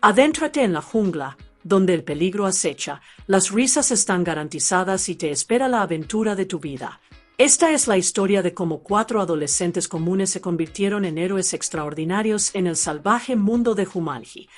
Adéntrate en la jungla, donde el peligro acecha, las risas están garantizadas y te espera la aventura de tu vida. Esta es la historia de cómo 4 adolescentes comunes se convirtieron en héroes extraordinarios en el salvaje mundo de Jumanji.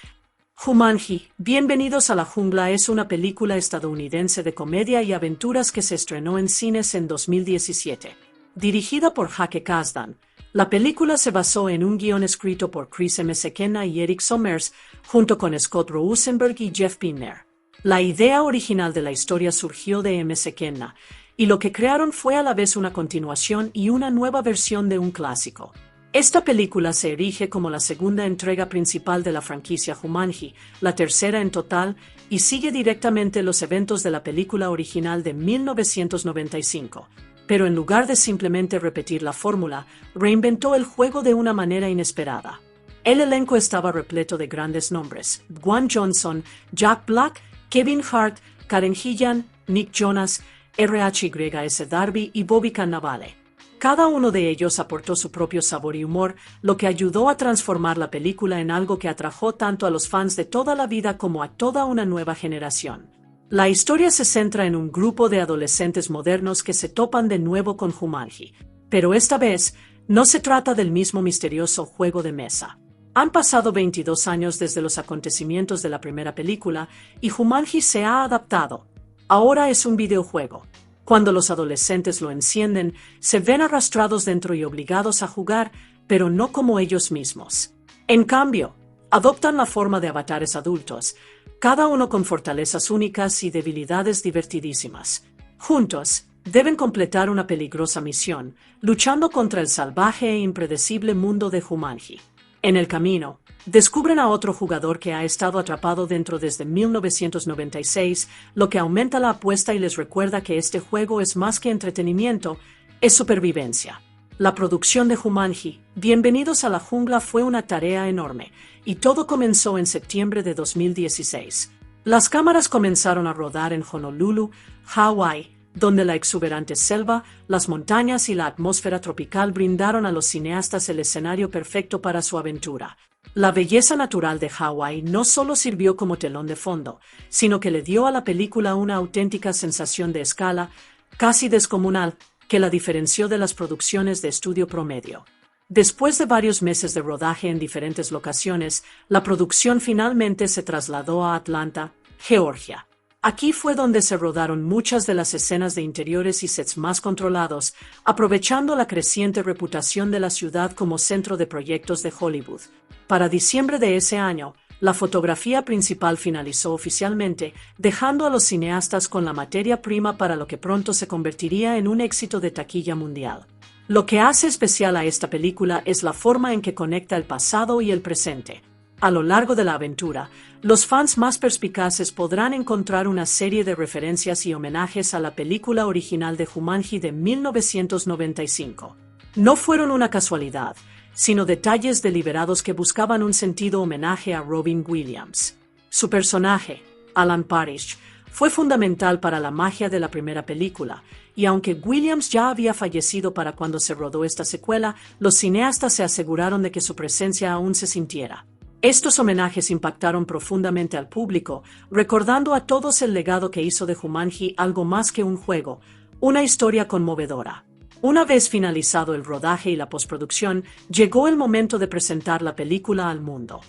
Jumanji, Bienvenidos a la Jungla es una película estadounidense de comedia y aventuras que se estrenó en cines en 2017. Dirigida por Jake Kasdan, la película se basó en un guión escrito por Chris M. Kenna y Eric Sommers, junto con Scott Rosenberg y Jeff Pinner. La idea original de la historia surgió de M. Kenna, y lo que crearon fue a la vez una continuación y una nueva versión de un clásico. Esta película se erige como la segunda entrega principal de la franquicia Jumanji, la tercera en total, y sigue directamente los eventos de la película original de 1995. Pero en lugar de simplemente repetir la fórmula, reinventó el juego de una manera inesperada. El elenco estaba repleto de grandes nombres: Dwayne Johnson, Jack Black, Kevin Hart, Karen Gillan, Nick Jonas, RHYS Darby y Bobby Cannavale. Cada uno de ellos aportó su propio sabor y humor, lo que ayudó a transformar la película en algo que atrajo tanto a los fans de toda la vida como a toda una nueva generación. La historia se centra en un grupo de adolescentes modernos que se topan de nuevo con Jumanji, pero esta vez no se trata del mismo misterioso juego de mesa. Han pasado 22 años desde los acontecimientos de la primera película y Jumanji se ha adaptado. Ahora es un videojuego. Cuando los adolescentes lo encienden, se ven arrastrados dentro y obligados a jugar, pero no como ellos mismos. En cambio, adoptan la forma de avatares adultos, cada uno con fortalezas únicas y debilidades divertidísimas. Juntos, deben completar una peligrosa misión, luchando contra el salvaje e impredecible mundo de Jumanji. En el camino, descubren a otro jugador que ha estado atrapado dentro desde 1996, lo que aumenta la apuesta y les recuerda que este juego es más que entretenimiento, es supervivencia. La producción de Jumanji, Bienvenidos a la Jungla fue una tarea enorme, y todo comenzó en septiembre de 2016. Las cámaras comenzaron a rodar en Honolulu, Hawái, donde la exuberante selva, las montañas y la atmósfera tropical brindaron a los cineastas el escenario perfecto para su aventura. La belleza natural de Hawái no solo sirvió como telón de fondo, sino que le dio a la película una auténtica sensación de escala, casi descomunal, que la diferenció de las producciones de estudio promedio. Después de varios meses de rodaje en diferentes locaciones, la producción finalmente se trasladó a Atlanta, Georgia. Aquí fue donde se rodaron muchas de las escenas de interiores y sets más controlados, aprovechando la creciente reputación de la ciudad como centro de proyectos de Hollywood. Para diciembre de ese año, la fotografía principal finalizó oficialmente, dejando a los cineastas con la materia prima para lo que pronto se convertiría en un éxito de taquilla mundial. Lo que hace especial a esta película es la forma en que conecta el pasado y el presente. A lo largo de la aventura, los fans más perspicaces podrán encontrar una serie de referencias y homenajes a la película original de Jumanji de 1995. No fueron una casualidad, sino detalles deliberados que buscaban un sentido homenaje a Robin Williams. Su personaje, Alan Parrish, fue fundamental para la magia de la primera película, y aunque Williams ya había fallecido para cuando se rodó esta secuela, los cineastas se aseguraron de que su presencia aún se sintiera. Estos homenajes impactaron profundamente al público, recordando a todos el legado que hizo de Jumanji algo más que un juego, una historia conmovedora. Una vez finalizado el rodaje y la postproducción, llegó el momento de presentar la película al mundo.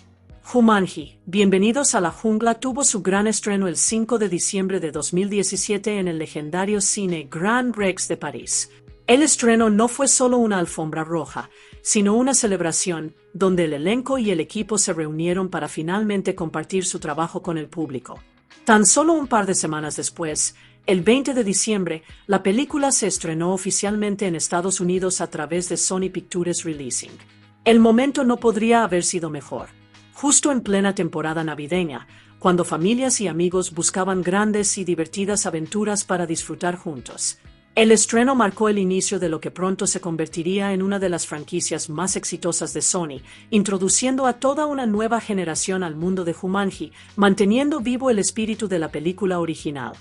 Jumanji, Bienvenidos a la Jungla tuvo su gran estreno el 5 de diciembre de 2017 en el legendario cine Grand Rex de París. El estreno no fue solo una alfombra roja, sino una celebración, donde el elenco y el equipo se reunieron para finalmente compartir su trabajo con el público. Tan solo un par de semanas después, el 20 de diciembre, la película se estrenó oficialmente en Estados Unidos a través de Sony Pictures Releasing. El momento no podría haber sido mejor. Justo en plena temporada navideña, cuando familias y amigos buscaban grandes y divertidas aventuras para disfrutar juntos. El estreno marcó el inicio de lo que pronto se convertiría en una de las franquicias más exitosas de Sony, introduciendo a toda una nueva generación al mundo de Jumanji, manteniendo vivo el espíritu de la película original.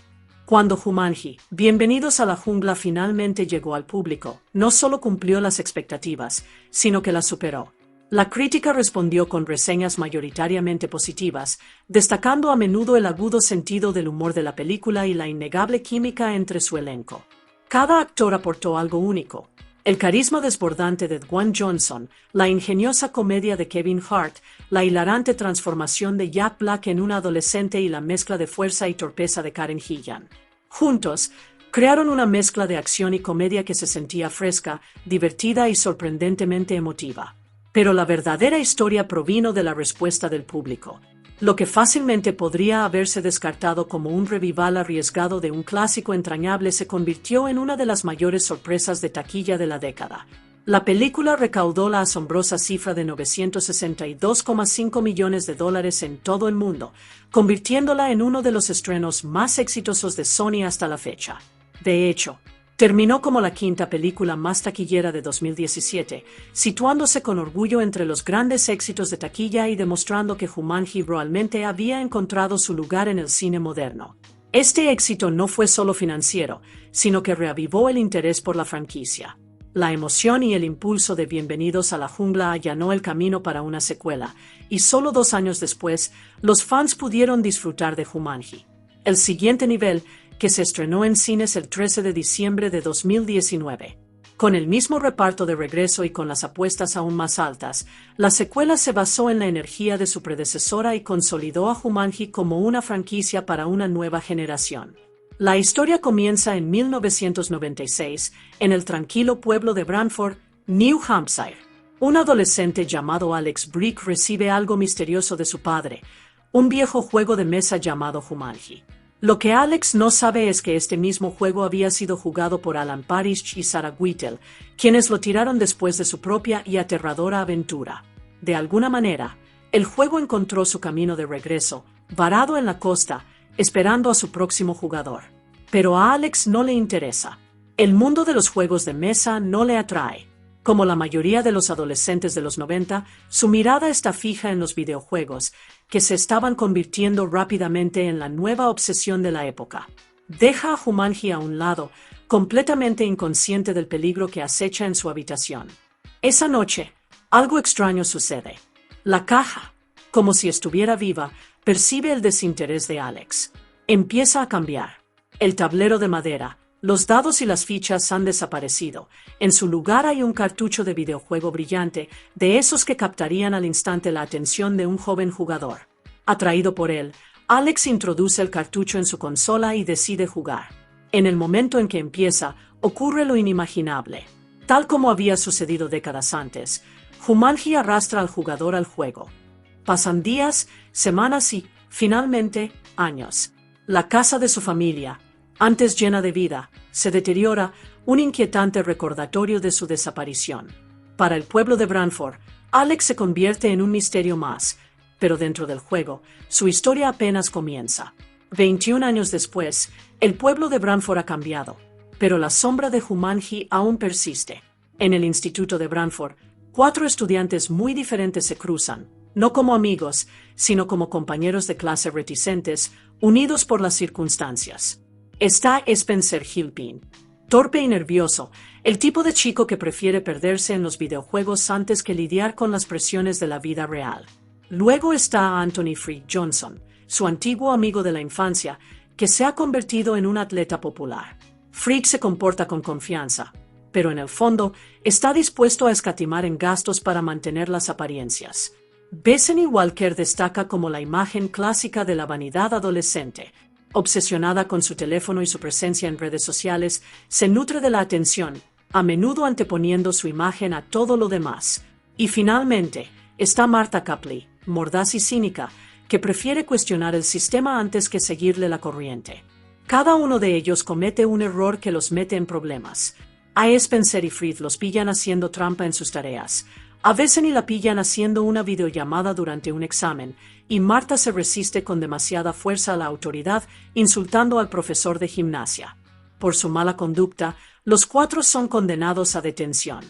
Cuando Jumanji, Bienvenidos a la Jungla finalmente llegó al público, no solo cumplió las expectativas, sino que las superó. La crítica respondió con reseñas mayoritariamente positivas, destacando a menudo el agudo sentido del humor de la película y la innegable química entre su elenco. Cada actor aportó algo único. El carisma desbordante de Dwayne Johnson, la ingeniosa comedia de Kevin Hart, la hilarante transformación de Jack Black en un adolescente y la mezcla de fuerza y torpeza de Karen Gillan. Juntos, crearon una mezcla de acción y comedia que se sentía fresca, divertida y sorprendentemente emotiva. Pero la verdadera historia provino de la respuesta del público. Lo que fácilmente podría haberse descartado como un revival arriesgado de un clásico entrañable se convirtió en una de las mayores sorpresas de taquilla de la década. La película recaudó la asombrosa cifra de $962,5 millones en todo el mundo, convirtiéndola en uno de los estrenos más exitosos de Sony hasta la fecha. De hecho, terminó como la quinta película más taquillera de 2017, situándose con orgullo entre los grandes éxitos de taquilla y demostrando que Jumanji realmente había encontrado su lugar en el cine moderno. Este éxito no fue solo financiero, sino que reavivó el interés por la franquicia. La emoción y el impulso de Bienvenidos a la Jungla allanó el camino para una secuela, y solo 2 años después, los fans pudieron disfrutar de Jumanji. El siguiente nivel, que se estrenó en cines el 13 de diciembre de 2019. Con el mismo reparto de regreso y con las apuestas aún más altas, la secuela se basó en la energía de su predecesora y consolidó a Jumanji como una franquicia para una nueva generación. La historia comienza en 1996, en el tranquilo pueblo de Branford, New Hampshire. Un adolescente llamado Alex Brick recibe algo misterioso de su padre, un viejo juego de mesa llamado Jumanji. Lo que Alex no sabe es que este mismo juego había sido jugado por Alan Parrish y Sarah Whittle, quienes lo tiraron después de su propia y aterradora aventura. De alguna manera, el juego encontró su camino de regreso, varado en la costa, esperando a su próximo jugador. Pero a Alex no le interesa. El mundo de los juegos de mesa no le atrae. Como la mayoría de los adolescentes de los 90, su mirada está fija en los videojuegos, que se estaban convirtiendo rápidamente en la nueva obsesión de la época. Deja a Jumanji a un lado, completamente inconsciente del peligro que acecha en su habitación. Esa noche, algo extraño sucede. La caja, como si estuviera viva, percibe el desinterés de Alex. Empieza a cambiar. El tablero de madera, los dados y las fichas han desaparecido. En su lugar hay un cartucho de videojuego brillante, de esos que captarían al instante la atención de un joven jugador. Atraído por él, Alex introduce el cartucho en su consola y decide jugar. En el momento en que empieza, ocurre lo inimaginable. Tal como había sucedido décadas antes, Jumanji arrastra al jugador al juego. Pasan días, semanas y, finalmente, años. La casa de su familia, antes llena de vida, se deteriora, un inquietante recordatorio de su desaparición. Para el pueblo de Branford, Alex se convierte en un misterio más, pero dentro del juego, su historia apenas comienza. 21 años después, el pueblo de Branford ha cambiado, pero la sombra de Jumanji aún persiste. En el instituto de Branford, 4 estudiantes muy diferentes se cruzan, no como amigos, sino como compañeros de clase reticentes, unidos por las circunstancias. Está Spencer Gilpin, torpe y nervioso, el tipo de chico que prefiere perderse en los videojuegos antes que lidiar con las presiones de la vida real. Luego está Anthony Freak Johnson, su antiguo amigo de la infancia, que se ha convertido en un atleta popular. Freak se comporta con confianza, pero en el fondo está dispuesto a escatimar en gastos para mantener las apariencias. Bethany Walker destaca como la imagen clásica de la vanidad adolescente. Obsesionada con su teléfono y su presencia en redes sociales, se nutre de la atención, a menudo anteponiendo su imagen a todo lo demás. Y finalmente, está Martha Copley, mordaz y cínica, que prefiere cuestionar el sistema antes que seguirle la corriente. Cada uno de ellos comete un error que los mete en problemas. A Spencer y Freak los pillan haciendo trampa en sus tareas. A Bethany la pillan haciendo una videollamada durante un examen, y Martha se resiste con demasiada fuerza a la autoridad, insultando al profesor de gimnasia. Por su mala conducta, los 4 son condenados a detención.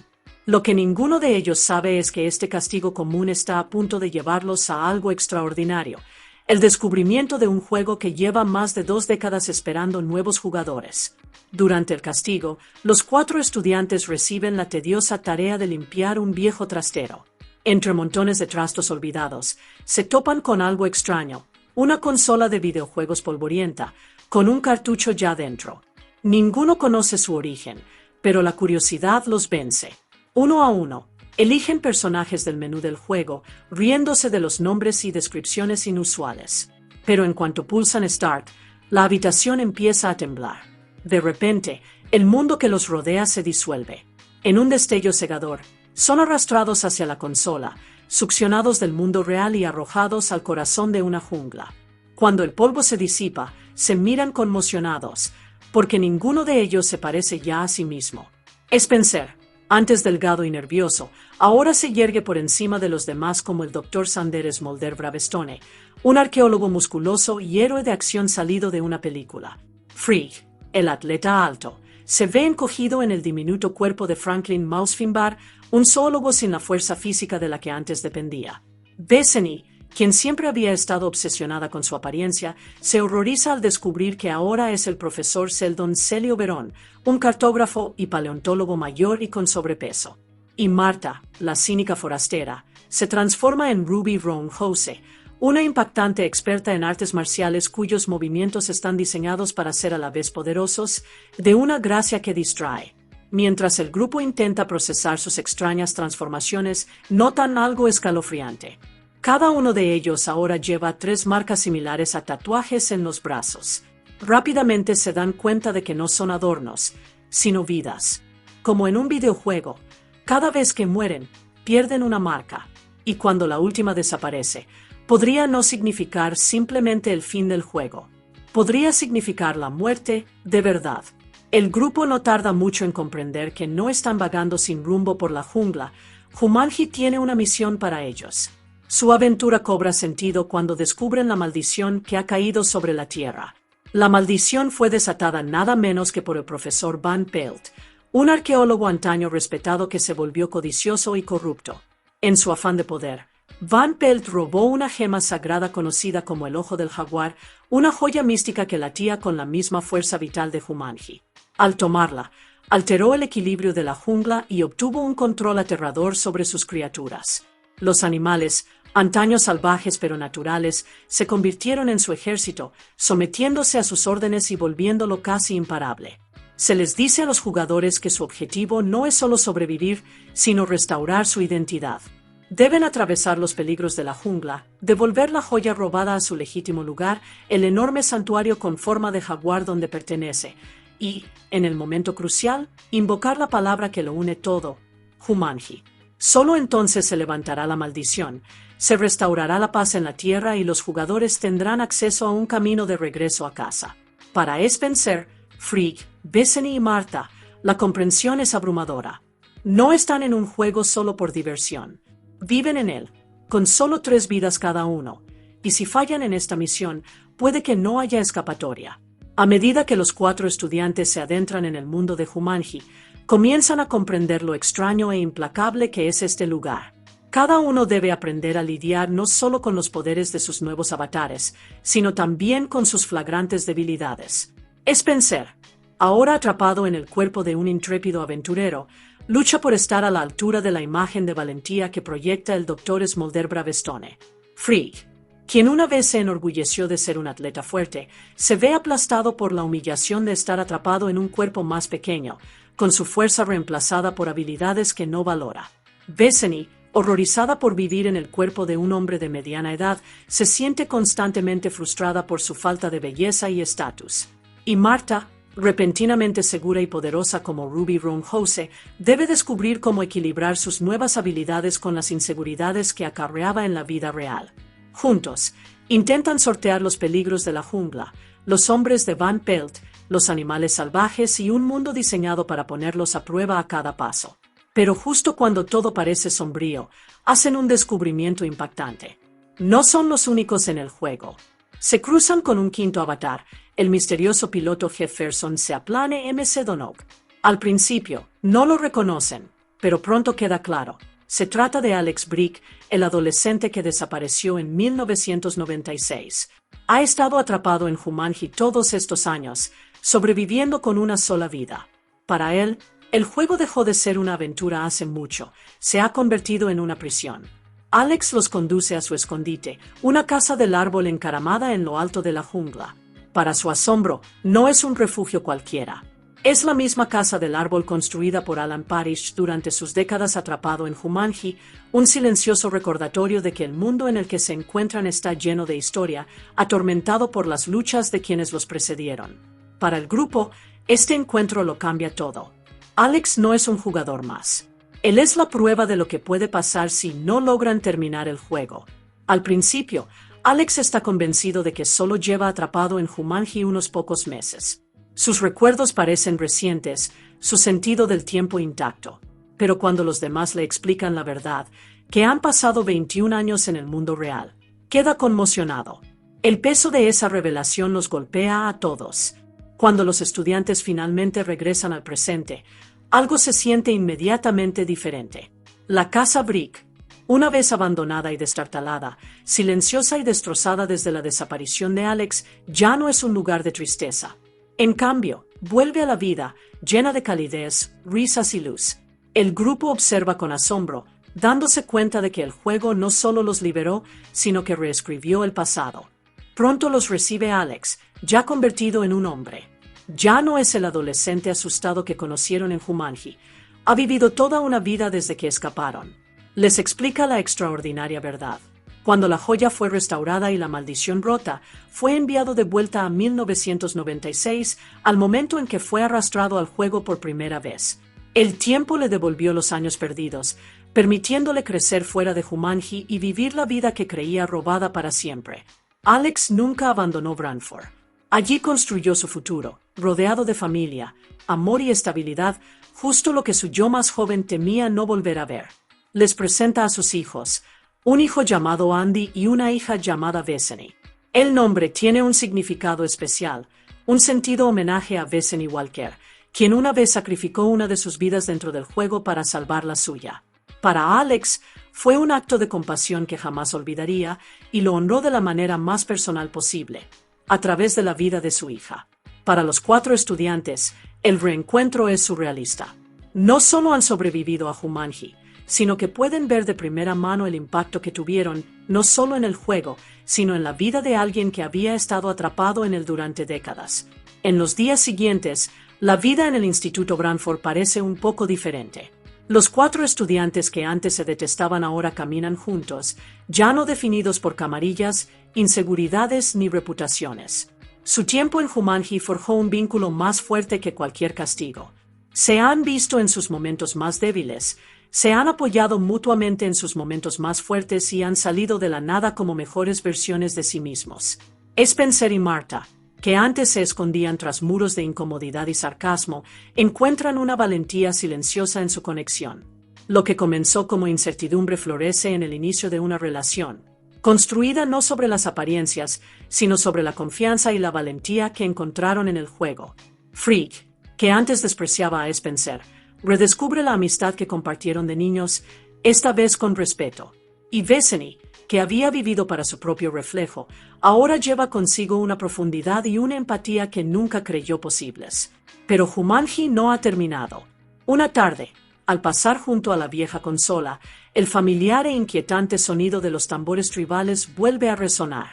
Lo que ninguno de ellos sabe es que este castigo común está a punto de llevarlos a algo extraordinario, el descubrimiento de un juego que lleva más de 2 décadas esperando nuevos jugadores. Durante el castigo, los 4 estudiantes reciben la tediosa tarea de limpiar un viejo trastero. entre montones de trastos olvidados, se topan con algo extraño, una consola de videojuegos polvorienta, con un cartucho ya dentro. Ninguno conoce su origen, pero la curiosidad los vence. Uno a uno, eligen personajes del menú del juego, riéndose de los nombres y descripciones inusuales. Pero en cuanto pulsan Start, la habitación empieza a temblar. De repente, el mundo que los rodea se disuelve. En un destello cegador, son arrastrados hacia la consola, succionados del mundo real y arrojados al corazón de una jungla. Cuando el polvo se disipa, se miran conmocionados, porque ninguno de ellos se parece ya a sí mismo. Spencer, antes delgado y nervioso, ahora se yergue por encima de los demás como el Dr. Sanders Mulder Bravestone, un arqueólogo musculoso y héroe de acción salido de una película. Frigg, el atleta alto, se ve encogido en el diminuto cuerpo de Franklin Mouse Finbar, un zoólogo sin la fuerza física de la que antes dependía. Bethany, quien siempre había estado obsesionada con su apariencia, se horroriza al descubrir que ahora es el profesor Seldon Celio Verón, un cartógrafo y paleontólogo mayor y con sobrepeso. Y Marta, la cínica forastera, se transforma en Ruby Roan Jose, una impactante experta en artes marciales cuyos movimientos están diseñados para ser a la vez poderosos, de una gracia que distrae. Mientras el grupo intenta procesar sus extrañas transformaciones, notan algo escalofriante. Cada uno de ellos ahora lleva 3 marcas similares a tatuajes en los brazos. Rápidamente se dan cuenta de que no son adornos, sino vidas. Como en un videojuego, cada vez que mueren, pierden una marca, y cuando la última desaparece, podría no significar simplemente el fin del juego. Podría significar la muerte de verdad. El grupo no tarda mucho en comprender que no están vagando sin rumbo por la jungla. Jumanji tiene una misión para ellos. Su aventura cobra sentido cuando descubren la maldición que ha caído sobre la Tierra. La maldición fue desatada nada menos que por el profesor Van Pelt, un arqueólogo antaño respetado que se volvió codicioso y corrupto. En su afán de poder, Van Pelt robó una gema sagrada conocida como el Ojo del Jaguar, una joya mística que latía con la misma fuerza vital de Jumanji. Al tomarla, alteró el equilibrio de la jungla y obtuvo un control aterrador sobre sus criaturas. Los animales, antaño salvajes pero naturales, se convirtieron en su ejército, sometiéndose a sus órdenes y volviéndolo casi imparable. Se les dice a los jugadores que su objetivo no es solo sobrevivir, sino restaurar su identidad. Deben atravesar los peligros de la jungla, devolver la joya robada a su legítimo lugar, el enorme santuario con forma de jaguar donde pertenece, y, en el momento crucial, invocar la palabra que lo une todo, Jumanji. Solo entonces se levantará la maldición, se restaurará la paz en la tierra y los jugadores tendrán acceso a un camino de regreso a casa. Para Spencer, Frigg, Bethany y Marta, la comprensión es abrumadora. No están en un juego solo por diversión. Viven en él, con solo 3 vidas cada uno, y si fallan en esta misión, puede que no haya escapatoria. A medida que los 4 estudiantes se adentran en el mundo de Jumanji, comienzan a comprender lo extraño e implacable que es este lugar. Cada uno debe aprender a lidiar no solo con los poderes de sus nuevos avatares, sino también con sus flagrantes debilidades. Spencer, ahora atrapado en el cuerpo de un intrépido aventurero, lucha por estar a la altura de la imagen de valentía que proyecta el Dr. Mulder Bravestone. Frigg, quien una vez se enorgulleció de ser un atleta fuerte, se ve aplastado por la humillación de estar atrapado en un cuerpo más pequeño, con su fuerza reemplazada por habilidades que no valora. Bethany, horrorizada por vivir en el cuerpo de un hombre de mediana edad, se siente constantemente frustrada por su falta de belleza y estatus. Y Marta, repentinamente segura y poderosa como Ruby Roan Jose, debe descubrir cómo equilibrar sus nuevas habilidades con las inseguridades que acarreaba en la vida real. Juntos, intentan sortear los peligros de la jungla, los hombres de Van Pelt, los animales salvajes y un mundo diseñado para ponerlos a prueba a cada paso. Pero justo cuando todo parece sombrío, hacen un descubrimiento impactante. No son los únicos en el juego. Se cruzan con un quinto avatar, el misterioso piloto Jefferson Seaplane MC Donok. Al principio, no lo reconocen, pero pronto queda claro. Se trata de Alex Brick, el adolescente que desapareció en 1996. Ha estado atrapado en Jumanji todos estos años, sobreviviendo con una sola vida. Para él, El juego dejó de ser una aventura hace mucho, se ha convertido en una prisión. Alex los conduce a su escondite, una casa del árbol encaramada en lo alto de la jungla. Para su asombro, no es un refugio cualquiera. Es la misma casa del árbol construida por Alan Parrish durante sus décadas atrapado en Jumanji, un silencioso recordatorio de que el mundo en el que se encuentran está lleno de historia, atormentado por las luchas de quienes los precedieron. Para el grupo, este encuentro lo cambia todo. Alex no es un jugador más. Él es la prueba de lo que puede pasar si no logran terminar el juego. Al principio, Alex está convencido de que solo lleva atrapado en Jumanji unos pocos meses. Sus recuerdos parecen recientes, su sentido del tiempo intacto. Pero cuando los demás le explican la verdad, que han pasado 21 años en el mundo real, queda conmocionado. El peso de esa revelación los golpea a todos. Cuando los estudiantes finalmente regresan al presente, algo se siente inmediatamente diferente. La casa Brick, una vez abandonada y destartalada, silenciosa y destrozada desde la desaparición de Alex, ya no es un lugar de tristeza. En cambio, vuelve a la vida, llena de calidez, risas y luz. El grupo observa con asombro, dándose cuenta de que el juego no solo los liberó, sino que reescribió el pasado. Pronto los recibe Alex, ya convertido en un hombre. Ya no es el adolescente asustado que conocieron en Jumanji. Ha vivido toda una vida desde que escaparon. Les explica la extraordinaria verdad. Cuando la joya fue restaurada y la maldición rota, fue enviado de vuelta a 1996, al momento en que fue arrastrado al juego por primera vez. El tiempo le devolvió los años perdidos, permitiéndole crecer fuera de Jumanji y vivir la vida que creía robada para siempre. Alex nunca abandonó Branford. Allí construyó su futuro, rodeado de familia, amor y estabilidad, justo lo que su yo más joven temía no volver a ver. Les presenta a sus hijos, un hijo llamado Andy y una hija llamada Bethany. El nombre tiene un significado especial, un sentido homenaje a Bethany Walker, quien una vez sacrificó una de sus vidas dentro del juego para salvar la suya. Para Alex, fue un acto de compasión que jamás olvidaría y lo honró de la manera más personal posible, a través de la vida de su hija. Para los 4 estudiantes, el reencuentro es surrealista. No solo han sobrevivido a Jumanji, sino que pueden ver de primera mano el impacto que tuvieron, no solo en el juego, sino en la vida de alguien que había estado atrapado en él durante décadas. En los días siguientes, la vida en el Instituto Branford parece un poco diferente. Los 4 estudiantes que antes se detestaban ahora caminan juntos, ya no definidos por camarillas, inseguridades ni reputaciones. Su tiempo en Jumanji forjó un vínculo más fuerte que cualquier castigo. Se han visto en sus momentos más débiles, se han apoyado mutuamente en sus momentos más fuertes y han salido de la nada como mejores versiones de sí mismos. Spencer y Marta, que antes se escondían tras muros de incomodidad y sarcasmo, encuentran una valentía silenciosa en su conexión. Lo que comenzó como incertidumbre florece en el inicio de una relación, construida no sobre las apariencias, sino sobre la confianza y la valentía que encontraron en el juego. Freak, que antes despreciaba a Spencer, redescubre la amistad que compartieron de niños, esta vez con respeto. Y Bethany, que había vivido para su propio reflejo, ahora lleva consigo una profundidad y una empatía que nunca creyó posibles. Pero Jumanji no ha terminado. Una tarde, al pasar junto a la vieja consola, el familiar e inquietante sonido de los tambores tribales vuelve a resonar.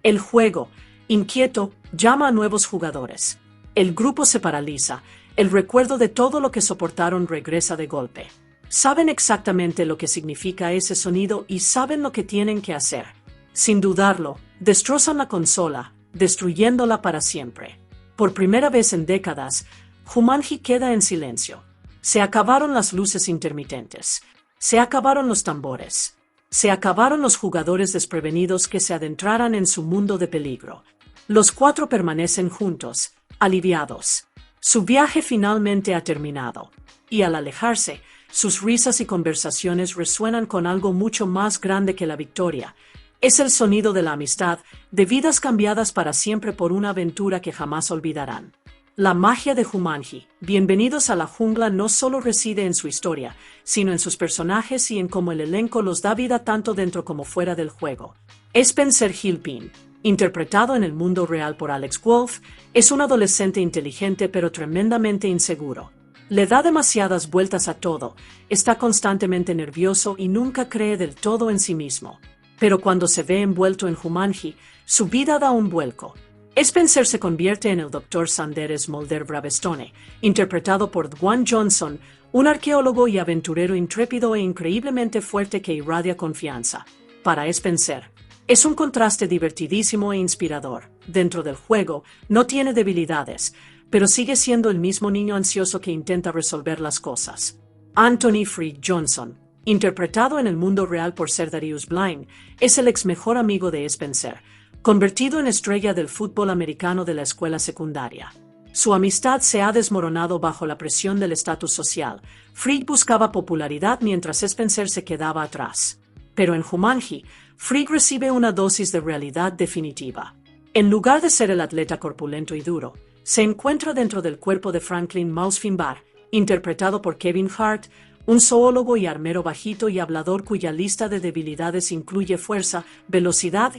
El juego, inquieto, llama a nuevos jugadores. El grupo se paraliza. El recuerdo de todo lo que soportaron regresa de golpe. Saben exactamente lo que significa ese sonido y saben lo que tienen que hacer. Sin dudarlo, destrozan la consola, destruyéndola para siempre. Por primera vez en décadas, Jumanji queda en silencio. Se acabaron las luces intermitentes. Se acabaron los tambores. Se acabaron los jugadores desprevenidos que se adentraran en su mundo de peligro. Los 4 permanecen juntos, aliviados. Su viaje finalmente ha terminado, y al alejarse, sus risas y conversaciones resuenan con algo mucho más grande que la victoria. Es el sonido de la amistad, de vidas cambiadas para siempre por una aventura que jamás olvidarán. La magia de Jumanji, Bienvenidos a la Jungla, no solo reside en su historia, sino en sus personajes y en cómo el elenco los da vida tanto dentro como fuera del juego. Spencer Gilpin, interpretado en el mundo real por Alex Wolff, es un adolescente inteligente pero tremendamente inseguro. Le da demasiadas vueltas a todo, está constantemente nervioso y nunca cree del todo en sí mismo. Pero cuando se ve envuelto en Jumanji, su vida da un vuelco. Spencer se convierte en el Dr. Sanders Mulder Bravestone, interpretado por Dwayne Johnson, un arqueólogo y aventurero intrépido e increíblemente fuerte que irradia confianza. Para Spencer, es un contraste divertidísimo e inspirador. Dentro del juego, no tiene debilidades, pero sigue siendo el mismo niño ansioso que intenta resolver las cosas. Anthony Freed Johnson, interpretado en el mundo real por ser Darius Blind, es el ex mejor amigo de Spencer, convertido en estrella del fútbol americano de la escuela secundaria. Su amistad se ha desmoronado bajo la presión del estatus social. Freed buscaba popularidad mientras Spencer se quedaba atrás. Pero en Jumanji, Freed recibe una dosis de realidad definitiva. En lugar de ser el atleta corpulento y duro, se encuentra dentro del cuerpo de Franklin Mouse Finbar, interpretado por Kevin Hart, un zoólogo y armero bajito y hablador cuya lista de debilidades incluye fuerza, velocidad,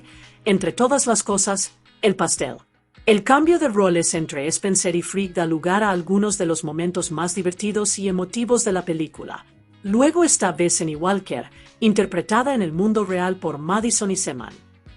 entre todas las cosas, el pastel. El cambio de roles entre Spencer y Freed da lugar a algunos de los momentos más divertidos y emotivos de la película. Luego está Bethany Walker, interpretada en el mundo real por Madison Iseman.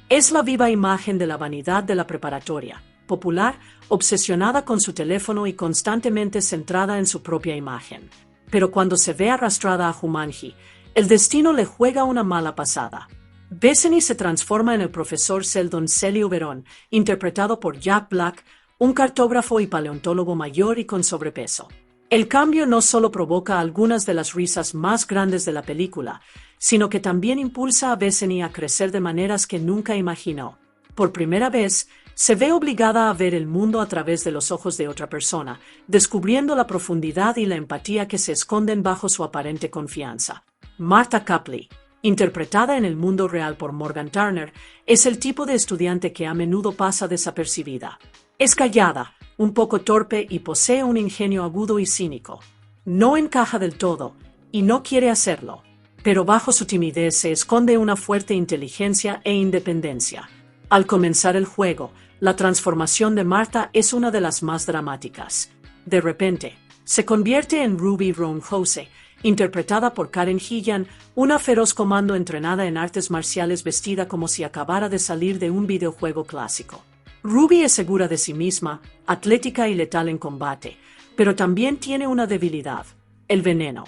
Es la viva imagen de la vanidad de la preparatoria, popular, obsesionada con su teléfono y constantemente centrada en su propia imagen. Pero cuando se ve arrastrada a Jumanji, el destino le juega una mala pasada. Bethany se transforma en el profesor Sheldon Celio Verón, interpretado por Jack Black, un cartógrafo y paleontólogo mayor y con sobrepeso. El cambio no solo provoca algunas de las risas más grandes de la película, sino que también impulsa a Bethany a crecer de maneras que nunca imaginó. Por primera vez, se ve obligada a ver el mundo a través de los ojos de otra persona, descubriendo la profundidad y la empatía que se esconden bajo su aparente confianza. Martha Copley, interpretada en el mundo real por Morgan Turner, es el tipo de estudiante que a menudo pasa desapercibida. Es callada, un poco torpe y posee un ingenio agudo y cínico. No encaja del todo, y no quiere hacerlo, pero bajo su timidez se esconde una fuerte inteligencia e independencia. Al comenzar el juego, la transformación de Martha es una de las más dramáticas. De repente, se convierte en Ruby Roundhouse, interpretada por Karen Gillan, una feroz comando entrenada en artes marciales vestida como si acabara de salir de un videojuego clásico. Ruby es segura de sí misma, atlética y letal en combate, pero también tiene una debilidad: el veneno.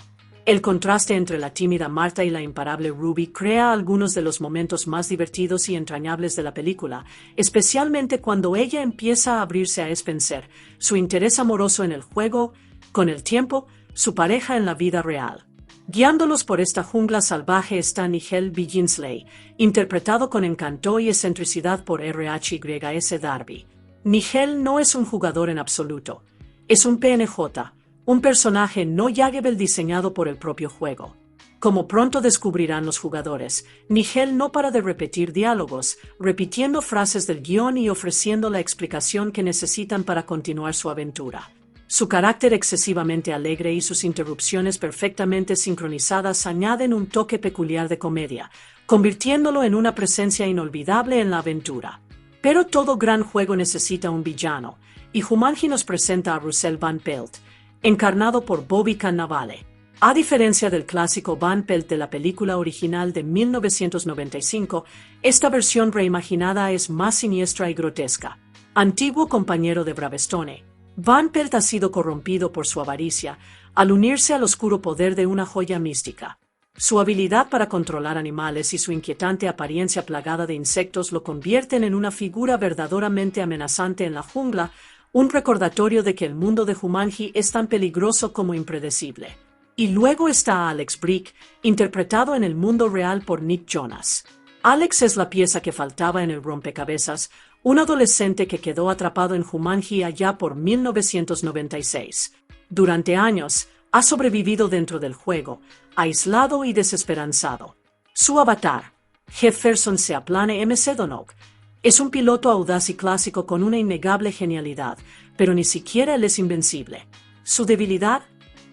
El contraste entre la tímida Martha y la imparable Ruby crea algunos de los momentos más divertidos y entrañables de la película, especialmente cuando ella empieza a abrirse a Spencer, su interés amoroso en el juego, con el tiempo, su pareja en la vida real. Guiándolos por esta jungla salvaje está Nigel B. Ginsley, interpretado con encanto y excentricidad por RHYS Darby. Nigel no es un jugador en absoluto. Es un PNJ, un personaje no Yagebel diseñado por el propio juego. Como pronto descubrirán los jugadores, Nigel no para de repetir diálogos, repitiendo frases del guión y ofreciendo la explicación que necesitan para continuar su aventura. Su carácter excesivamente alegre y sus interrupciones perfectamente sincronizadas añaden un toque peculiar de comedia, convirtiéndolo en una presencia inolvidable en la aventura. Pero todo gran juego necesita un villano, y Jumanji nos presenta a Russell Van Pelt, encarnado por Bobby Cannavale. A diferencia del clásico Van Pelt de la película original de 1995, esta versión reimaginada es más siniestra y grotesca. Antiguo compañero de Bravestone, Van Pelt ha sido corrompido por su avaricia al unirse al oscuro poder de una joya mística. Su habilidad para controlar animales y su inquietante apariencia plagada de insectos lo convierten en una figura verdaderamente amenazante en la jungla, un recordatorio de que el mundo de Jumanji es tan peligroso como impredecible. Y luego está Alex Brick, interpretado en el mundo real por Nick Jonas. Alex es la pieza que faltaba en el rompecabezas, un adolescente que quedó atrapado en Jumanji allá por 1996. Durante años, ha sobrevivido dentro del juego, aislado y desesperanzado. Su avatar, Jefferson Seaplane MC Donok, es un piloto audaz y clásico con una innegable genialidad, pero ni siquiera él es invencible. Su debilidad,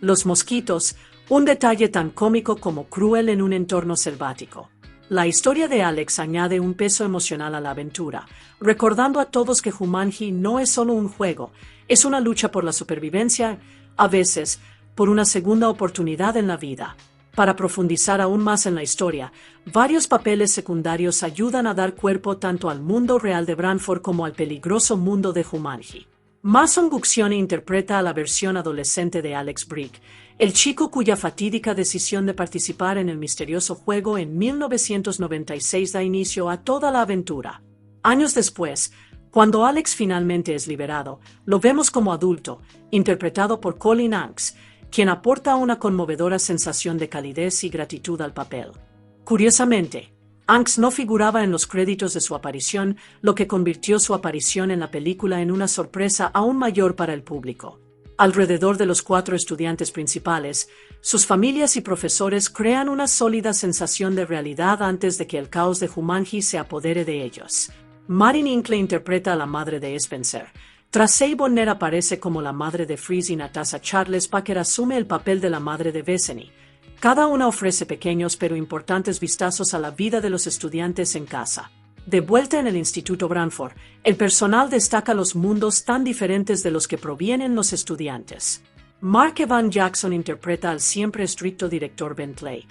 los mosquitos, un detalle tan cómico como cruel en un entorno selvático. La historia de Alex añade un peso emocional a la aventura, recordando a todos que Jumanji no es solo un juego, es una lucha por la supervivencia. A veces, por una segunda oportunidad en la vida. Para profundizar aún más en la historia, varios papeles secundarios ayudan a dar cuerpo tanto al mundo real de Branford como al peligroso mundo de Jumanji. Mason Guccione interpreta a la versión adolescente de Alex Brick, el chico cuya fatídica decisión de participar en el misterioso juego en 1996 da inicio a toda la aventura. Años después, cuando Alex finalmente es liberado, lo vemos como adulto, interpretado por Colin Hanks, quien aporta una conmovedora sensación de calidez y gratitud al papel. Curiosamente, Hanks no figuraba en los créditos de su aparición, lo que convirtió su aparición en la película en una sorpresa aún mayor para el público. Alrededor de los 4 estudiantes principales, sus familias y profesores crean una sólida sensación de realidad antes de que el caos de Jumanji se apodere de ellos. Marin Inkle interpreta a la madre de Spencer. Tracey Bonner aparece como la madre de Freeze y Natasha Charles Packer asume el papel de la madre de Bethany. Cada una ofrece pequeños pero importantes vistazos a la vida de los estudiantes en casa. De vuelta en el Instituto Branford, el personal destaca los mundos tan diferentes de los que provienen los estudiantes. Mark Evan Jackson interpreta al siempre estricto director Bentley.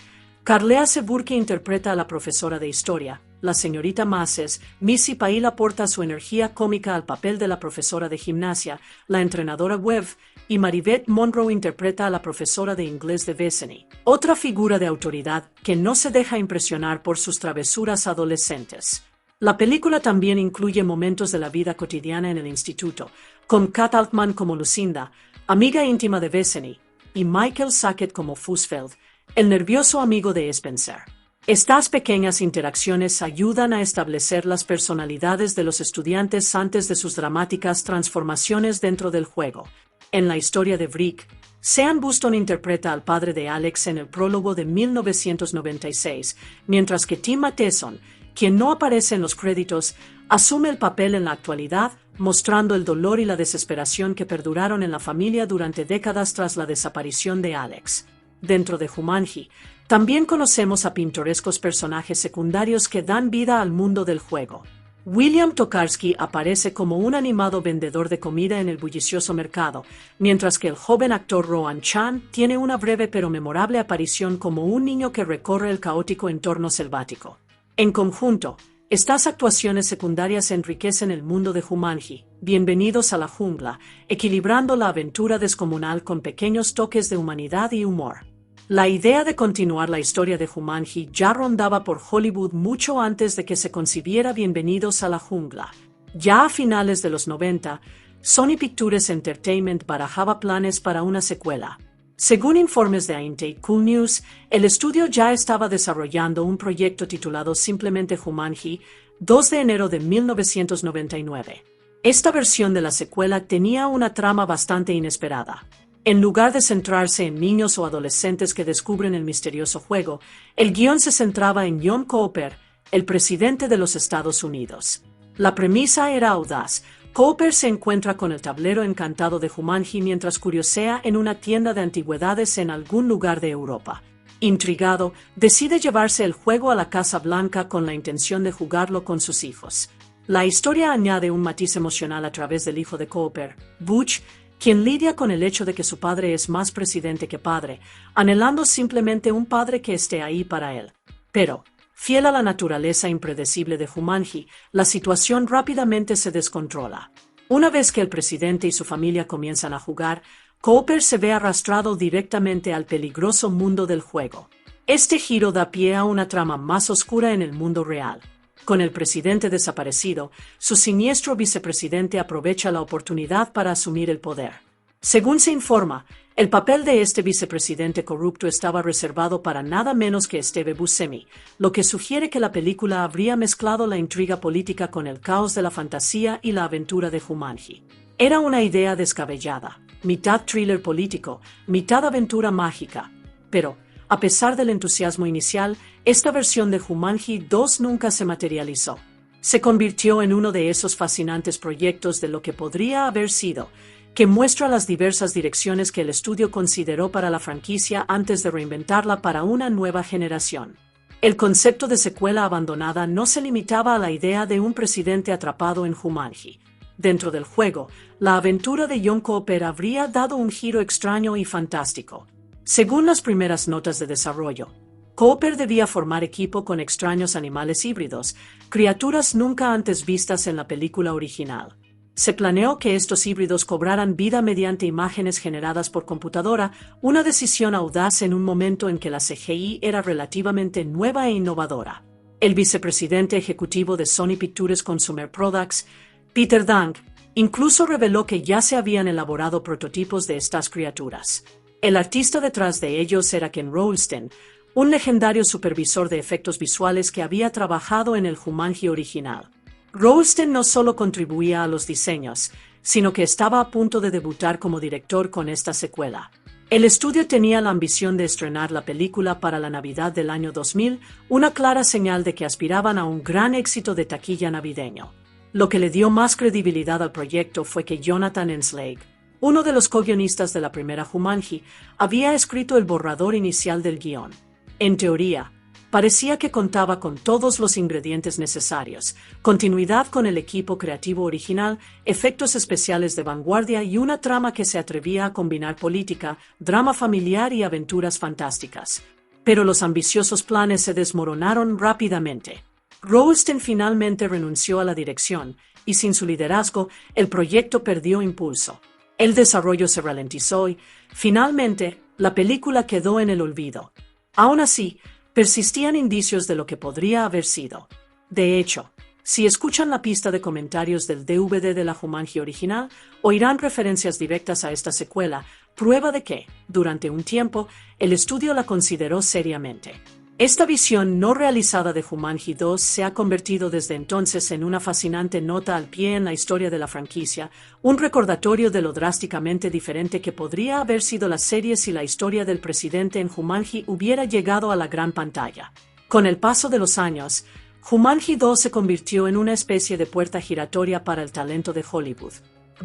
Carlea Seburke interpreta a la profesora de historia. La señorita Masses, Missy Pail aporta su energía cómica al papel de la profesora de gimnasia, la entrenadora Webb, y Maribeth Monroe interpreta a la profesora de inglés de Bethany, otra figura de autoridad que no se deja impresionar por sus travesuras adolescentes. La película también incluye momentos de la vida cotidiana en el instituto, con Kat Altman como Lucinda, amiga íntima de Bethany, y Michael Sackett como Fussfeld, el nervioso amigo de Spencer. Estas pequeñas interacciones ayudan a establecer las personalidades de los estudiantes antes de sus dramáticas transformaciones dentro del juego. En la historia de Brick, Sean Buston interpreta al padre de Alex en el prólogo de 1996, mientras que Tim Matheson, quien no aparece en los créditos, asume el papel en la actualidad, mostrando el dolor y la desesperación que perduraron en la familia durante décadas tras la desaparición de Alex. Dentro de Jumanji, también conocemos a pintorescos personajes secundarios que dan vida al mundo del juego. William Tokarski aparece como un animado vendedor de comida en el bullicioso mercado, mientras que el joven actor Rohan Chan tiene una breve pero memorable aparición como un niño que recorre el caótico entorno selvático. En conjunto, estas actuaciones secundarias enriquecen el mundo de Jumanji. Bienvenidos a la jungla, equilibrando la aventura descomunal con pequeños toques de humanidad y humor. La idea de continuar la historia de Jumanji ya rondaba por Hollywood mucho antes de que se concibiera Bienvenidos a la jungla. Ya a finales de los 90, Sony Pictures Entertainment barajaba planes para una secuela. Según informes de Ain't Cool News, el estudio ya estaba desarrollando un proyecto titulado simplemente Jumanji, 2 de enero de 1999. Esta versión de la secuela tenía una trama bastante inesperada. En lugar de centrarse en niños o adolescentes que descubren el misterioso juego, el guión se centraba en John Cooper, el presidente de los Estados Unidos. La premisa era audaz. Cooper se encuentra con el tablero encantado de Jumanji mientras curiosea en una tienda de antigüedades en algún lugar de Europa. Intrigado, decide llevarse el juego a la Casa Blanca con la intención de jugarlo con sus hijos. La historia añade un matiz emocional a través del hijo de Cooper, Butch, quien lidia con el hecho de que su padre es más presidente que padre, anhelando simplemente un padre que esté ahí para él. Pero, fiel a la naturaleza impredecible de Jumanji, la situación rápidamente se descontrola. Una vez que el presidente y su familia comienzan a jugar, Cooper se ve arrastrado directamente al peligroso mundo del juego. Este giro da pie a una trama más oscura en el mundo real. Con el presidente desaparecido, su siniestro vicepresidente aprovecha la oportunidad para asumir el poder. Según se informa, el papel de este vicepresidente corrupto estaba reservado para nada menos que Steve Buscemi, lo que sugiere que la película habría mezclado la intriga política con el caos de la fantasía y la aventura de Jumanji. Era una idea descabellada, mitad thriller político, mitad aventura mágica, pero, a pesar del entusiasmo inicial, esta versión de Jumanji 2 nunca se materializó. Se convirtió en uno de esos fascinantes proyectos de lo que podría haber sido, que muestra las diversas direcciones que el estudio consideró para la franquicia antes de reinventarla para una nueva generación. El concepto de secuela abandonada no se limitaba a la idea de un presidente atrapado en Jumanji. Dentro del juego, la aventura de John Cooper habría dado un giro extraño y fantástico. Según las primeras notas de desarrollo, Cooper debía formar equipo con extraños animales híbridos, criaturas nunca antes vistas en la película original. Se planeó que estos híbridos cobraran vida mediante imágenes generadas por computadora, una decisión audaz en un momento en que la CGI era relativamente nueva e innovadora. El vicepresidente ejecutivo de Sony Pictures Consumer Products, Peter Dang, incluso reveló que ya se habían elaborado prototipos de estas criaturas. El artista detrás de ellos era Ken Rolston, un legendario supervisor de efectos visuales que había trabajado en el Jumanji original. Rolston no solo contribuía a los diseños, sino que estaba a punto de debutar como director con esta secuela. El estudio tenía la ambición de estrenar la película para la Navidad del año 2000, una clara señal de que aspiraban a un gran éxito de taquilla navideño. Lo que le dio más credibilidad al proyecto fue que Jonathan Enslake, uno de los co-guionistas de la primera Jumanji, había escrito el borrador inicial del guión. En teoría, parecía que contaba con todos los ingredientes necesarios: continuidad con el equipo creativo original, efectos especiales de vanguardia y una trama que se atrevía a combinar política, drama familiar y aventuras fantásticas. Pero los ambiciosos planes se desmoronaron rápidamente. Rolston finalmente renunció a la dirección, y sin su liderazgo, el proyecto perdió impulso. El desarrollo se ralentizó y, finalmente, la película quedó en el olvido. Aún así, persistían indicios de lo que podría haber sido. De hecho, si escuchan la pista de comentarios del DVD de la Jumanji original, oirán referencias directas a esta secuela, prueba de que, durante un tiempo, el estudio la consideró seriamente. Esta visión no realizada de Jumanji 2 se ha convertido desde entonces en una fascinante nota al pie en la historia de la franquicia, un recordatorio de lo drásticamente diferente que podría haber sido la serie si la historia del presidente en Jumanji hubiera llegado a la gran pantalla. Con el paso de los años, Jumanji 2 se convirtió en una especie de puerta giratoria para el talento de Hollywood.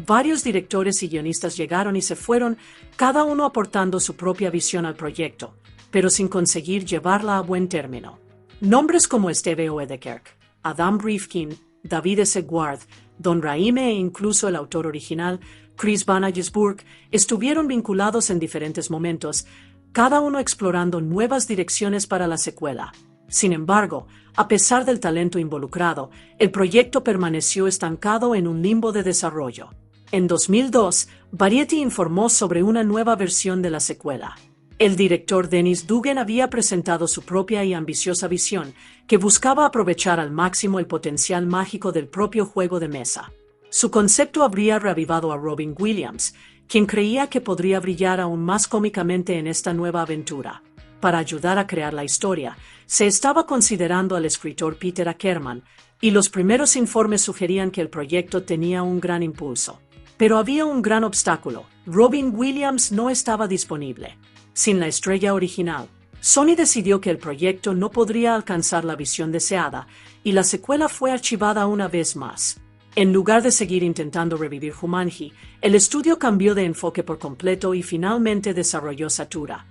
Varios directores y guionistas llegaron y se fueron, cada uno aportando su propia visión al proyecto, pero sin conseguir llevarla a buen término. Nombres como Steve Oedekerk, Adam Rifkin, David S. Ward, Don Raime e incluso el autor original, Chris Van Allsburg, estuvieron vinculados en diferentes momentos, cada uno explorando nuevas direcciones para la secuela. Sin embargo, a pesar del talento involucrado, el proyecto permaneció estancado en un limbo de desarrollo. En 2002, Variety informó sobre una nueva versión de la secuela. El director Dennis Dugan había presentado su propia y ambiciosa visión, que buscaba aprovechar al máximo el potencial mágico del propio juego de mesa. Su concepto habría reavivado a Robin Williams, quien creía que podría brillar aún más cómicamente en esta nueva aventura. Para ayudar a crear la historia, se estaba considerando al escritor Peter Ackerman, y los primeros informes sugerían que el proyecto tenía un gran impulso. Pero había un gran obstáculo: Robin Williams no estaba disponible. Sin la estrella original, Sony decidió que el proyecto no podría alcanzar la visión deseada, y la secuela fue archivada una vez más. En lugar de seguir intentando revivir Jumanji, el estudio cambió de enfoque por completo y finalmente desarrolló Satura,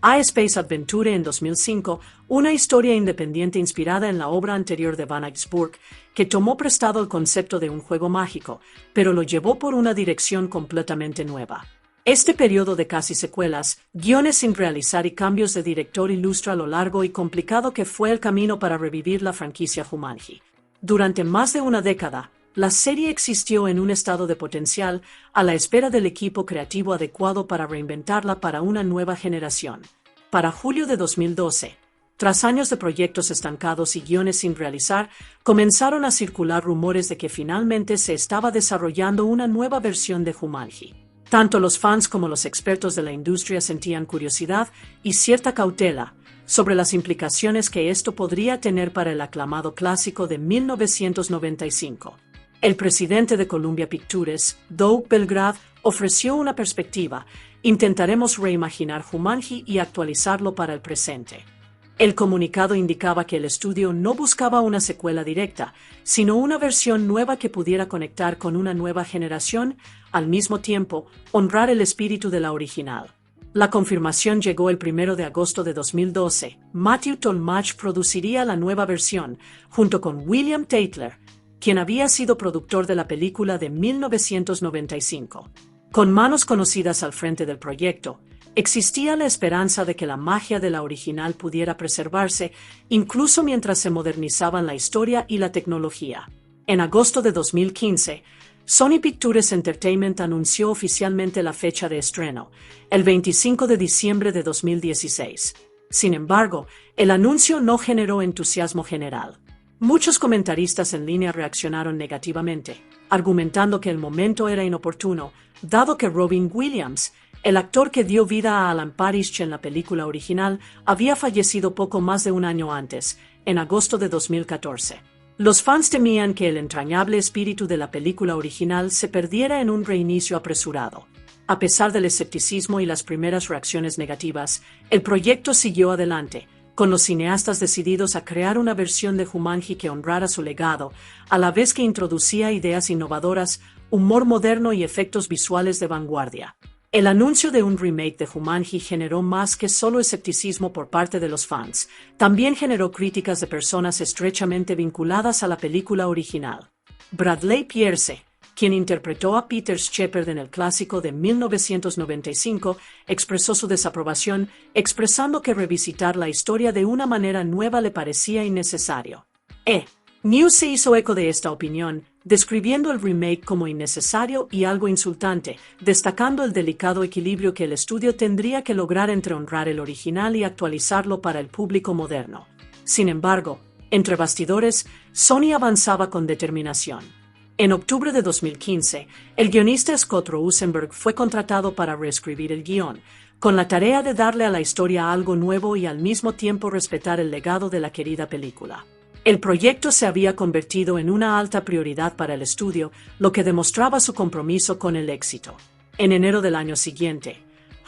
A Space Adventure en 2005, una historia independiente inspirada en la obra anterior de Van Allsburg, que tomó prestado el concepto de un juego mágico, pero lo llevó por una dirección completamente nueva. Este periodo de casi secuelas, guiones sin realizar y cambios de director ilustra lo largo y complicado que fue el camino para revivir la franquicia Jumanji. Durante más de una década, la serie existió en un estado de potencial, a la espera del equipo creativo adecuado para reinventarla para una nueva generación. Para julio de 2012, tras años de proyectos estancados y guiones sin realizar, comenzaron a circular rumores de que finalmente se estaba desarrollando una nueva versión de Jumanji. Tanto los fans como los expertos de la industria sentían curiosidad y cierta cautela sobre las implicaciones que esto podría tener para el aclamado clásico de 1995. El presidente de Columbia Pictures, Doug Belgrad, ofreció una perspectiva: intentaremos reimaginar Jumanji y actualizarlo para el presente. El comunicado indicaba que el estudio no buscaba una secuela directa, sino una versión nueva que pudiera conectar con una nueva generación, al mismo tiempo, honrar el espíritu de la original. La confirmación llegó el 1 de agosto de 2012. Matthew Tolmach produciría la nueva versión, junto con William Tatler, quien había sido productor de la película de 1995. Con manos conocidas al frente del proyecto, existía la esperanza de que la magia de la original pudiera preservarse, incluso mientras se modernizaban la historia y la tecnología. En agosto de 2015, Sony Pictures Entertainment anunció oficialmente la fecha de estreno, el 25 de diciembre de 2016. Sin embargo, el anuncio no generó entusiasmo general. Muchos comentaristas en línea reaccionaron negativamente, argumentando que el momento era inoportuno, dado que Robin Williams, el actor que dio vida a Alan Parrish en la película original, había fallecido poco más de un año antes, en agosto de 2014. Los fans temían que el entrañable espíritu de la película original se perdiera en un reinicio apresurado. A pesar del escepticismo y las primeras reacciones negativas, el proyecto siguió adelante, con los cineastas decididos a crear una versión de Jumanji que honrara su legado, a la vez que introducía ideas innovadoras, humor moderno y efectos visuales de vanguardia. El anuncio de un remake de Jumanji generó más que solo escepticismo por parte de los fans, también generó críticas de personas estrechamente vinculadas a la película original. Bradley Pierce, quien interpretó a Peter Shepard en el clásico de 1995, expresó su desaprobación, expresando que revisitar la historia de una manera nueva le parecía innecesario. News se hizo eco de esta opinión, describiendo el remake como innecesario y algo insultante, destacando el delicado equilibrio que el estudio tendría que lograr entre honrar el original y actualizarlo para el público moderno. Sin embargo, entre bastidores, Sony avanzaba con determinación. En octubre de 2015, el guionista Scott Rosenberg fue contratado para reescribir el guión, con la tarea de darle a la historia algo nuevo y al mismo tiempo respetar el legado de la querida película. El proyecto se había convertido en una alta prioridad para el estudio, lo que demostraba su compromiso con el éxito. En enero del año siguiente,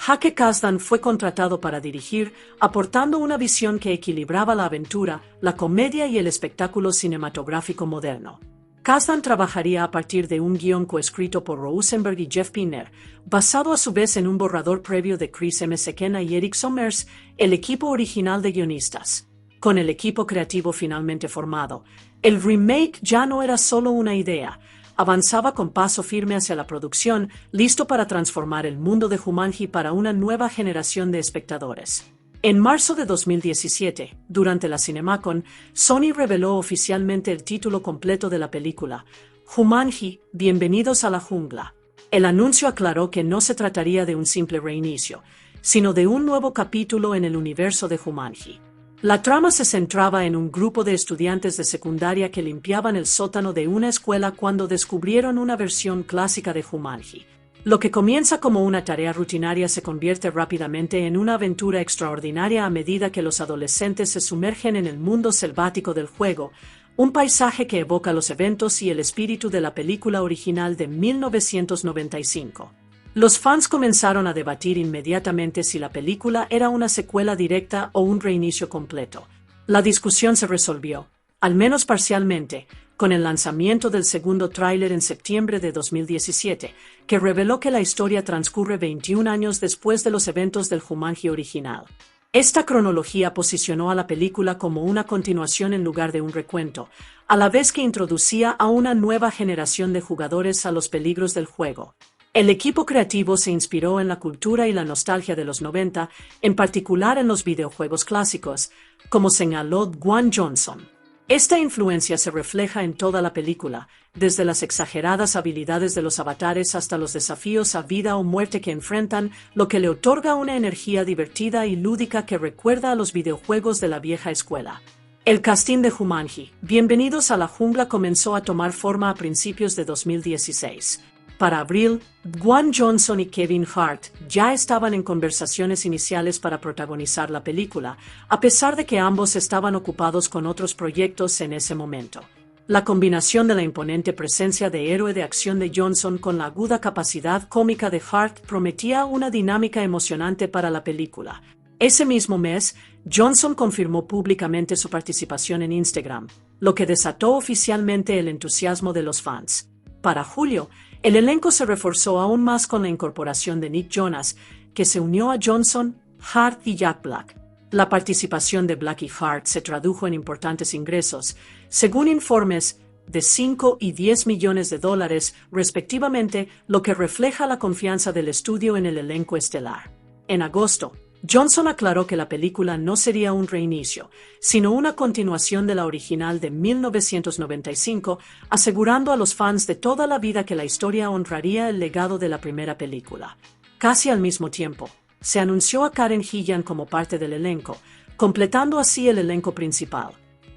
Hake Kasdan fue contratado para dirigir, aportando una visión que equilibraba la aventura, la comedia y el espectáculo cinematográfico moderno. Kasdan trabajaría a partir de un guión coescrito por Rosenberg y Jeff Pinner, basado a su vez en un borrador previo de Chris M. Sekena y Eric Sommers, el equipo original de guionistas. Con el equipo creativo finalmente formado, el remake ya no era solo una idea, avanzaba con paso firme hacia la producción, listo para transformar el mundo de Jumanji para una nueva generación de espectadores. En marzo de 2017, durante la CinemaCon, Sony reveló oficialmente el título completo de la película, Jumanji, Bienvenidos a la Jungla. El anuncio aclaró que no se trataría de un simple reinicio, sino de un nuevo capítulo en el universo de Jumanji. La trama se centraba en un grupo de estudiantes de secundaria que limpiaban el sótano de una escuela cuando descubrieron una versión clásica de Jumanji. Lo que comienza como una tarea rutinaria se convierte rápidamente en una aventura extraordinaria a medida que los adolescentes se sumergen en el mundo selvático del juego, un paisaje que evoca los eventos y el espíritu de la película original de 1995. Los fans comenzaron a debatir inmediatamente si la película era una secuela directa o un reinicio completo. La discusión se resolvió, al menos parcialmente, con el lanzamiento del segundo tráiler en septiembre de 2017, que reveló que la historia transcurre 21 años después de los eventos del Jumanji original. Esta cronología posicionó a la película como una continuación en lugar de un recuento, a la vez que introducía a una nueva generación de jugadores a los peligros del juego. El equipo creativo se inspiró en la cultura y la nostalgia de los 90, en particular en los videojuegos clásicos, como señaló Dwayne Johnson. Esta influencia se refleja en toda la película, desde las exageradas habilidades de los avatares hasta los desafíos a vida o muerte que enfrentan, lo que le otorga una energía divertida y lúdica que recuerda a los videojuegos de la vieja escuela. El casting de Jumanji, Bienvenidos a la Jungla, comenzó a tomar forma a principios de 2016. Para abril, Dwayne Johnson y Kevin Hart ya estaban en conversaciones iniciales para protagonizar la película, a pesar de que ambos estaban ocupados con otros proyectos en ese momento. La combinación de la imponente presencia de héroe de acción de Johnson con la aguda capacidad cómica de Hart prometía una dinámica emocionante para la película. Ese mismo mes, Johnson confirmó públicamente su participación en Instagram, lo que desató oficialmente el entusiasmo de los fans. Para julio, el elenco se reforzó aún más con la incorporación de Nick Jonas, que se unió a Johnson, Hart y Jack Black. La participación de Black y Hart se tradujo en importantes ingresos. Según informes, de 5 y 10 millones de dólares, respectivamente, lo que refleja la confianza del estudio en el elenco estelar. En agosto, Johnson aclaró que la película no sería un reinicio, sino una continuación de la original de 1995, asegurando a los fans de toda la vida que la historia honraría el legado de la primera película. Casi al mismo tiempo, se anunció a Karen Gillan como parte del elenco, completando así el elenco principal.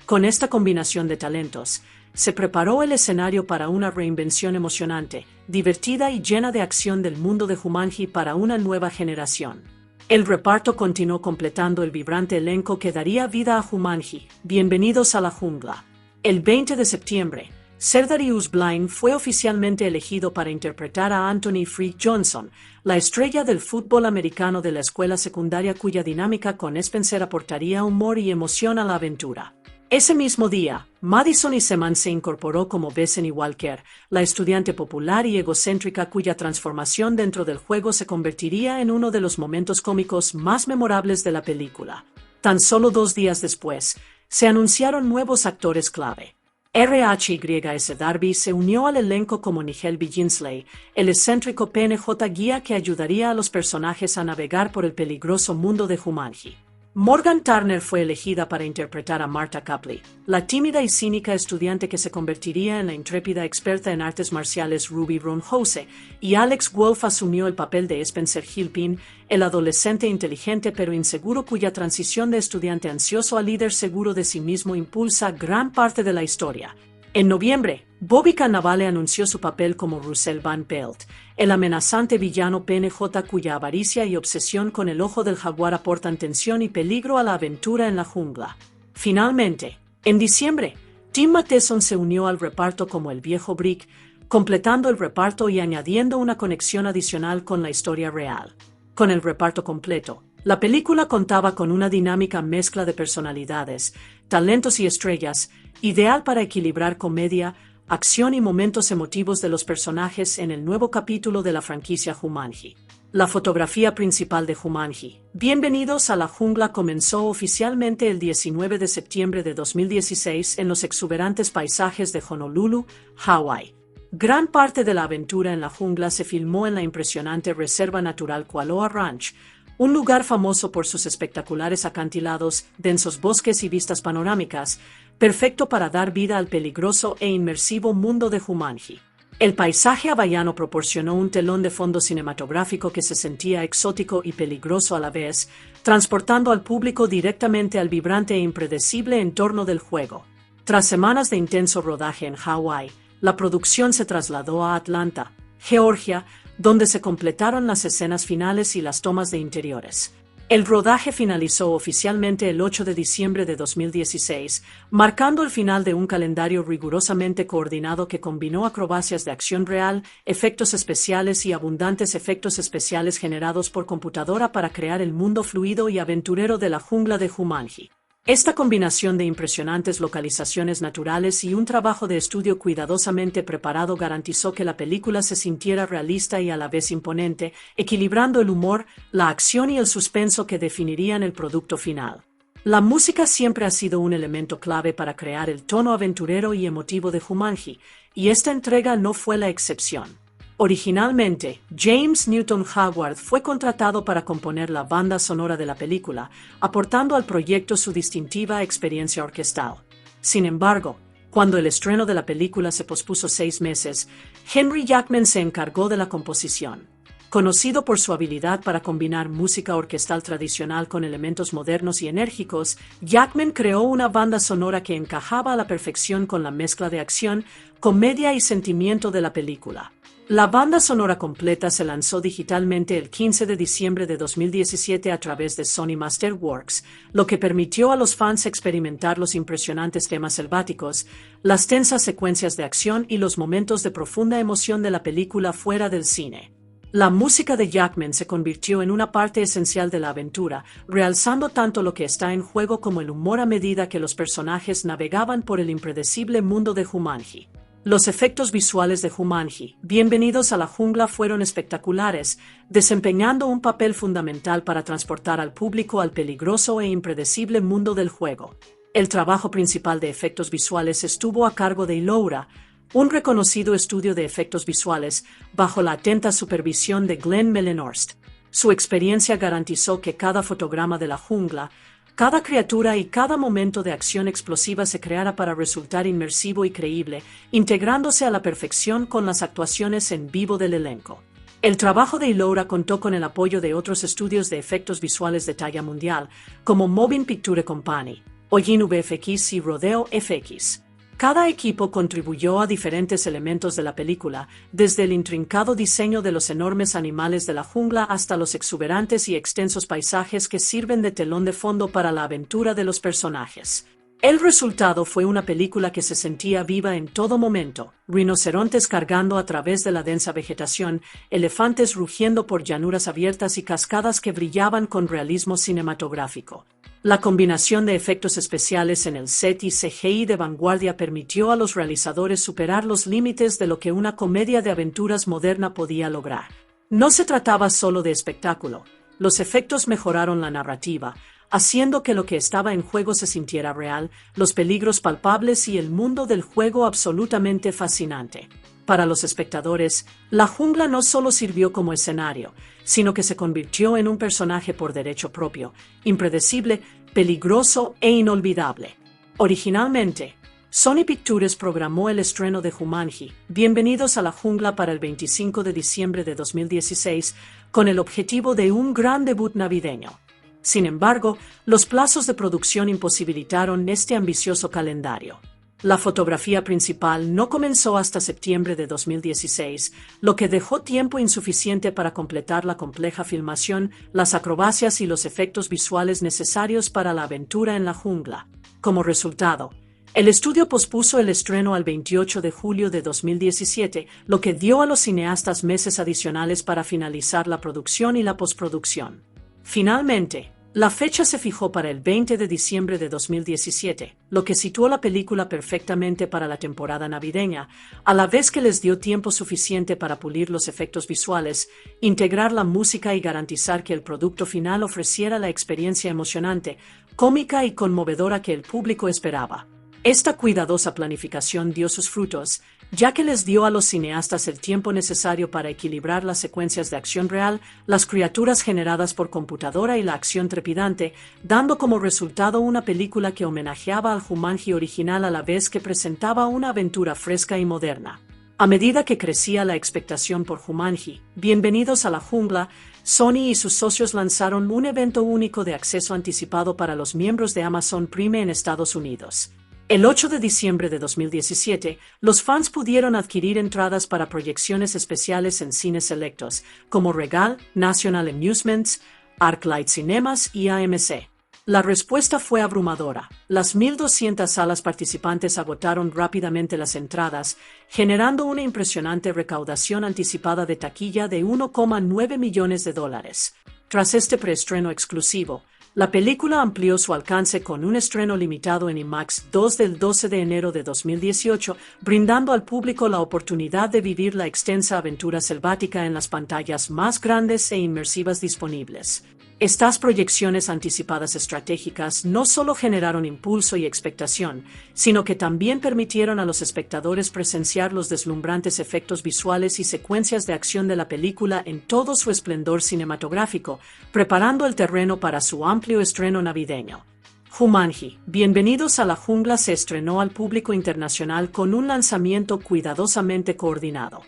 Con esta combinación de talentos, se preparó el escenario para una reinvención emocionante, divertida y llena de acción del mundo de Jumanji para una nueva generación. El reparto continuó completando el vibrante elenco que daría vida a Jumanji, Bienvenidos a la Jungla. El 20 de septiembre, Zacharias Blaine fue oficialmente elegido para interpretar a Anthony Freak Johnson, la estrella del fútbol americano de la escuela secundaria cuya dinámica con Spencer aportaría humor y emoción a la aventura. Ese mismo día, Madison Iseman se incorporó como Bethany Walker, la estudiante popular y egocéntrica cuya transformación dentro del juego se convertiría en uno de los momentos cómicos más memorables de la película. Tan solo 2 días después, se anunciaron nuevos actores clave. RHYS Darby se unió al elenco como Nigel Beginsley, el excéntrico PNJ guía que ayudaría a los personajes a navegar por el peligroso mundo de Jumanji. Morgan Turner fue elegida para interpretar a Marta Copley, la tímida y cínica estudiante que se convertiría en la intrépida experta en artes marciales Ruby Ronhose, y Alex Wolff asumió el papel de Spencer Gilpin, el adolescente inteligente pero inseguro cuya transición de estudiante ansioso a líder seguro de sí mismo impulsa gran parte de la historia. En noviembre, Bobby Cannavale anunció su papel como Russell Van Pelt, el amenazante villano PNJ cuya avaricia y obsesión con el ojo del jaguar aportan tensión y peligro a la aventura en la jungla. Finalmente, en diciembre, Tim Matheson se unió al reparto como el viejo Brick, completando el reparto y añadiendo una conexión adicional con la historia real. Con el reparto completo, la película contaba con una dinámica mezcla de personalidades, talentos y estrellas, ideal para equilibrar comedia, acción y momentos emotivos de los personajes en el nuevo capítulo de la franquicia Jumanji. La fotografía principal de Jumanji, Bienvenidos a la Jungla, comenzó oficialmente el 19 de septiembre de 2016 en los exuberantes paisajes de Honolulu, Hawái. Gran parte de la aventura en la jungla se filmó en la impresionante Reserva Natural Kualoa Ranch, un lugar famoso por sus espectaculares acantilados, densos bosques y vistas panorámicas, perfecto para dar vida al peligroso e inmersivo mundo de Jumanji. El paisaje hawaiano proporcionó un telón de fondo cinematográfico que se sentía exótico y peligroso a la vez, transportando al público directamente al vibrante e impredecible entorno del juego. Tras semanas de intenso rodaje en Hawái, la producción se trasladó a Atlanta, Georgia, donde se completaron las escenas finales y las tomas de interiores. El rodaje finalizó oficialmente el 8 de diciembre de 2016, marcando el final de un calendario rigurosamente coordinado que combinó acrobacias de acción real, efectos especiales y abundantes efectos especiales generados por computadora para crear el mundo fluido y aventurero de la jungla de Jumanji. Esta combinación de impresionantes localizaciones naturales y un trabajo de estudio cuidadosamente preparado garantizó que la película se sintiera realista y a la vez imponente, equilibrando el humor, la acción y el suspenso que definirían el producto final. La música siempre ha sido un elemento clave para crear el tono aventurero y emotivo de Jumanji, y esta entrega no fue la excepción. Originalmente, James Newton Howard fue contratado para componer la banda sonora de la película, aportando al proyecto su distintiva experiencia orquestal. Sin embargo, cuando el estreno de la película se pospuso 6 meses, Henry Jackman se encargó de la composición. Conocido por su habilidad para combinar música orquestal tradicional con elementos modernos y enérgicos, Jackman creó una banda sonora que encajaba a la perfección con la mezcla de acción, comedia y sentimiento de la película. La banda sonora completa se lanzó digitalmente el 15 de diciembre de 2017 a través de Sony Masterworks, lo que permitió a los fans experimentar los impresionantes temas selváticos, las tensas secuencias de acción y los momentos de profunda emoción de la película fuera del cine. La música de Jackman se convirtió en una parte esencial de la aventura, realzando tanto lo que está en juego como el humor a medida que los personajes navegaban por el impredecible mundo de Jumanji. Los efectos visuales de Jumanji, Bienvenidos a la Jungla, fueron espectaculares, desempeñando un papel fundamental para transportar al público al peligroso e impredecible mundo del juego. El trabajo principal de efectos visuales estuvo a cargo de Iloura, un reconocido estudio de efectos visuales, bajo la atenta supervisión de Glenn Melenhorst. Su experiencia garantizó que cada fotograma de la jungla, cada criatura y cada momento de acción explosiva se creara para resultar inmersivo y creíble, integrándose a la perfección con las actuaciones en vivo del elenco. El trabajo de Iloura contó con el apoyo de otros estudios de efectos visuales de talla mundial, como Moving Picture Company, Hollin VFX y Rodeo FX. Cada equipo contribuyó a diferentes elementos de la película, desde el intrincado diseño de los enormes animales de la jungla hasta los exuberantes y extensos paisajes que sirven de telón de fondo para la aventura de los personajes. El resultado fue una película que se sentía viva en todo momento, rinocerontes cargando a través de la densa vegetación, elefantes rugiendo por llanuras abiertas y cascadas que brillaban con realismo cinematográfico. La combinación de efectos especiales en el set y CGI de vanguardia permitió a los realizadores superar los límites de lo que una comedia de aventuras moderna podía lograr. No se trataba solo de espectáculo, los efectos mejoraron la narrativa, haciendo que lo que estaba en juego se sintiera real, los peligros palpables y el mundo del juego absolutamente fascinante. Para los espectadores, la jungla no solo sirvió como escenario, sino que se convirtió en un personaje por derecho propio, impredecible, peligroso e inolvidable. Originalmente, Sony Pictures programó el estreno de Jumanji, Bienvenidos a la Jungla para el 25 de diciembre de 2016, con el objetivo de un gran debut navideño. Sin embargo, los plazos de producción imposibilitaron este ambicioso calendario. La fotografía principal no comenzó hasta septiembre de 2016, lo que dejó tiempo insuficiente para completar la compleja filmación, las acrobacias y los efectos visuales necesarios para la aventura en la jungla. Como resultado, el estudio pospuso el estreno al 28 de julio de 2017, lo que dio a los cineastas meses adicionales para finalizar la producción y la postproducción. Finalmente, la fecha se fijó para el 20 de diciembre de 2017, lo que situó la película perfectamente para la temporada navideña, a la vez que les dio tiempo suficiente para pulir los efectos visuales, integrar la música y garantizar que el producto final ofreciera la experiencia emocionante, cómica y conmovedora que el público esperaba. Esta cuidadosa planificación dio sus frutos, ya que les dio a los cineastas el tiempo necesario para equilibrar las secuencias de acción real, las criaturas generadas por computadora y la acción trepidante, dando como resultado una película que homenajeaba al Jumanji original a la vez que presentaba una aventura fresca y moderna. A medida que crecía la expectación por Jumanji, Bienvenidos a la Jungla, Sony y sus socios lanzaron un evento único de acceso anticipado para los miembros de Amazon Prime en Estados Unidos. El 8 de diciembre de 2017, los fans pudieron adquirir entradas para proyecciones especiales en cines selectos, como Regal, National Amusements, ArcLight Cinemas y AMC. La respuesta fue abrumadora. Las 1,200 salas participantes agotaron rápidamente las entradas, generando una impresionante recaudación anticipada de taquilla de $1,9 millones. Tras este preestreno exclusivo, la película amplió su alcance con un estreno limitado en IMAX 2 del 12 de enero de 2018, brindando al público la oportunidad de vivir la extensa aventura selvática en las pantallas más grandes e inmersivas disponibles. Estas proyecciones anticipadas estratégicas no solo generaron impulso y expectación, sino que también permitieron a los espectadores presenciar los deslumbrantes efectos visuales y secuencias de acción de la película en todo su esplendor cinematográfico, preparando el terreno para su amplio estreno navideño. Jumanji, Bienvenidos a la Jungla se estrenó al público internacional con un lanzamiento cuidadosamente coordinado.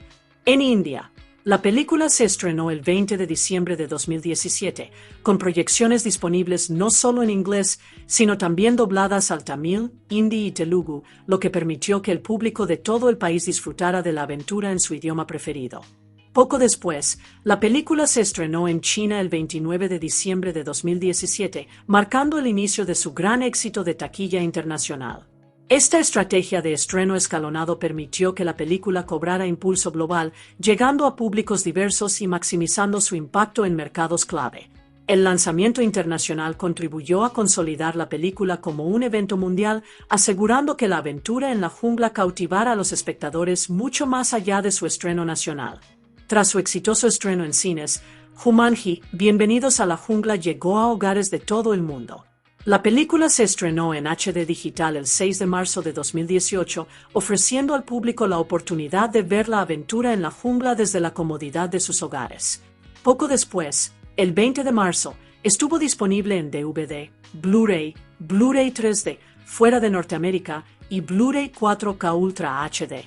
En India, la película se estrenó el 20 de diciembre de 2017, con proyecciones disponibles no solo en inglés, sino también dobladas al tamil, hindi y telugu, lo que permitió que el público de todo el país disfrutara de la aventura en su idioma preferido. Poco después, la película se estrenó en China el 29 de diciembre de 2017, marcando el inicio de su gran éxito de taquilla internacional. Esta estrategia de estreno escalonado permitió que la película cobrara impulso global, llegando a públicos diversos y maximizando su impacto en mercados clave. El lanzamiento internacional contribuyó a consolidar la película como un evento mundial, asegurando que la aventura en la jungla cautivara a los espectadores mucho más allá de su estreno nacional. Tras su exitoso estreno en cines, Jumanji, Bienvenidos a la Jungla llegó a hogares de todo el mundo. La película se estrenó en HD digital el 6 de marzo de 2018, ofreciendo al público la oportunidad de ver la aventura en la jungla desde la comodidad de sus hogares. Poco después, el 20 de marzo, estuvo disponible en DVD, Blu-ray, Blu-ray 3D, fuera de Norteamérica, y Blu-ray 4K Ultra HD.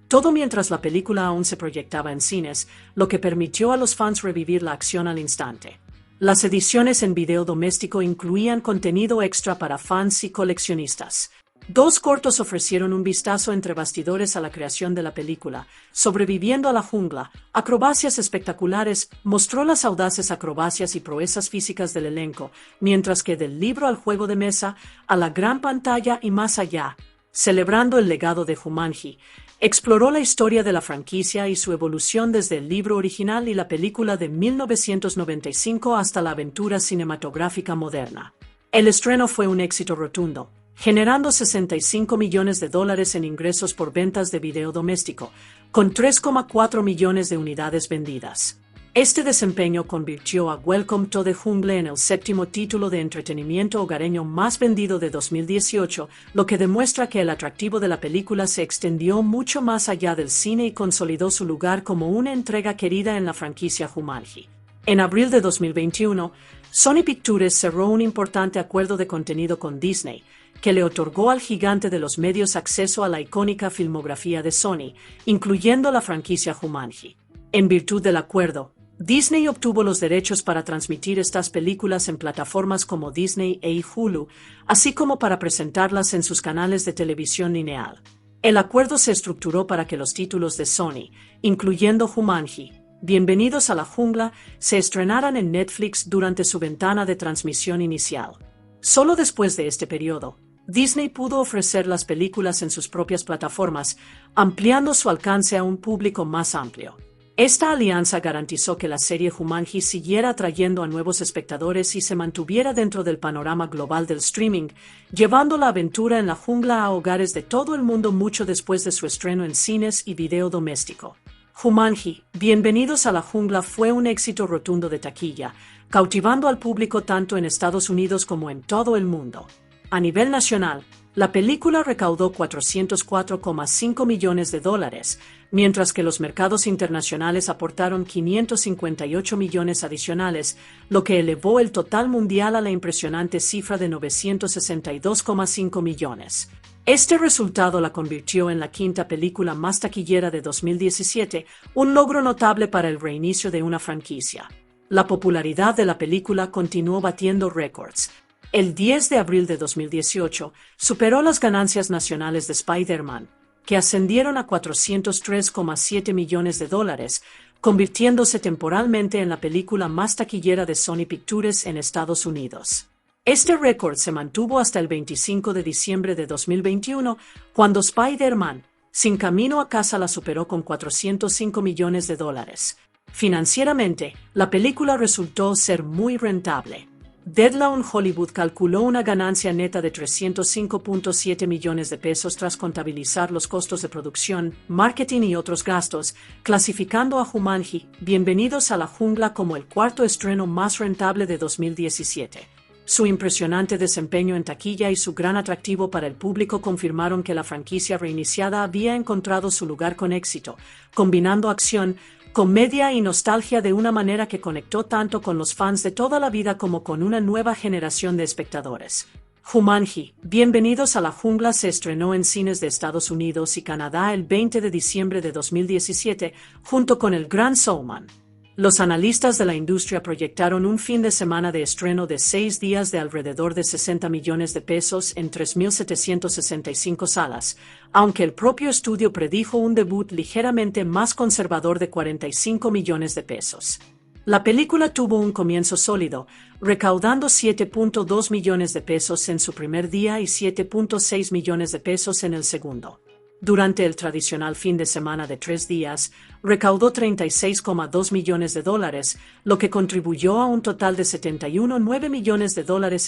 Todo mientras la película aún se proyectaba en cines, lo que permitió a los fans revivir la acción al instante. Las ediciones en video doméstico incluían contenido extra para fans y coleccionistas. 2 cortos ofrecieron un vistazo entre bastidores a la creación de la película. Sobreviviendo a la jungla, acrobacias espectaculares, mostró las audaces acrobacias y proezas físicas del elenco, mientras que del libro al juego de mesa, a la gran pantalla y más allá, celebrando el legado de Jumanji, exploró la historia de la franquicia y su evolución desde el libro original y la película de 1995 hasta la aventura cinematográfica moderna. El estreno fue un éxito rotundo, generando $65 millones en ingresos por ventas de video doméstico, con 3,4 millones de unidades vendidas. Este desempeño convirtió a Welcome to the Jungle en el 7º título de entretenimiento hogareño más vendido de 2018, lo que demuestra que el atractivo de la película se extendió mucho más allá del cine y consolidó su lugar como una entrega querida en la franquicia Jumanji. En abril de 2021, Sony Pictures cerró un importante acuerdo de contenido con Disney, que le otorgó al gigante de los medios acceso a la icónica filmografía de Sony, incluyendo la franquicia Jumanji. En virtud del acuerdo, Disney obtuvo los derechos para transmitir estas películas en plataformas como Disney y Hulu, así como para presentarlas en sus canales de televisión lineal. El acuerdo se estructuró para que los títulos de Sony, incluyendo Jumanji, Bienvenidos a la Jungla, se estrenaran en Netflix durante su ventana de transmisión inicial. Solo después de este periodo, Disney pudo ofrecer las películas en sus propias plataformas, ampliando su alcance a un público más amplio. Esta alianza garantizó que la serie Jumanji siguiera atrayendo a nuevos espectadores y se mantuviera dentro del panorama global del streaming, llevando la aventura en la jungla a hogares de todo el mundo mucho después de su estreno en cines y video doméstico. Jumanji, Bienvenidos a la Jungla fue un éxito rotundo de taquilla, cautivando al público tanto en Estados Unidos como en todo el mundo. A nivel nacional, la película recaudó $404,5 millones, mientras que los mercados internacionales aportaron 558 millones adicionales, lo que elevó el total mundial a la impresionante cifra de 962,5 millones. Este resultado la convirtió en la 5ª película más taquillera de 2017, un logro notable para el reinicio de una franquicia. La popularidad de la película continuó batiendo récords. El 10 de abril de 2018, superó las ganancias nacionales de Spider-Man, que ascendieron a $403,7 millones, convirtiéndose temporalmente en la película más taquillera de Sony Pictures en Estados Unidos. Este récord se mantuvo hasta el 25 de diciembre de 2021, cuando Spider-Man, Sin Camino a Casa la superó con $405 millones. Financieramente, la película resultó ser muy rentable. Deadline Hollywood calculó una ganancia neta de $305.7 millones tras contabilizar los costos de producción, marketing y otros gastos, clasificando a Jumanji, Bienvenidos a la Jungla como el 4º estreno más rentable de 2017. Su impresionante desempeño en taquilla y su gran atractivo para el público confirmaron que la franquicia reiniciada había encontrado su lugar con éxito, combinando acción, comedia y nostalgia de una manera que conectó tanto con los fans de toda la vida como con una nueva generación de espectadores. Jumanji, Bienvenidos a la Jungla se estrenó en cines de Estados Unidos y Canadá el 20 de diciembre de 2017, junto con El Gran Showman. Los analistas de la industria proyectaron un fin de semana de estreno de 6 días de alrededor de $60 millones en 3.765 salas, aunque el propio estudio predijo un debut ligeramente más conservador de $45 millones. La película tuvo un comienzo sólido, recaudando $7.2 millones en su primer día y $7.6 millones en el segundo. Durante el tradicional fin de semana de 3 días, recaudó $36,2 millones, lo que contribuyó a un total de $71,9 millones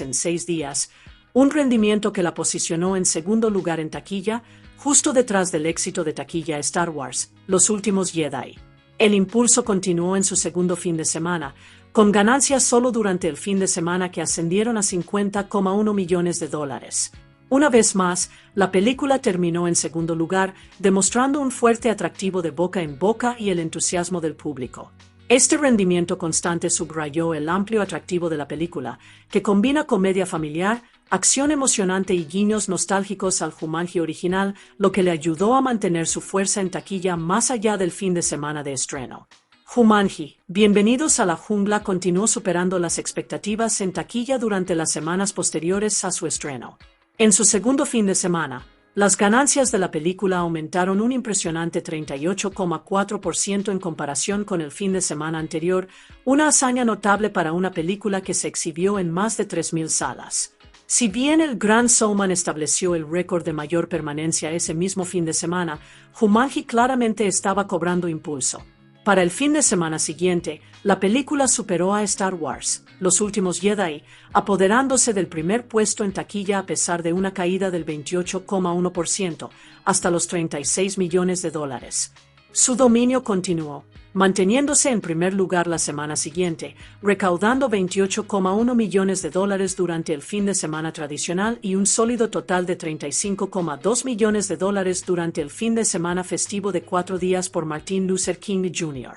en 6 días, un rendimiento que la posicionó en segundo lugar en taquilla, justo detrás del éxito de taquilla Star Wars, Los Últimos Jedi. El impulso continuó en su segundo fin de semana, con ganancias solo durante el fin de semana que ascendieron a 50,1 millones de dólares. Una vez más, la película terminó en segundo lugar, demostrando un fuerte atractivo de boca en boca y el entusiasmo del público. Este rendimiento constante subrayó el amplio atractivo de la película, que combina comedia familiar, acción emocionante y guiños nostálgicos al Jumanji original, lo que le ayudó a mantener su fuerza en taquilla más allá del fin de semana de estreno. Jumanji, Bienvenidos a la Jungla continuó superando las expectativas en taquilla durante las semanas posteriores a su estreno. En su segundo fin de semana, las ganancias de la película aumentaron un impresionante 38,4% en comparación con el fin de semana anterior, una hazaña notable para una película que se exhibió en más de 3.000 salas. Si bien el Grand Showman estableció el récord de mayor permanencia ese mismo fin de semana, Jumanji claramente estaba cobrando impulso. Para el fin de semana siguiente, la película superó a Star Wars, Los Últimos Jedi, apoderándose del primer puesto en taquilla a pesar de una caída del 28,1% hasta los 36 millones de dólares. Su dominio continuó, manteniéndose en primer lugar la semana siguiente, recaudando 28,1 millones de dólares durante el fin de semana tradicional y un sólido total de 35,2 millones de dólares durante el fin de semana festivo de 4 días por Martin Luther King Jr.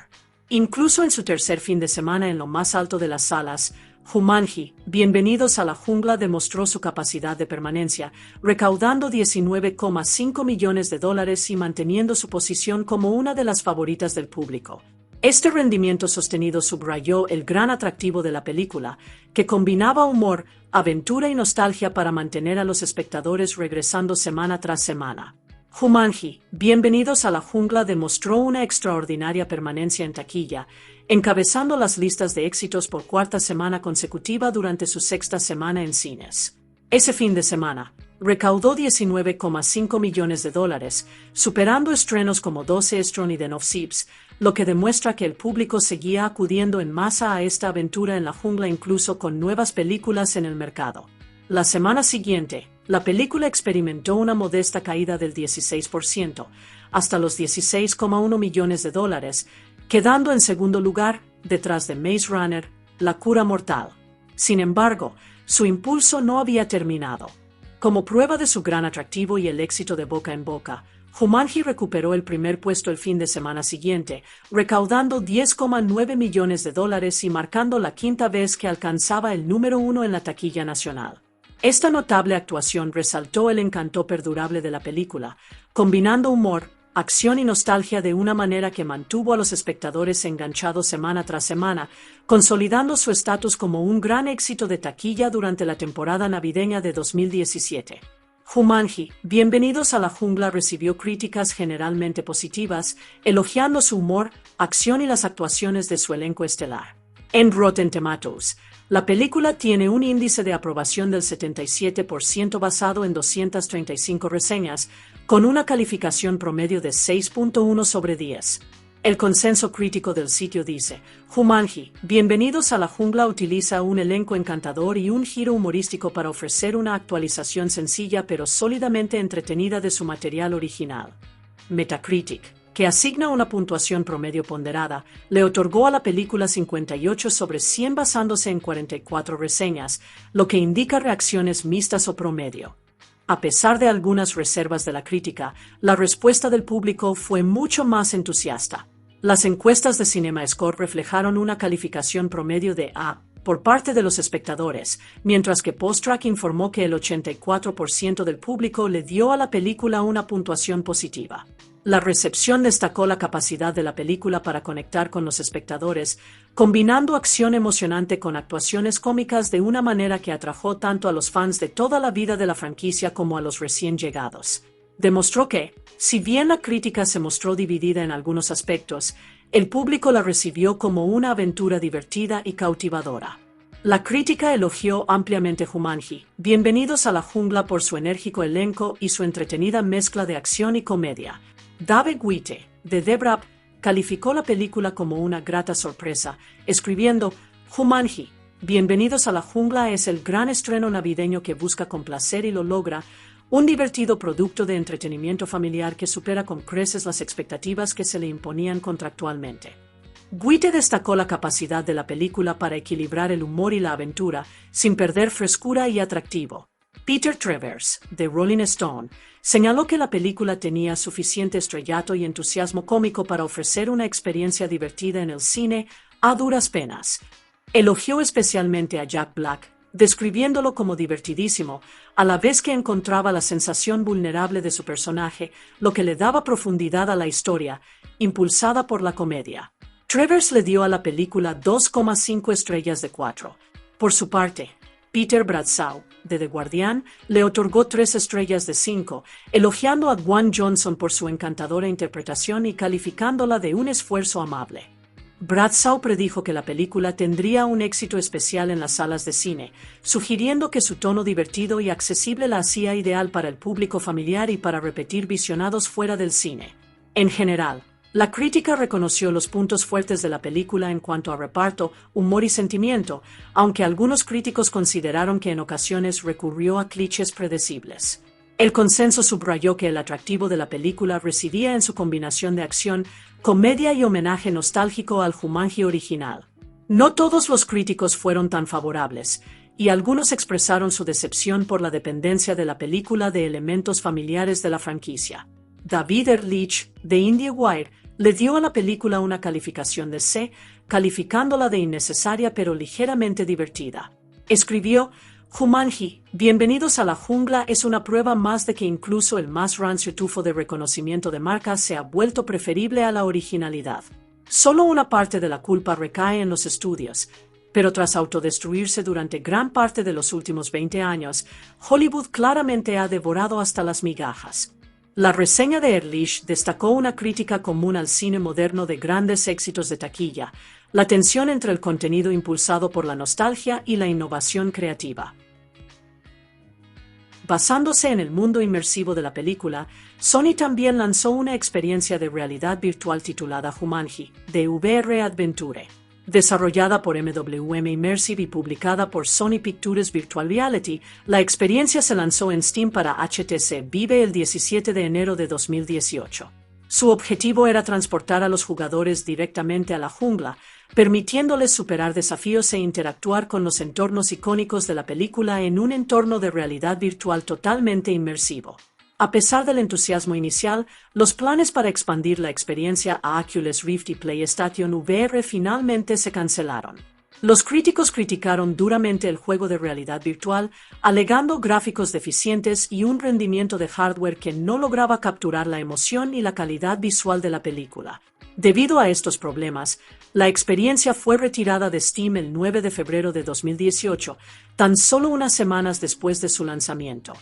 Incluso en su tercer fin de semana en lo más alto de las salas, Jumanji, Bienvenidos a la Jungla demostró su capacidad de permanencia, recaudando 19,5 millones de dólares y manteniendo su posición como una de las favoritas del público. Este rendimiento sostenido subrayó el gran atractivo de la película, que combinaba humor, aventura y nostalgia para mantener a los espectadores regresando semana tras semana. Jumanji, Bienvenidos a la Jungla demostró una extraordinaria permanencia en taquilla, encabezando las listas de éxitos por cuarta semana consecutiva durante su sexta semana en cines. Ese fin de semana, recaudó 19,5 millones de dólares, superando estrenos como 12 Strong y Den of Thieves, lo que demuestra que el público seguía acudiendo en masa a esta aventura en la jungla incluso con nuevas películas en el mercado. La semana siguiente, la película experimentó una modesta caída del 16%, hasta los 16,1 millones de dólares, quedando en segundo lugar, detrás de Maze Runner, La Cura Mortal. Sin embargo, su impulso no había terminado. Como prueba de su gran atractivo y el éxito de boca en boca, Jumanji recuperó el primer puesto el fin de semana siguiente, recaudando 10,9 millones de dólares y marcando la quinta vez que alcanzaba el número 1 en la taquilla nacional. Esta notable actuación resaltó el encanto perdurable de la película, combinando humor, acción y nostalgia de una manera que mantuvo a los espectadores enganchados semana tras semana, consolidando su estatus como un gran éxito de taquilla durante la temporada navideña de 2017. Jumanji, Bienvenidos a la Jungla recibió críticas generalmente positivas, elogiando su humor, acción y las actuaciones de su elenco estelar. En Rotten Tomatoes, la película tiene un índice de aprobación del 77% basado en 235 reseñas, con una calificación promedio de 6.1 sobre 10. El consenso crítico del sitio dice, Jumanji, Bienvenidos a la Jungla utiliza un elenco encantador y un giro humorístico para ofrecer una actualización sencilla pero sólidamente entretenida de su material original. Metacritic, que asigna una puntuación promedio ponderada, le otorgó a la película 58 sobre 100 basándose en 44 reseñas, lo que indica reacciones mixtas o promedio. A pesar de algunas reservas de la crítica, la respuesta del público fue mucho más entusiasta. Las encuestas de CinemaScore reflejaron una calificación promedio de A por parte de los espectadores, mientras que PostTrack informó que el 84% del público le dio a la película una puntuación positiva. La recepción destacó la capacidad de la película para conectar con los espectadores, combinando acción emocionante con actuaciones cómicas de una manera que atrajo tanto a los fans de toda la vida de la franquicia como a los recién llegados. Demostró que, si bien la crítica se mostró dividida en algunos aspectos, el público la recibió como una aventura divertida y cautivadora. La crítica elogió ampliamente Jumanji, Bienvenidos a la Jungla por su enérgico elenco y su entretenida mezcla de acción y comedia. David Witte, de The Wrap, calificó la película como una grata sorpresa, escribiendo, Jumanji, Bienvenidos a la Jungla es el gran estreno navideño que busca complacer y lo logra, un divertido producto de entretenimiento familiar que supera con creces las expectativas que se le imponían contractualmente. Guite destacó la capacidad de la película para equilibrar el humor y la aventura, sin perder frescura y atractivo. Peter Travers, de Rolling Stone, señaló que la película tenía suficiente estrellato y entusiasmo cómico para ofrecer una experiencia divertida en el cine a duras penas. Elogió especialmente a Jack Black, describiéndolo como divertidísimo, a la vez que encontraba la sensación vulnerable de su personaje, lo que le daba profundidad a la historia, impulsada por la comedia. Travers le dio a la película 2,5 estrellas de 4. Por su parte, Peter Bradshaw, de The Guardian, le otorgó 3 estrellas de 5, elogiando a Dwayne Johnson por su encantadora interpretación y calificándola de un esfuerzo amable. Bradshaw predijo que la película tendría un éxito especial en las salas de cine, sugiriendo que su tono divertido y accesible la hacía ideal para el público familiar y para repetir visionados fuera del cine. En general, la crítica reconoció los puntos fuertes de la película en cuanto a reparto, humor y sentimiento, aunque algunos críticos consideraron que en ocasiones recurrió a clichés predecibles. El consenso subrayó que el atractivo de la película residía en su combinación de acción, comedia y homenaje nostálgico al Jumanji original. No todos los críticos fueron tan favorables, y algunos expresaron su decepción por la dependencia de la película de elementos familiares de la franquicia. David Ehrlich, de IndieWire, le dio a la película una calificación de C, calificándola de innecesaria pero ligeramente divertida. Escribió: Jumanji, Bienvenidos a la Jungla es una prueba más de que incluso el más rancio tufo de reconocimiento de marca se ha vuelto preferible a la originalidad. Solo una parte de la culpa recae en los estudios, pero tras autodestruirse durante gran parte de los últimos 20 años, Hollywood claramente ha devorado hasta las migajas. La reseña de Ehrlich destacó una crítica común al cine moderno de grandes éxitos de taquilla, la tensión entre el contenido impulsado por la nostalgia y la innovación creativa. Basándose en el mundo inmersivo de la película, Sony también lanzó una experiencia de realidad virtual titulada Jumanji, de VR Adventure. Desarrollada por MWM Immersive y publicada por Sony Pictures Virtual Reality, la experiencia se lanzó en Steam para HTC Vive el 17 de enero de 2018. Su objetivo era transportar a los jugadores directamente a la jungla, permitiéndoles superar desafíos e interactuar con los entornos icónicos de la película en un entorno de realidad virtual totalmente inmersivo. A pesar del entusiasmo inicial, los planes para expandir la experiencia a Oculus Rift y PlayStation VR finalmente se cancelaron. Los críticos criticaron duramente el juego de realidad virtual, alegando gráficos deficientes y un rendimiento de hardware que no lograba capturar la emoción y la calidad visual de la película. Debido a estos problemas, la experiencia fue retirada de Steam el 9 de febrero de 2018, tan solo unas semanas después de su lanzamiento.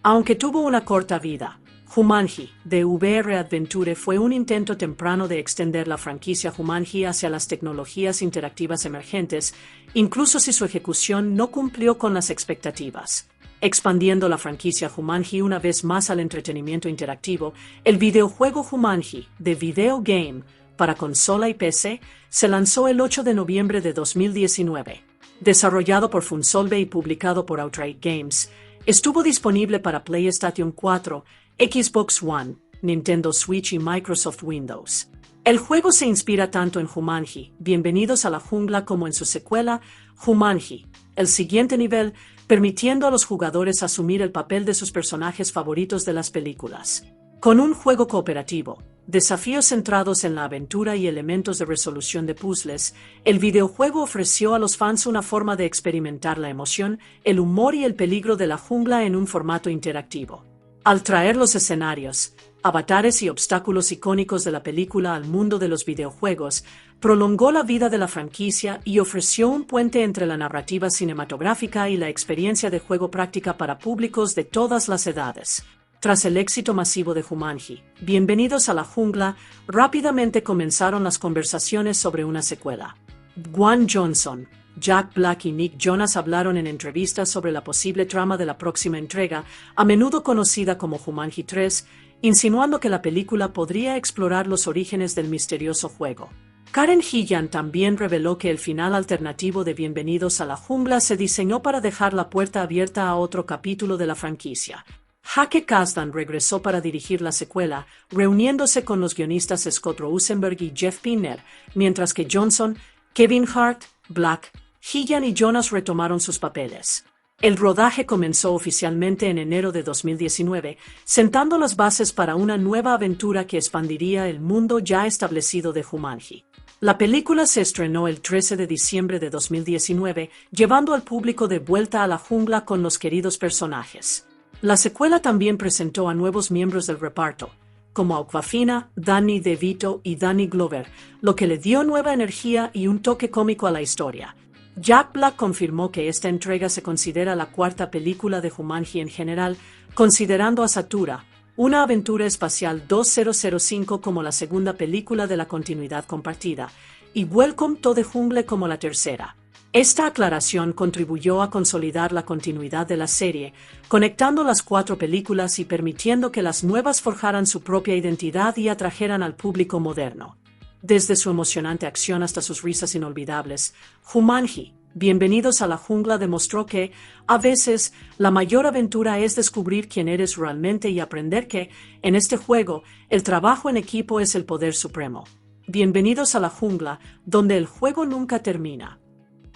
Aunque tuvo una corta vida, Jumanji, de VR Adventure fue un intento temprano de extender la franquicia Jumanji hacia las tecnologías interactivas emergentes, incluso si su ejecución no cumplió con las expectativas. Expandiendo la franquicia Jumanji una vez más al entretenimiento interactivo, el videojuego Jumanji, de Video Game, para consola y PC, se lanzó el 8 de noviembre de 2019. Desarrollado por Funsolve y publicado por Outright Games, estuvo disponible para PlayStation 4, Xbox One, Nintendo Switch y Microsoft Windows. El juego se inspira tanto en Jumanji, Bienvenidos a la Jungla, como en su secuela, Jumanji, El Siguiente Nivel, permitiendo a los jugadores asumir el papel de sus personajes favoritos de las películas. Con un juego cooperativo, desafíos centrados en la aventura y elementos de resolución de puzzles, el videojuego ofreció a los fans una forma de experimentar la emoción, el humor y el peligro de la jungla en un formato interactivo. Al traer los escenarios, avatares y obstáculos icónicos de la película al mundo de los videojuegos, prolongó la vida de la franquicia y ofreció un puente entre la narrativa cinematográfica y la experiencia de juego práctica para públicos de todas las edades. Tras el éxito masivo de Jumanji, Bienvenidos a la Jungla, rápidamente comenzaron las conversaciones sobre una secuela. Dwayne Johnson, Jack Black y Nick Jonas hablaron en entrevistas sobre la posible trama de la próxima entrega, a menudo conocida como Jumanji 3, insinuando que la película podría explorar los orígenes del misterioso juego. Karen Gillan también reveló que el final alternativo de Bienvenidos a la Jungla se diseñó para dejar la puerta abierta a otro capítulo de la franquicia. Hake Kasdan regresó para dirigir la secuela, reuniéndose con los guionistas Scott Rosenberg y Jeff Pinner, mientras que Johnson, Kevin Hart, Black, Hillian y Jonas retomaron sus papeles. El rodaje comenzó oficialmente en enero de 2019, sentando las bases para una nueva aventura que expandiría el mundo ya establecido de Jumanji. La película se estrenó el 13 de diciembre de 2019, llevando al público de vuelta a la jungla con los queridos personajes. La secuela también presentó a nuevos miembros del reparto, como Awkwafina, Danny DeVito y Danny Glover, lo que le dio nueva energía y un toque cómico a la historia. Jack Black confirmó que esta entrega se considera la cuarta película de Jumanji en general, considerando a Satura, una aventura espacial 2005 como la segunda película de la continuidad compartida, y Welcome to the Jungle como la tercera. Esta aclaración contribuyó a consolidar la continuidad de la serie, conectando las cuatro películas y permitiendo que las nuevas forjaran su propia identidad y atrajeran al público moderno. Desde su emocionante acción hasta sus risas inolvidables, Jumanji, Bienvenidos a la Jungla demostró que, a veces, la mayor aventura es descubrir quién eres realmente y aprender que, en este juego, el trabajo en equipo es el poder supremo. Bienvenidos a la jungla, donde el juego nunca termina.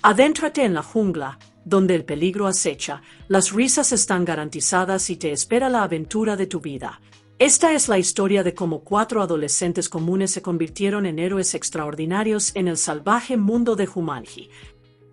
Adéntrate en la jungla, donde el peligro acecha, las risas están garantizadas y te espera la aventura de tu vida. Esta es la historia de cómo cuatro adolescentes comunes se convirtieron en héroes extraordinarios en el salvaje mundo de Jumanji.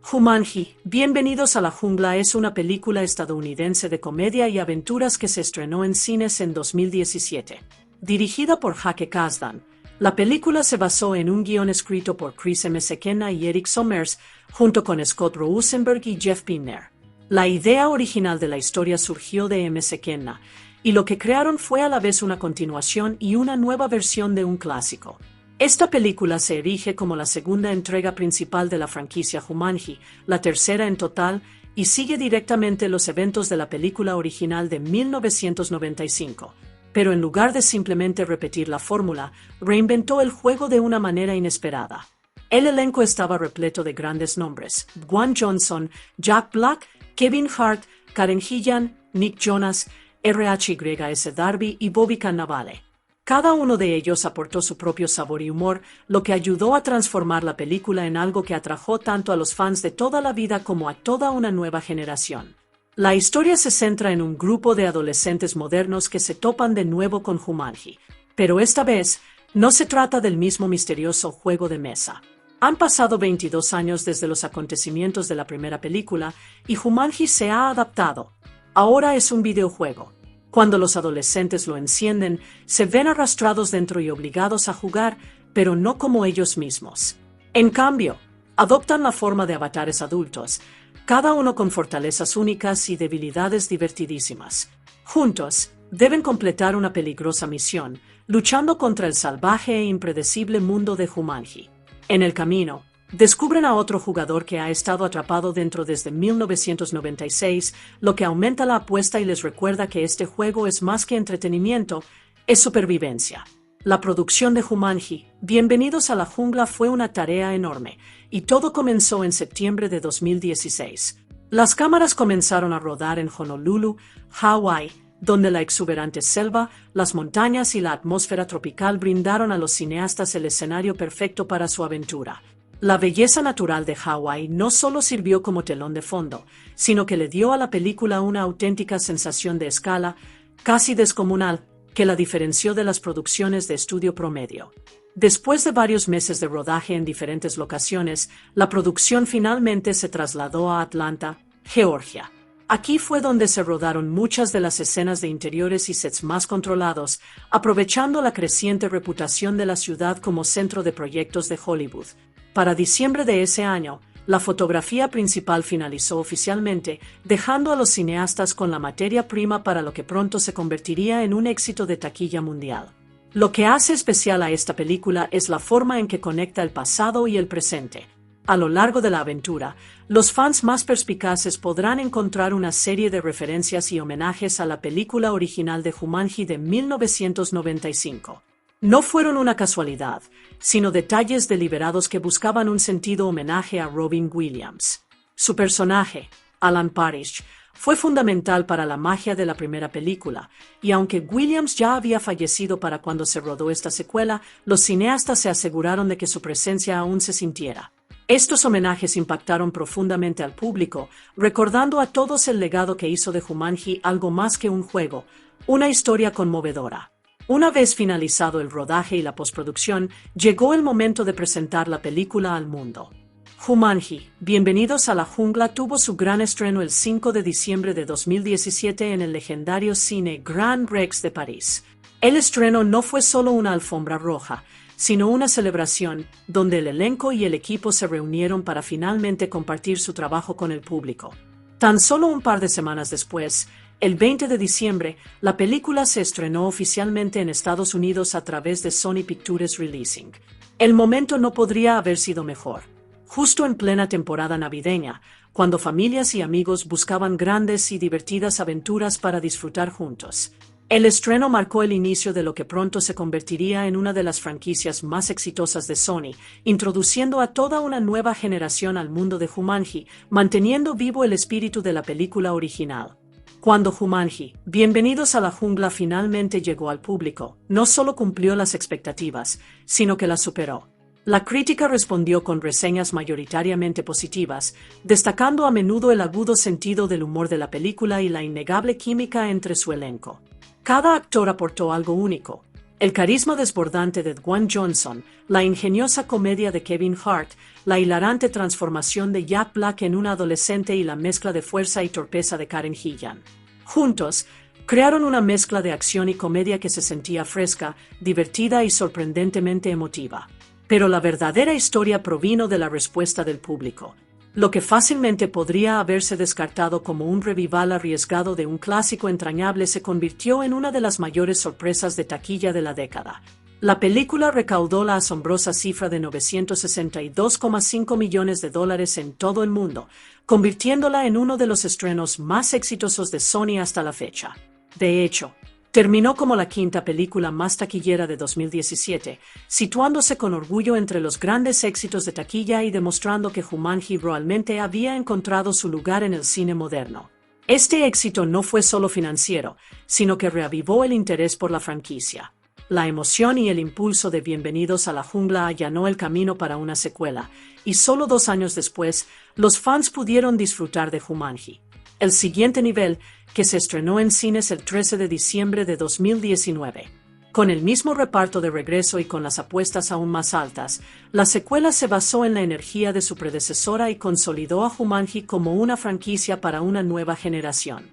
Jumanji, Bienvenidos a la Jungla es una película estadounidense de comedia y aventuras que se estrenó en cines en 2017. Dirigida por Hake Kasdan, la película se basó en un guión escrito por Chris M. Sekena y Eric Sommers, junto con Scott Rosenberg y Jeff Pinner. La idea original de la historia surgió de M. Sekena, y lo que crearon fue a la vez una continuación y una nueva versión de un clásico. Esta película se erige como la segunda entrega principal de la franquicia Jumanji, la tercera en total, y sigue directamente los eventos de la película original de 1995. Pero en lugar de simplemente repetir la fórmula, reinventó el juego de una manera inesperada. El elenco estaba repleto de grandes nombres: Dwayne Johnson, Jack Black, Kevin Hart, Karen Gillan, Nick Jonas, RHYS Darby y Bobby Cannavale. Cada uno de ellos aportó su propio sabor y humor, lo que ayudó a transformar la película en algo que atrajo tanto a los fans de toda la vida como a toda una nueva generación. La historia se centra en un grupo de adolescentes modernos que se topan de nuevo con Jumanji, pero esta vez no se trata del mismo misterioso juego de mesa. Han pasado 22 años desde los acontecimientos de la primera película y Jumanji se ha adaptado. Ahora es un videojuego. Cuando los adolescentes lo encienden, se ven arrastrados dentro y obligados a jugar, pero no como ellos mismos. En cambio, adoptan la forma de avatares adultos, cada uno con fortalezas únicas y debilidades divertidísimas. Juntos, deben completar una peligrosa misión, luchando contra el salvaje e impredecible mundo de Jumanji. En el camino, descubren a otro jugador que ha estado atrapado dentro desde 1996, lo que aumenta la apuesta y les recuerda que este juego es más que entretenimiento, es supervivencia. La producción de Jumanji, Bienvenidos a la Jungla fue una tarea enorme, y todo comenzó en septiembre de 2016. Las cámaras comenzaron a rodar en Honolulu, Hawái, donde la exuberante selva, las montañas y la atmósfera tropical brindaron a los cineastas el escenario perfecto para su aventura. La belleza natural de Hawái no solo sirvió como telón de fondo, sino que le dio a la película una auténtica sensación de escala, casi descomunal, que la diferenció de las producciones de estudio promedio. Después de varios meses de rodaje en diferentes locaciones, la producción finalmente se trasladó a Atlanta, Georgia. Aquí fue donde se rodaron muchas de las escenas de interiores y sets más controlados, aprovechando la creciente reputación de la ciudad como centro de proyectos de Hollywood. Para diciembre de ese año, la fotografía principal finalizó oficialmente, dejando a los cineastas con la materia prima para lo que pronto se convertiría en un éxito de taquilla mundial. Lo que hace especial a esta película es la forma en que conecta el pasado y el presente. A lo largo de la aventura, los fans más perspicaces podrán encontrar una serie de referencias y homenajes a la película original de Jumanji de 1995. No fueron una casualidad, sino detalles deliberados que buscaban un sentido homenaje a Robin Williams. Su personaje, Alan Parrish, Fue fundamental para la magia de la primera película, y aunque Williams ya había fallecido para cuando se rodó esta secuela, los cineastas se aseguraron de que su presencia aún se sintiera. Estos homenajes impactaron profundamente al público, recordando a todos el legado que hizo de Jumanji algo más que un juego, una historia conmovedora. Una vez finalizado el rodaje y la postproducción, llegó el momento de presentar la película al mundo. Jumanji, Bienvenidos a la Jungla tuvo su gran estreno el 5 de diciembre de 2017 en el legendario cine Grand Rex de París. El estreno no fue solo una alfombra roja, sino una celebración donde el elenco y el equipo se reunieron para finalmente compartir su trabajo con el público. Tan solo un par de semanas después, el 20 de diciembre, la película se estrenó oficialmente en Estados Unidos a través de Sony Pictures Releasing. El momento no podría haber sido mejor. Justo en plena temporada navideña, cuando familias y amigos buscaban grandes y divertidas aventuras para disfrutar juntos. El estreno marcó el inicio de lo que pronto se convertiría en una de las franquicias más exitosas de Sony, introduciendo a toda una nueva generación al mundo de Jumanji, manteniendo vivo el espíritu de la película original. Cuando Jumanji, Bienvenidos a la Jungla finalmente llegó al público, no solo cumplió las expectativas, sino que las superó. La crítica respondió con reseñas mayoritariamente positivas, destacando a menudo el agudo sentido del humor de la película y la innegable química entre su elenco. Cada actor aportó algo único. El carisma desbordante de Dwayne Johnson, la ingeniosa comedia de Kevin Hart, la hilarante transformación de Jack Black en un adolescente y la mezcla de fuerza y torpeza de Karen Gillan. Juntos, crearon una mezcla de acción y comedia que se sentía fresca, divertida y sorprendentemente emotiva. Pero la verdadera historia provino de la respuesta del público. Lo que fácilmente podría haberse descartado como un revival arriesgado de un clásico entrañable se convirtió en una de las mayores sorpresas de taquilla de la década. La película recaudó la asombrosa cifra de $962,5 millones en todo el mundo, convirtiéndola en uno de los estrenos más exitosos de Sony hasta la fecha. De hecho, terminó como la quinta película más taquillera de 2017, situándose con orgullo entre los grandes éxitos de taquilla y demostrando que Jumanji realmente había encontrado su lugar en el cine moderno. Este éxito no fue solo financiero, sino que reavivó el interés por la franquicia. La emoción y el impulso de Bienvenidos a la Jungla allanó el camino para una secuela, y solo 2 años después, los fans pudieron disfrutar de Jumanji. El siguiente nivel, que se estrenó en cines el 13 de diciembre de 2019. Con el mismo reparto de regreso y con las apuestas aún más altas, la secuela se basó en la energía de su predecesora y consolidó a Jumanji como una franquicia para una nueva generación.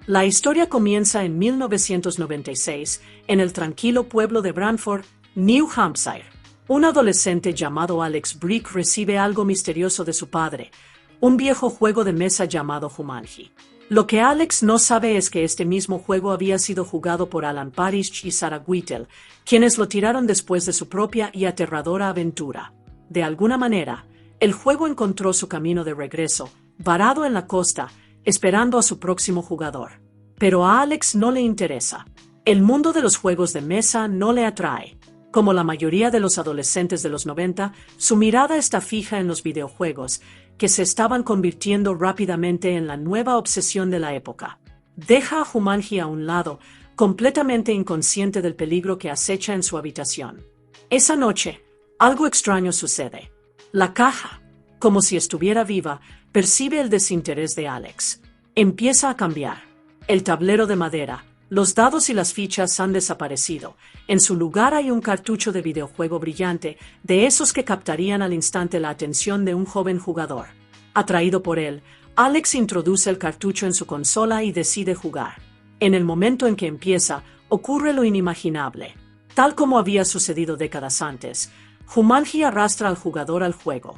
La historia comienza en 1996, en el tranquilo pueblo de Branford, New Hampshire. Un adolescente llamado Alex Brick recibe algo misterioso de su padre, un viejo juego de mesa llamado Jumanji. Lo que Alex no sabe es que este mismo juego había sido jugado por Alan Parrish y Sarah Whittle, quienes lo tiraron después de su propia y aterradora aventura. De alguna manera, el juego encontró su camino de regreso, varado en la costa, esperando a su próximo jugador. Pero a Alex no le interesa. El mundo de los juegos de mesa no le atrae. Como la mayoría de los adolescentes de los 90, su mirada está fija en los videojuegos, que se estaban convirtiendo rápidamente en la nueva obsesión de la época. Deja a Jumanji a un lado, completamente inconsciente del peligro que acecha en su habitación. Esa noche, algo extraño sucede. La caja, como si estuviera viva, percibe el desinterés de Alex. Empieza a cambiar. El tablero de madera, los dados y las fichas han desaparecido. En su lugar hay un cartucho de videojuego brillante, de esos que captarían al instante la atención de un joven jugador. Atraído por él, Alex introduce el cartucho en su consola y decide jugar. En el momento en que empieza, ocurre lo inimaginable. Tal como había sucedido décadas antes, Jumanji arrastra al jugador al juego.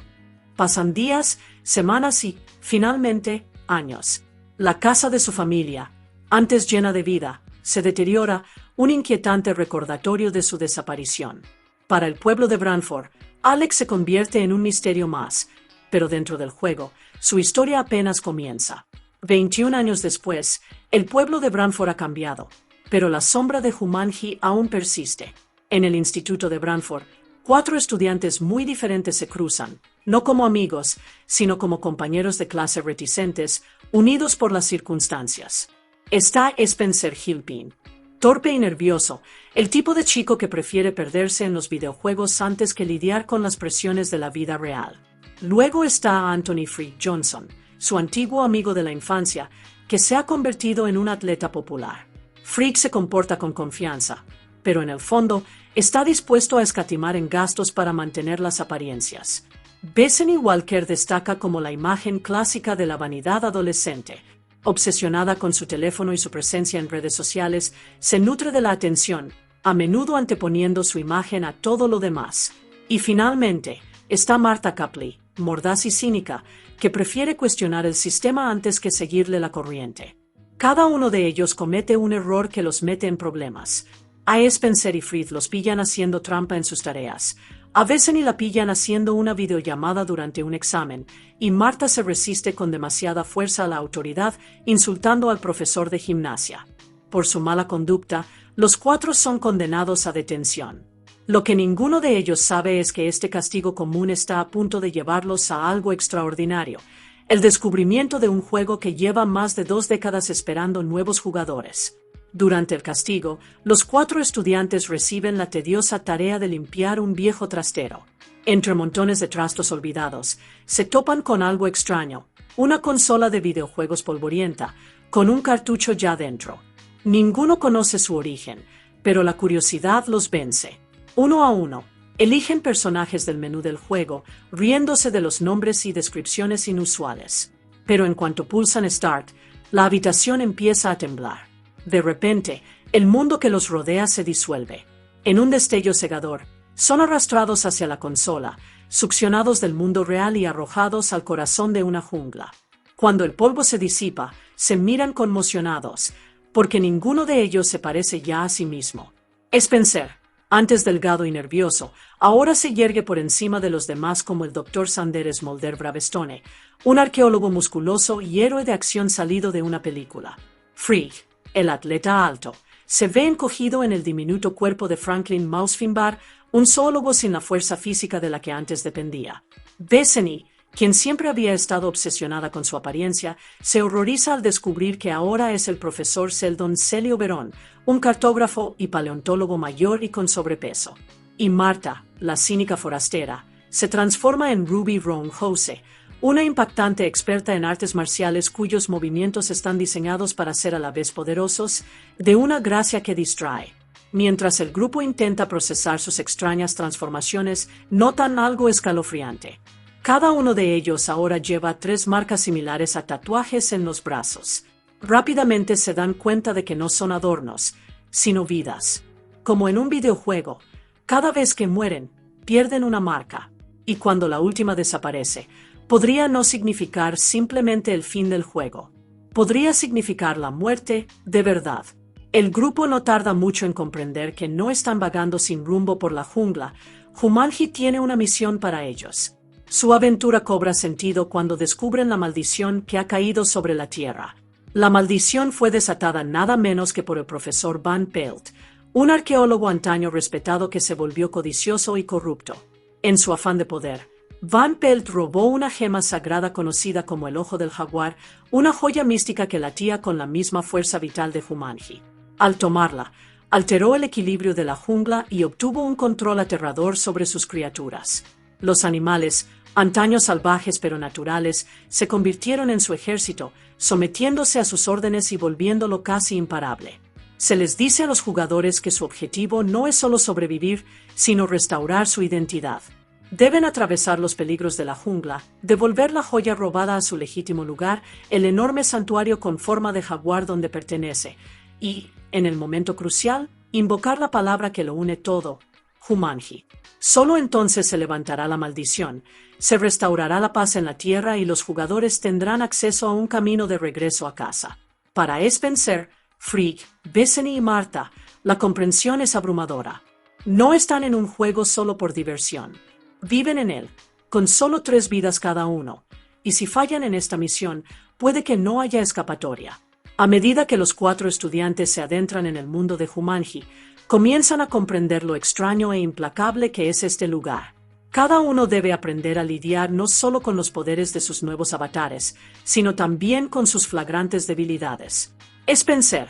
Pasan días, semanas y, finalmente, años. La casa de su familia, antes llena de vida, se deteriora, un inquietante recordatorio de su desaparición. Para el pueblo de Branford, Alex se convierte en un misterio más, pero dentro del juego, su historia apenas comienza. 21 años después, el pueblo de Branford ha cambiado, pero la sombra de Jumanji aún persiste. En el instituto de Branford, Cuatro estudiantes muy diferentes se cruzan, no como amigos, sino como compañeros de clase reticentes, unidos por las circunstancias. Está Spencer Gilpin. Torpe y nervioso, el tipo de chico que prefiere perderse en los videojuegos antes que lidiar con las presiones de la vida real. Luego está Anthony Freak Johnson, su antiguo amigo de la infancia, que se ha convertido en un atleta popular. Freak se comporta con confianza, pero en el fondo está dispuesto a escatimar en gastos para mantener las apariencias. Bethany Walker destaca como la imagen clásica de la vanidad adolescente. Obsesionada con su teléfono y su presencia en redes sociales, se nutre de la atención, a menudo anteponiendo su imagen a todo lo demás. Y finalmente, está Marta Copley, mordaz y cínica, que prefiere cuestionar el sistema antes que seguirle la corriente. Cada uno de ellos comete un error que los mete en problemas. A Spencer y Freak los pillan haciendo trampa en sus tareas. A Bethany la pillan haciendo una videollamada durante un examen, y Marta se resiste con demasiada fuerza a la autoridad, insultando al profesor de gimnasia. Por su mala conducta, los cuatro son condenados a detención. Lo que ninguno de ellos sabe es que este castigo común está a punto de llevarlos a algo extraordinario: el descubrimiento de un juego que lleva más de 2 décadas esperando nuevos jugadores. Durante el castigo, los cuatro estudiantes reciben la tediosa tarea de limpiar un viejo trastero. Entre montones de trastos olvidados, se topan con algo extraño: una consola de videojuegos polvorienta, con un cartucho ya dentro. Ninguno conoce su origen, pero la curiosidad los vence. Uno a uno, eligen personajes del menú del juego, riéndose de los nombres y descripciones inusuales. Pero en cuanto pulsan Start, la habitación empieza a temblar. De repente, el mundo que los rodea se disuelve. En un destello cegador, son arrastrados hacia la consola, succionados del mundo real y arrojados al corazón de una jungla. Cuando el polvo se disipa, se miran conmocionados, porque ninguno de ellos se parece ya a sí mismo. Spencer, antes delgado y nervioso, ahora se yergue por encima de los demás como el Dr. Sanders Mulder Bravestone, un arqueólogo musculoso y héroe de acción salido de una película. Freak, el atleta alto, se ve encogido en el diminuto cuerpo de Franklin Mouse Finbar, un zoólogo sin la fuerza física de la que antes dependía. Bethany, quien siempre había estado obsesionada con su apariencia, se horroriza al descubrir que ahora es el profesor Seldon Celio Verón, un cartógrafo y paleontólogo mayor y con sobrepeso. Y Marta, la cínica forastera, se transforma en Ruby Roan Jose, una impactante experta en artes marciales cuyos movimientos están diseñados para ser a la vez poderosos, de una gracia que distrae. Mientras el grupo intenta procesar sus extrañas transformaciones, notan algo escalofriante. Cada uno de ellos ahora lleva 3 marcas similares a tatuajes en los brazos. Rápidamente se dan cuenta de que no son adornos, sino vidas. Como en un videojuego, cada vez que mueren, pierden una marca, y cuando la última desaparece, podría no significar simplemente el fin del juego. Podría significar la muerte de verdad. El grupo no tarda mucho en comprender que no están vagando sin rumbo por la jungla. Jumanji tiene una misión para ellos. Su aventura cobra sentido cuando descubren la maldición que ha caído sobre la Tierra. La maldición fue desatada nada menos que por el profesor Van Pelt, un arqueólogo antaño respetado que se volvió codicioso y corrupto. En su afán de poder, Van Pelt robó una gema sagrada conocida como el Ojo del Jaguar, una joya mística que latía con la misma fuerza vital de Jumanji. Al tomarla, alteró el equilibrio de la jungla y obtuvo un control aterrador sobre sus criaturas. Los animales, antaño salvajes pero naturales, se convirtieron en su ejército, sometiéndose a sus órdenes y volviéndolo casi imparable. Se les dice a los jugadores que su objetivo no es solo sobrevivir, sino restaurar su identidad. Deben atravesar los peligros de la jungla, devolver la joya robada a su legítimo lugar, el enorme santuario con forma de jaguar donde pertenece, y, en el momento crucial, invocar la palabra que lo une todo, Jumanji. Solo entonces se levantará la maldición, se restaurará la paz en la tierra y los jugadores tendrán acceso a un camino de regreso a casa. Para Spencer, Freak, Bethany y Marta, la comprensión es abrumadora. No están en un juego solo por diversión. Viven en él, con solo 3 vidas cada uno, y si fallan en esta misión, puede que no haya escapatoria. A medida que los 4 estudiantes se adentran en el mundo de Jumanji, comienzan a comprender lo extraño e implacable que es este lugar. Cada uno debe aprender a lidiar no solo con los poderes de sus nuevos avatares, sino también con sus flagrantes debilidades. Spencer,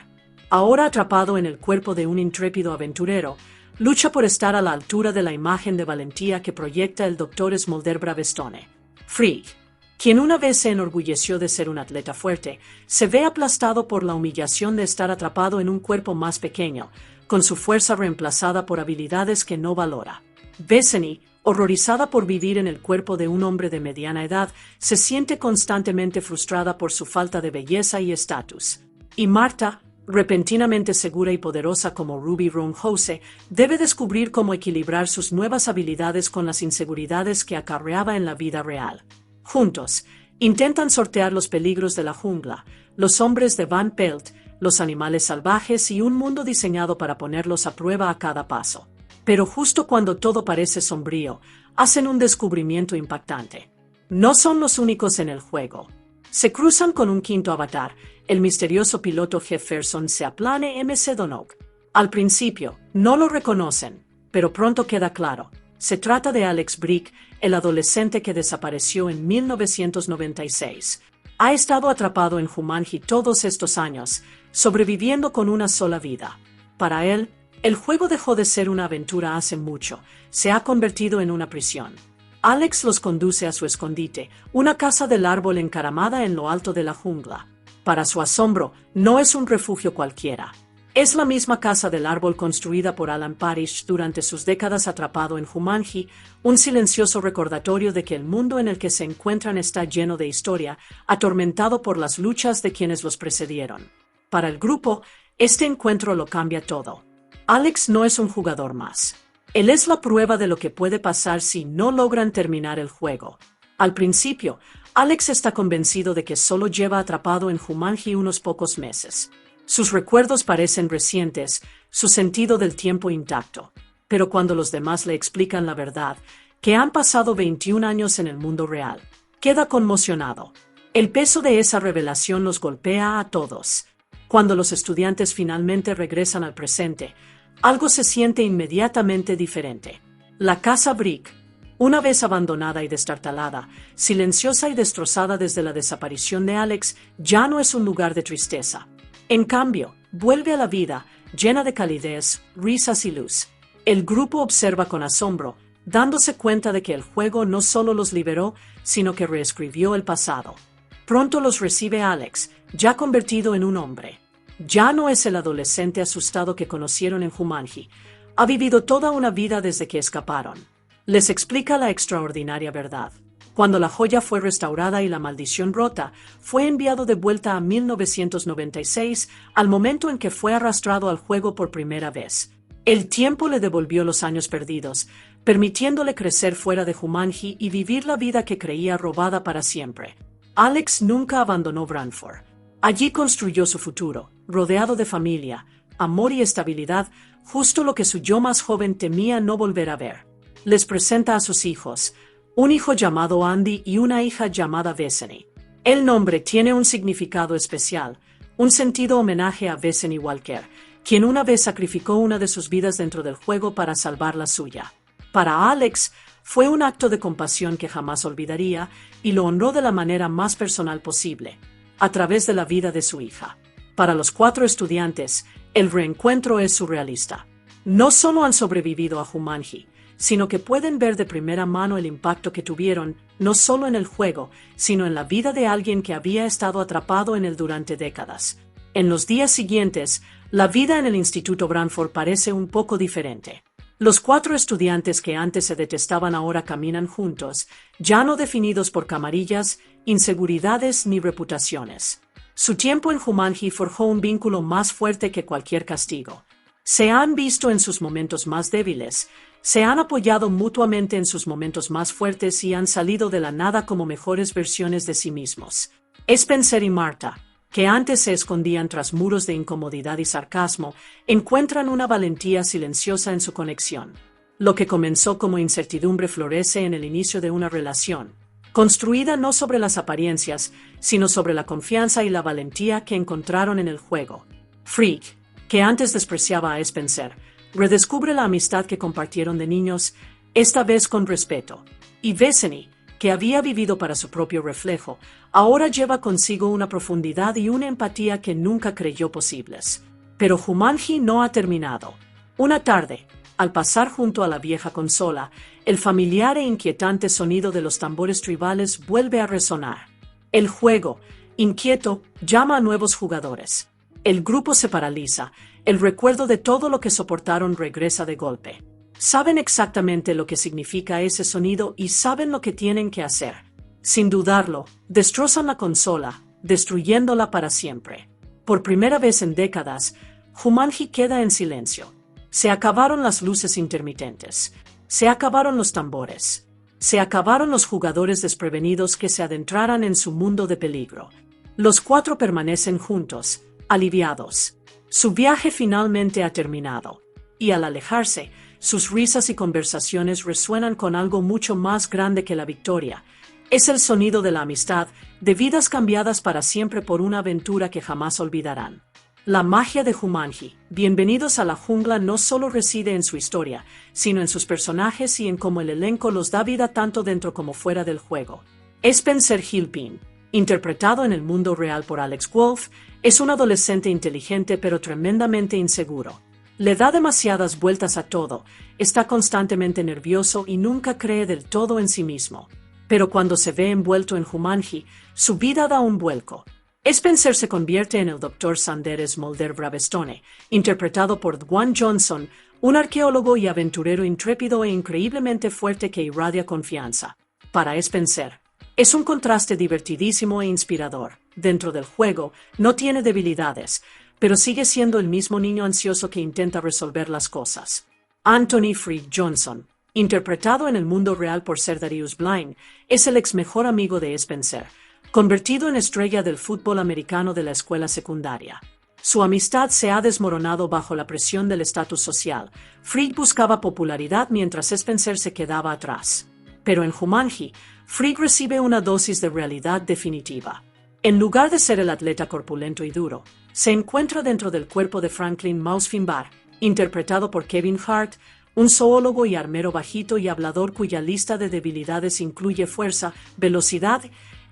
ahora atrapado en el cuerpo de un intrépido aventurero, lucha por estar a la altura de la imagen de valentía que proyecta el Dr. Smolder Bravestone. Frigg, quien una vez se enorgulleció de ser un atleta fuerte, se ve aplastado por la humillación de estar atrapado en un cuerpo más pequeño, con su fuerza reemplazada por habilidades que no valora. Bethany, horrorizada por vivir en el cuerpo de un hombre de mediana edad, se siente constantemente frustrada por su falta de belleza y estatus. Y Marta, repentinamente segura y poderosa como Ruby Roundhouse, debe descubrir cómo equilibrar sus nuevas habilidades con las inseguridades que acarreaba en la vida real. Juntos, intentan sortear los peligros de la jungla, los hombres de Van Pelt, los animales salvajes y un mundo diseñado para ponerlos a prueba a cada paso. Pero justo cuando todo parece sombrío, hacen un descubrimiento impactante. No son los únicos en el juego. Se cruzan con un quinto avatar, el misterioso piloto Jefferson Seaplane MC Donok. Al principio, no lo reconocen, pero pronto queda claro. Se trata de Alex Brick, el adolescente que desapareció en 1996. Ha estado atrapado en Jumanji todos estos años, sobreviviendo con una sola vida. Para él, el juego dejó de ser una aventura hace mucho, se ha convertido en una prisión. Alex los conduce a su escondite, una casa del árbol encaramada en lo alto de la jungla. Para su asombro, no es un refugio cualquiera. Es la misma casa del árbol construida por Alan Parrish durante sus décadas atrapado en Jumanji, un silencioso recordatorio de que el mundo en el que se encuentran está lleno de historia, atormentado por las luchas de quienes los precedieron. Para el grupo, este encuentro lo cambia todo. Alex no es un jugador más. Él es la prueba de lo que puede pasar si no logran terminar el juego. Al principio, Alex está convencido de que solo lleva atrapado en Jumanji unos pocos meses. Sus recuerdos parecen recientes, su sentido del tiempo intacto. Pero cuando los demás le explican la verdad, que han pasado 21 años en el mundo real, queda conmocionado. El peso de esa revelación los golpea a todos. Cuando los estudiantes finalmente regresan al presente, algo se siente inmediatamente diferente. La casa Brick, una vez abandonada y destartalada, silenciosa y destrozada desde la desaparición de Alex, ya no es un lugar de tristeza. En cambio, vuelve a la vida, llena de calidez, risas y luz. El grupo observa con asombro, dándose cuenta de que el juego no solo los liberó, sino que reescribió el pasado. Pronto los recibe Alex, ya convertido en un hombre. Ya no es el adolescente asustado que conocieron en Jumanji. Ha vivido toda una vida desde que escaparon. Les explica la extraordinaria verdad. Cuando la joya fue restaurada y la maldición rota, fue enviado de vuelta a 1996, al momento en que fue arrastrado al juego por primera vez. El tiempo le devolvió los años perdidos, permitiéndole crecer fuera de Jumanji y vivir la vida que creía robada para siempre. Alex nunca abandonó Branford. Allí construyó su futuro, rodeado de familia, amor y estabilidad, justo lo que su yo más joven temía no volver a ver. Les presenta a sus hijos, un hijo llamado Andy y una hija llamada Bethany. El nombre tiene un significado especial, un sentido homenaje a Bethany Walker, quien una vez sacrificó una de sus vidas dentro del juego para salvar la suya. Para Alex, fue un acto de compasión que jamás olvidaría y lo honró de la manera más personal posible, a través de la vida de su hija. Para los 4 estudiantes, el reencuentro es surrealista. No solo han sobrevivido a Jumanji, sino que pueden ver de primera mano el impacto que tuvieron, no solo en el juego, sino en la vida de alguien que había estado atrapado en él durante décadas. En los días siguientes, la vida en el Instituto Branford parece un poco diferente. Los 4 estudiantes que antes se detestaban ahora caminan juntos, ya no definidos por camarillas, inseguridades ni reputaciones. Su tiempo en Jumanji forjó un vínculo más fuerte que cualquier castigo. Se han visto en sus momentos más débiles, se han apoyado mutuamente en sus momentos más fuertes y han salido de la nada como mejores versiones de sí mismos. Spencer y Marta, que antes se escondían tras muros de incomodidad y sarcasmo, encuentran una valentía silenciosa en su conexión. Lo que comenzó como incertidumbre florece en el inicio de una relación, construida no sobre las apariencias, sino sobre la confianza y la valentía que encontraron en el juego. Frigg, que antes despreciaba a Spencer, redescubre la amistad que compartieron de niños, esta vez con respeto. Y Bethany, que había vivido para su propio reflejo, ahora lleva consigo una profundidad y una empatía que nunca creyó posibles. Pero Jumanji no ha terminado. Una tarde, al pasar junto a la vieja consola, el familiar e inquietante sonido de los tambores tribales vuelve a resonar. El juego, inquieto, llama a nuevos jugadores. El grupo se paraliza, el recuerdo de todo lo que soportaron regresa de golpe. Saben exactamente lo que significa ese sonido y saben lo que tienen que hacer. Sin dudarlo, destrozan la consola, destruyéndola para siempre. Por primera vez en décadas, Jumanji queda en silencio. Se acabaron las luces intermitentes. Se acabaron los tambores. Se acabaron los jugadores desprevenidos que se adentraran en su mundo de peligro. Los cuatro permanecen juntos, aliviados. Su viaje finalmente ha terminado. Y al alejarse, sus risas y conversaciones resuenan con algo mucho más grande que la victoria. Es el sonido de la amistad, de vidas cambiadas para siempre por una aventura que jamás olvidarán. La magia de Jumanji, Bienvenidos a la Jungla, no solo reside en su historia, sino en sus personajes y en cómo el elenco los da vida tanto dentro como fuera del juego. Spencer Gilpin, interpretado en el mundo real por Alex Wolff, es un adolescente inteligente pero tremendamente inseguro. Le da demasiadas vueltas a todo, está constantemente nervioso y nunca cree del todo en sí mismo. Pero cuando se ve envuelto en Jumanji, su vida da un vuelco. Spencer se convierte en el Dr. Sanders Mulder Bravestone, interpretado por Dwayne Johnson, un arqueólogo y aventurero intrépido e increíblemente fuerte que irradia confianza. Para Spencer, es un contraste divertidísimo e inspirador. Dentro del juego, no tiene debilidades, pero sigue siendo el mismo niño ansioso que intenta resolver las cosas. Anthony Freed Johnson, interpretado en el mundo real por ser Darius Blind, es el ex mejor amigo de Spencer, convertido en estrella del fútbol americano de la escuela secundaria. Su amistad se ha desmoronado bajo la presión del estatus social. Freed buscaba popularidad mientras Spencer se quedaba atrás. Pero en Jumanji, Freed recibe una dosis de realidad definitiva. En lugar de ser el atleta corpulento y duro, se encuentra dentro del cuerpo de Franklin Mouse Finbar, interpretado por Kevin Hart, un zoólogo y armero bajito y hablador cuya lista de debilidades incluye fuerza, velocidad,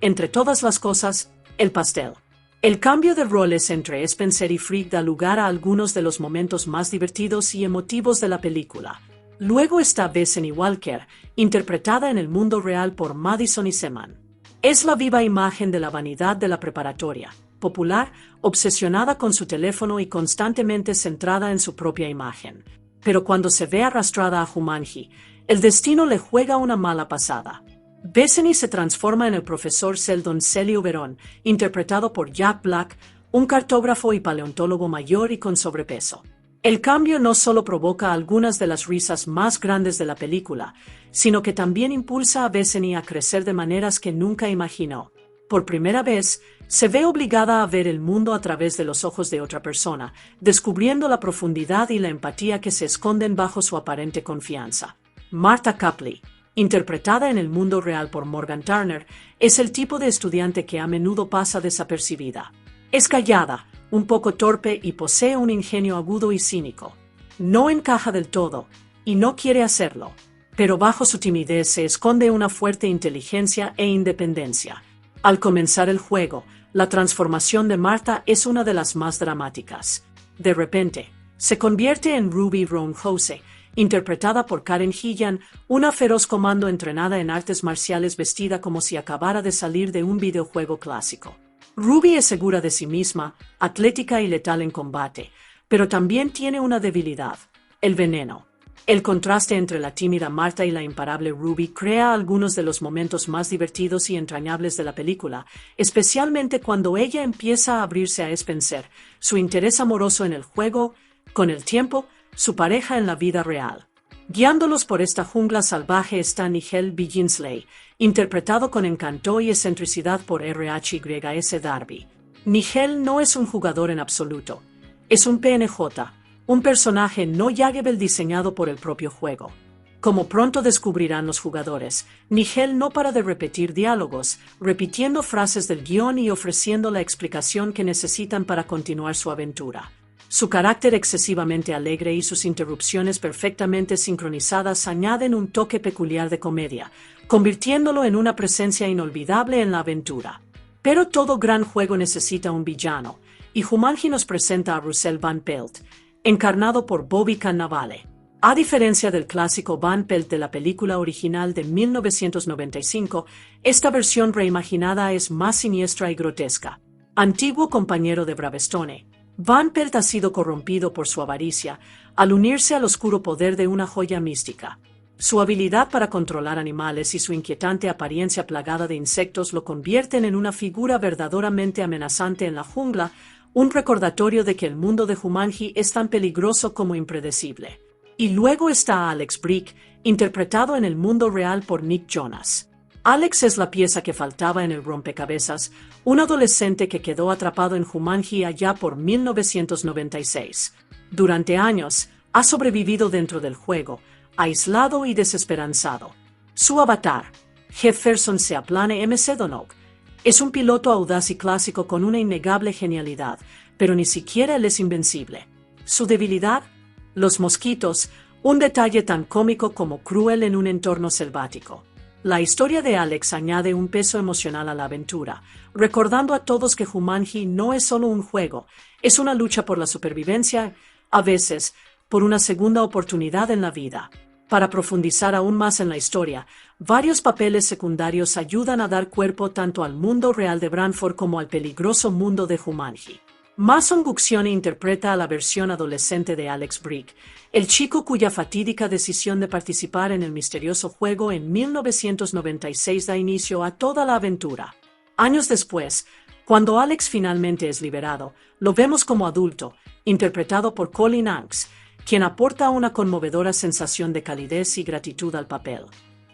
entre todas las cosas, el pastel. El cambio de roles entre Spencer y Freed da lugar a algunos de los momentos más divertidos y emotivos de la película. Luego está Bethany Walker, interpretada en el mundo real por Madison Iseman. Es la viva imagen de la vanidad de la preparatoria, popular, obsesionada con su teléfono y constantemente centrada en su propia imagen. Pero cuando se ve arrastrada a Jumanji, el destino le juega una mala pasada. Bethany se transforma en el profesor Sheldon Celio Verón, interpretado por Jack Black, un cartógrafo y paleontólogo mayor y con sobrepeso. El cambio no solo provoca algunas de las risas más grandes de la película, sino que también impulsa a Bethany a crecer de maneras que nunca imaginó. Por primera vez, se ve obligada a ver el mundo a través de los ojos de otra persona, descubriendo la profundidad y la empatía que se esconden bajo su aparente confianza. Martha Copley, interpretada en el mundo real por Morgan Turner, es el tipo de estudiante que a menudo pasa desapercibida. Es callada, un poco torpe y posee un ingenio agudo y cínico. No encaja del todo, y no quiere hacerlo, pero bajo su timidez se esconde una fuerte inteligencia e independencia. Al comenzar el juego, la transformación de Martha es una de las más dramáticas. De repente, se convierte en Ruby Roundhouse, interpretada por Karen Gillan, una feroz comando entrenada en artes marciales vestida como si acabara de salir de un videojuego clásico. Ruby es segura de sí misma, atlética y letal en combate, pero también tiene una debilidad: el veneno. El contraste entre la tímida Martha y la imparable Ruby crea algunos de los momentos más divertidos y entrañables de la película, especialmente cuando ella empieza a abrirse a Spencer, su interés amoroso en el juego, con el tiempo, su pareja en la vida real. Guiándolos por esta jungla salvaje está Nigel Beginsley, interpretado con encanto y excentricidad por RHYS Darby. Nigel no es un jugador en absoluto. Es un PNJ, un personaje no Yagebel diseñado por el propio juego. Como pronto descubrirán los jugadores, Nigel no para de repetir diálogos, repitiendo frases del guión y ofreciendo la explicación que necesitan para continuar su aventura. Su carácter excesivamente alegre y sus interrupciones perfectamente sincronizadas añaden un toque peculiar de comedia, convirtiéndolo en una presencia inolvidable en la aventura. Pero todo gran juego necesita un villano, y Jumanji nos presenta a Russell Van Pelt, encarnado por Bobby Cannavale. A diferencia del clásico Van Pelt de la película original de 1995, esta versión reimaginada es más siniestra y grotesca. Antiguo compañero de Bravestone, Van Pelt ha sido corrompido por su avaricia al unirse al oscuro poder de una joya mística. Su habilidad para controlar animales y su inquietante apariencia plagada de insectos lo convierten en una figura verdaderamente amenazante en la jungla, un recordatorio de que el mundo de Jumanji es tan peligroso como impredecible. Y luego está Alex Brick, interpretado en el mundo real por Nick Jonas. Alex es la pieza que faltaba en el rompecabezas, un adolescente que quedó atrapado en Jumanji allá por 1996. Durante años, ha sobrevivido dentro del juego, aislado y desesperanzado. Su avatar, Jefferson Seaplane MC Donok, es un piloto audaz y clásico con una innegable genialidad, pero ni siquiera él es invencible. Su debilidad, los mosquitos, un detalle tan cómico como cruel en un entorno selvático. La historia de Alex añade un peso emocional a la aventura, recordando a todos que Jumanji no es solo un juego, es una lucha por la supervivencia, a veces, por una segunda oportunidad en la vida. Para profundizar aún más en la historia, varios papeles secundarios ayudan a dar cuerpo tanto al mundo real de Branford como al peligroso mundo de Jumanji. Mason Guccione interpreta a la versión adolescente de Alex Brick, el chico cuya fatídica decisión de participar en el misterioso juego en 1996 da inicio a toda la aventura. Años después, cuando Alex finalmente es liberado, lo vemos como adulto, interpretado por Colin Hanks, quien aporta una conmovedora sensación de calidez y gratitud al papel.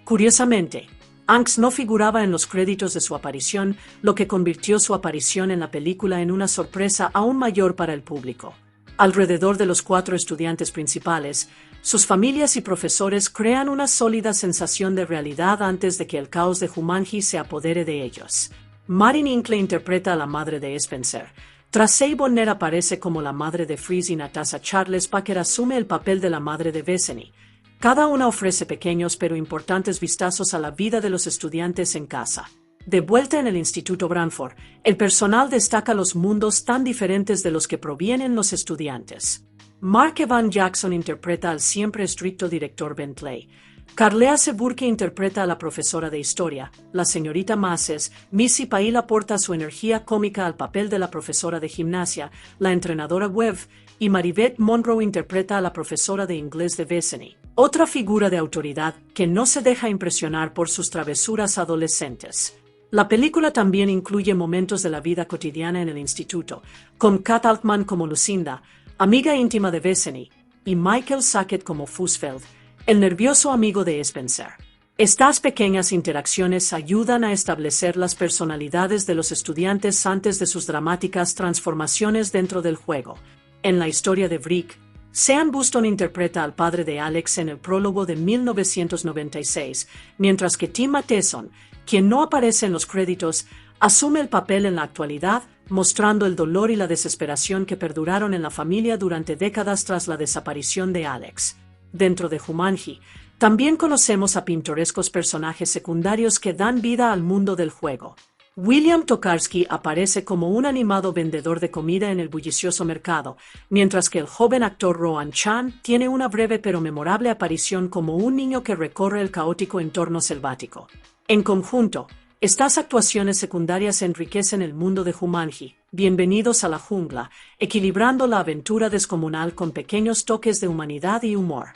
Curiosamente, Hanks no figuraba en los créditos de su aparición, lo que convirtió su aparición en la película en una sorpresa aún mayor para el público. Alrededor de los 4 estudiantes principales, sus familias y profesores crean una sólida sensación de realidad antes de que el caos de Jumanji se apodere de ellos. Marin Inkle interpreta a la madre de Spencer. Tracey Bonner aparece como la madre de Freeze y Natasha Charles Packer asume el papel de la madre de Bethany. Cada una ofrece pequeños pero importantes vistazos a la vida de los estudiantes en casa. De vuelta en el Instituto Branford, el personal destaca los mundos tan diferentes de los que provienen los estudiantes. Mark Evan Jackson interpreta al siempre estricto director Bentley. Carlea Seburke interpreta a la profesora de historia, la señorita Masses. Missy Pail aporta su energía cómica al papel de la profesora de gimnasia, la entrenadora Webb, y Maribeth Monroe interpreta a la profesora de inglés de Bethany, otra figura de autoridad que no se deja impresionar por sus travesuras adolescentes. La película también incluye momentos de la vida cotidiana en el instituto, con Kat Altman como Lucinda, amiga íntima de Bethany, y Michael Sackett como Fussfeld, el nervioso amigo de Spencer. Estas pequeñas interacciones ayudan a establecer las personalidades de los estudiantes antes de sus dramáticas transformaciones dentro del juego. En la historia de Brick, Sean Buston interpreta al padre de Alex en el prólogo de 1996, mientras que Tim Matheson, quien no aparece en los créditos, asume el papel en la actualidad, mostrando el dolor y la desesperación que perduraron en la familia durante décadas tras la desaparición de Alex. Dentro de Jumanji, también conocemos a pintorescos personajes secundarios que dan vida al mundo del juego. William Tokarski aparece como un animado vendedor de comida en el bullicioso mercado, mientras que el joven actor Rohan Chan tiene una breve pero memorable aparición como un niño que recorre el caótico entorno selvático. En conjunto, estas actuaciones secundarias enriquecen el mundo de Jumanji. Bienvenidos a la jungla, equilibrando la aventura descomunal con pequeños toques de humanidad y humor.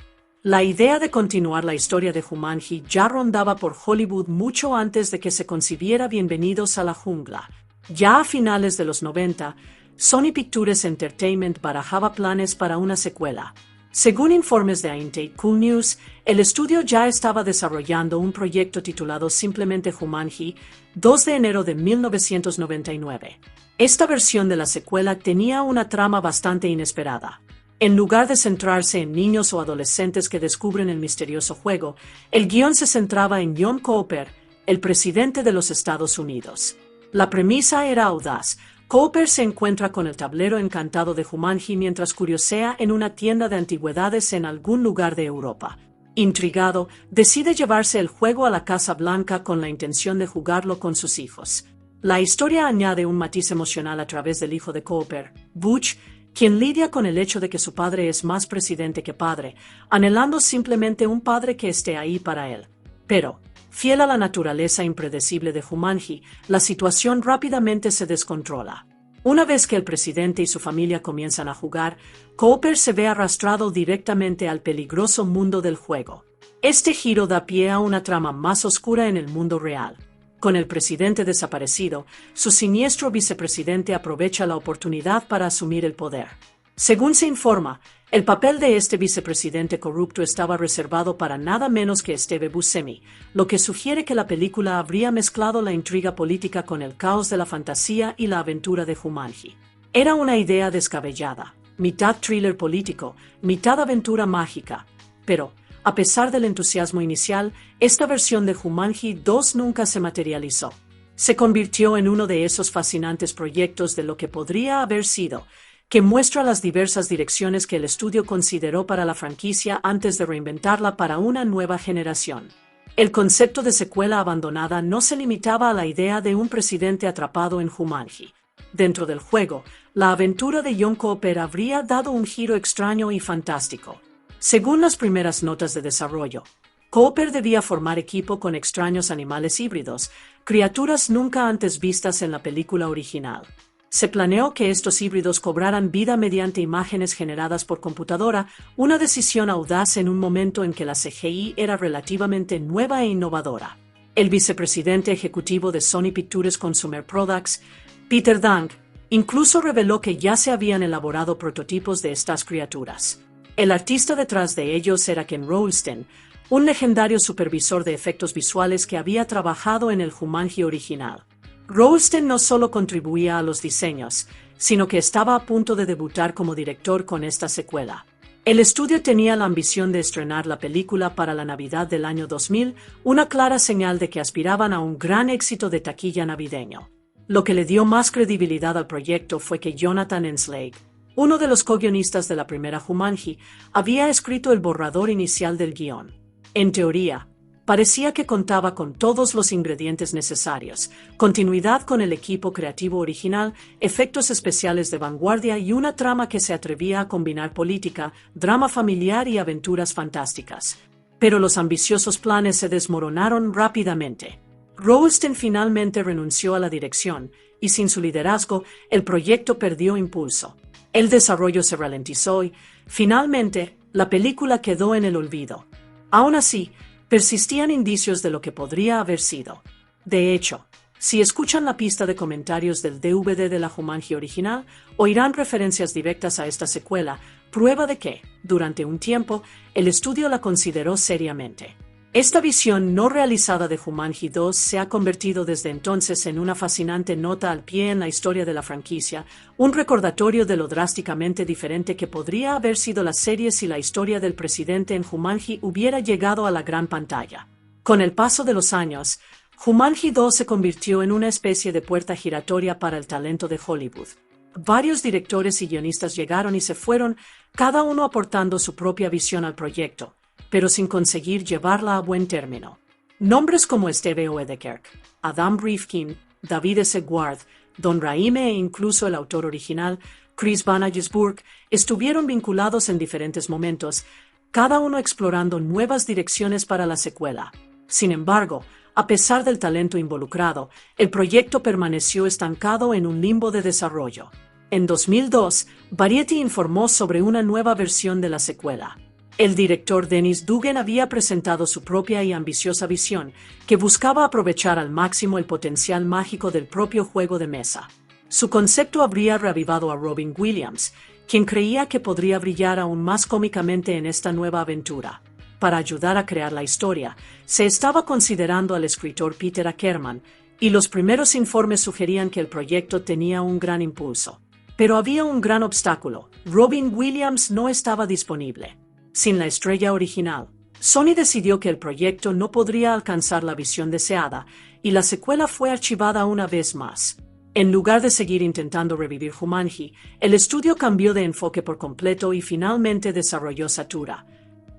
La idea de continuar la historia de Jumanji ya rondaba por Hollywood mucho antes de que se concibiera Bienvenidos a la jungla. Ya a finales de los 90, Sony Pictures Entertainment barajaba planes para una secuela. Según informes de Ain't Cool News, el estudio ya estaba desarrollando un proyecto titulado simplemente Jumanji, 2 de enero de 1999. Esta versión de la secuela tenía una trama bastante inesperada. En lugar de centrarse en niños o adolescentes que descubren el misterioso juego, el guión se centraba en John Cooper, el presidente de los Estados Unidos. La premisa era audaz, Cooper se encuentra con el tablero encantado de Jumanji mientras curiosea en una tienda de antigüedades en algún lugar de Europa. Intrigado, decide llevarse el juego a la Casa Blanca con la intención de jugarlo con sus hijos. La historia añade un matiz emocional a través del hijo de Cooper, Butch, quien lidia con el hecho de que su padre es más presidente que padre, anhelando simplemente un padre que esté ahí para él. Pero, fiel a la naturaleza impredecible de Jumanji, la situación rápidamente se descontrola. Una vez que el presidente y su familia comienzan a jugar, Cooper se ve arrastrado directamente al peligroso mundo del juego. Este giro da pie a una trama más oscura en el mundo real. Con el presidente desaparecido, su siniestro vicepresidente aprovecha la oportunidad para asumir el poder. Según se informa, el papel de este vicepresidente corrupto estaba reservado para nada menos que Steve Buscemi, lo que sugiere que la película habría mezclado la intriga política con el caos de la fantasía y la aventura de Jumanji. Era una idea descabellada, mitad thriller político, mitad aventura mágica, pero, a pesar del entusiasmo inicial, esta versión de Jumanji 2 nunca se materializó. Se convirtió en uno de esos fascinantes proyectos de lo que podría haber sido, que muestra las diversas direcciones que el estudio consideró para la franquicia antes de reinventarla para una nueva generación. El concepto de secuela abandonada no se limitaba a la idea de un presidente atrapado en Jumanji. Dentro del juego, la aventura de John Cooper habría dado un giro extraño y fantástico. Según las primeras notas de desarrollo, Cooper debía formar equipo con extraños animales híbridos, criaturas nunca antes vistas en la película original. Se planeó que estos híbridos cobraran vida mediante imágenes generadas por computadora, una decisión audaz en un momento en que la CGI era relativamente nueva e innovadora. El vicepresidente ejecutivo de Sony Pictures Consumer Products, Peter Dang, incluso reveló que ya se habían elaborado prototipos de estas criaturas. El artista detrás de ellos era Ken Rolston, un legendario supervisor de efectos visuales que había trabajado en el Jumanji original. Rolston no solo contribuía a los diseños, sino que estaba a punto de debutar como director con esta secuela. El estudio tenía la ambición de estrenar la película para la Navidad del año 2000, una clara señal de que aspiraban a un gran éxito de taquilla navideño. Lo que le dio más credibilidad al proyecto fue que Jonathan Enslade, uno de los co-guionistas de la primera Jumanji, había escrito el borrador inicial del guión. En teoría, parecía que contaba con todos los ingredientes necesarios: continuidad con el equipo creativo original, efectos especiales de vanguardia y una trama que se atrevía a combinar política, drama familiar y aventuras fantásticas. Pero los ambiciosos planes se desmoronaron rápidamente. Rolston finalmente renunció a la dirección, y sin su liderazgo, el proyecto perdió impulso. El desarrollo se ralentizó y, finalmente, la película quedó en el olvido. Aún así, persistían indicios de lo que podría haber sido. De hecho, si escuchan la pista de comentarios del DVD de la Jumanji original, oirán referencias directas a esta secuela, prueba de que, durante un tiempo, el estudio la consideró seriamente. Esta visión no realizada de Jumanji 2 se ha convertido desde entonces en una fascinante nota al pie en la historia de la franquicia, un recordatorio de lo drásticamente diferente que podría haber sido la serie si la historia del presidente en Jumanji hubiera llegado a la gran pantalla. Con el paso de los años, Jumanji 2 se convirtió en una especie de puerta giratoria para el talento de Hollywood. Varios directores y guionistas llegaron y se fueron, cada uno aportando su propia visión al proyecto, pero sin conseguir llevarla a buen término. Nombres como Steve Oedekerk, Adam Rifkin, David S. Ward, Don Raime e incluso el autor original, Chris Van Allsburg, estuvieron vinculados en diferentes momentos, cada uno explorando nuevas direcciones para la secuela. Sin embargo, a pesar del talento involucrado, el proyecto permaneció estancado en un limbo de desarrollo. En 2002, Variety informó sobre una nueva versión de la secuela. El director Dennis Dugan había presentado su propia y ambiciosa visión, que buscaba aprovechar al máximo el potencial mágico del propio juego de mesa. Su concepto habría reavivado a Robin Williams, quien creía que podría brillar aún más cómicamente en esta nueva aventura. Para ayudar a crear la historia, se estaba considerando al escritor Peter Ackerman, y los primeros informes sugerían que el proyecto tenía un gran impulso. Pero había un gran obstáculo: Robin Williams no estaba disponible. Sin la estrella original, Sony decidió que el proyecto no podría alcanzar la visión deseada, y la secuela fue archivada una vez más. En lugar de seguir intentando revivir Jumanji, el estudio cambió de enfoque por completo y finalmente desarrolló Satura,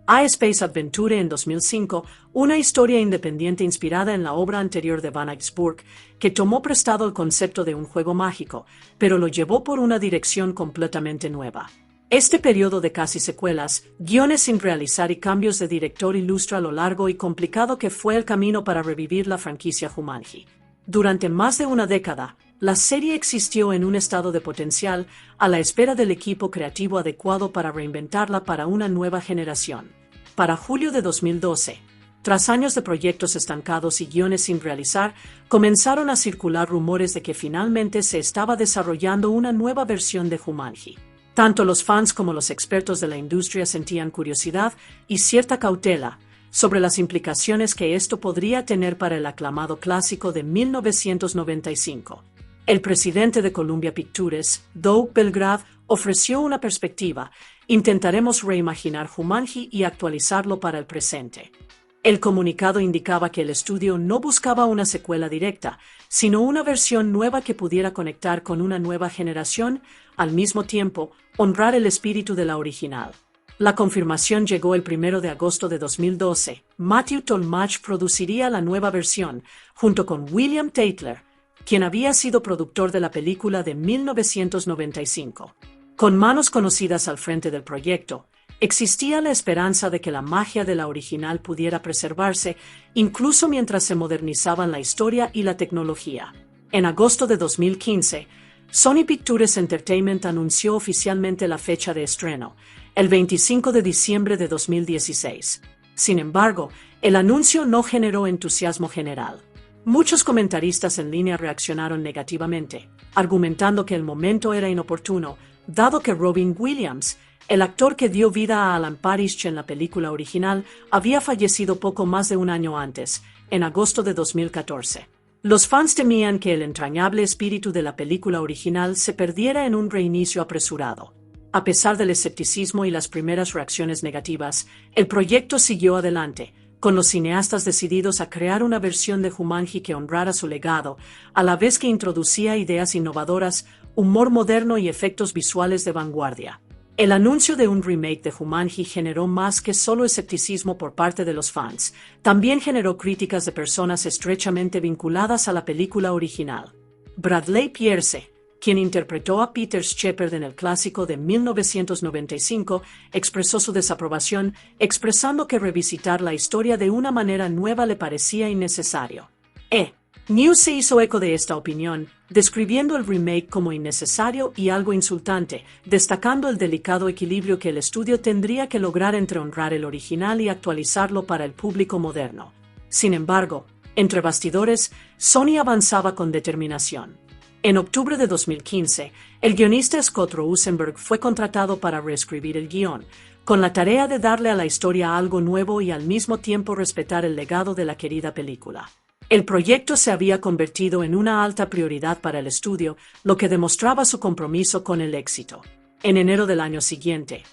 A Space Adventure en 2005, una historia independiente inspirada en la obra anterior de Van Ayksburg, que tomó prestado el concepto de un juego mágico, pero lo llevó por una dirección completamente nueva. Este periodo de casi secuelas, guiones sin realizar y cambios de director ilustra lo largo y complicado que fue el camino para revivir la franquicia Jumanji. Durante más de una década, la serie existió en un estado de potencial, a la espera del equipo creativo adecuado para reinventarla para una nueva generación. Para julio de 2012, tras años de proyectos estancados y guiones sin realizar, comenzaron a circular rumores de que finalmente se estaba desarrollando una nueva versión de Jumanji. Tanto los fans como los expertos de la industria sentían curiosidad y cierta cautela sobre las implicaciones que esto podría tener para el aclamado clásico de 1995. El presidente de Columbia Pictures, Doug Belgrad, ofreció una perspectiva: intentaremos reimaginar Jumanji y actualizarlo para el presente. El comunicado indicaba que el estudio no buscaba una secuela directa, sino una versión nueva que pudiera conectar con una nueva generación, al mismo tiempo, honrar el espíritu de la original. La confirmación llegó el 1 de agosto de 2012. Matthew Tolmach produciría la nueva versión, junto con William Tatler, quien había sido productor de la película de 1995. Con manos conocidas al frente del proyecto, existía la esperanza de que la magia de la original pudiera preservarse, incluso mientras se modernizaban la historia y la tecnología. En agosto de 2015, Sony Pictures Entertainment anunció oficialmente la fecha de estreno, el 25 de diciembre de 2016. Sin embargo, el anuncio no generó entusiasmo general. Muchos comentaristas en línea reaccionaron negativamente, argumentando que el momento era inoportuno, dado que Robin Williams, el actor que dio vida a Alan Parrish en la película original, había fallecido poco más de un año antes, en agosto de 2014. Los fans temían que el entrañable espíritu de la película original se perdiera en un reinicio apresurado. A pesar del escepticismo y las primeras reacciones negativas, el proyecto siguió adelante, con los cineastas decididos a crear una versión de Jumanji que honrara su legado, a la vez que introducía ideas innovadoras, humor moderno y efectos visuales de vanguardia. El anuncio de un remake de Jumanji generó más que solo escepticismo por parte de los fans, también generó críticas de personas estrechamente vinculadas a la película original. Bradley Pierce, quien interpretó a Peter Shepard en el clásico de 1995, expresó su desaprobación, expresando que revisitar la historia de una manera nueva le parecía innecesario. News se hizo eco de esta opinión, describiendo el remake como innecesario y algo insultante, destacando el delicado equilibrio que el estudio tendría que lograr entre honrar el original y actualizarlo para el público moderno. Sin embargo, entre bastidores, Sony avanzaba con determinación. En octubre de 2015, el guionista Scott Rosenberg fue contratado para reescribir el guión, con la tarea de darle a la historia algo nuevo y al mismo tiempo respetar el legado de la querida película. El proyecto se había convertido en una alta prioridad para el estudio, lo que demostraba su compromiso con el éxito. En enero del año siguiente,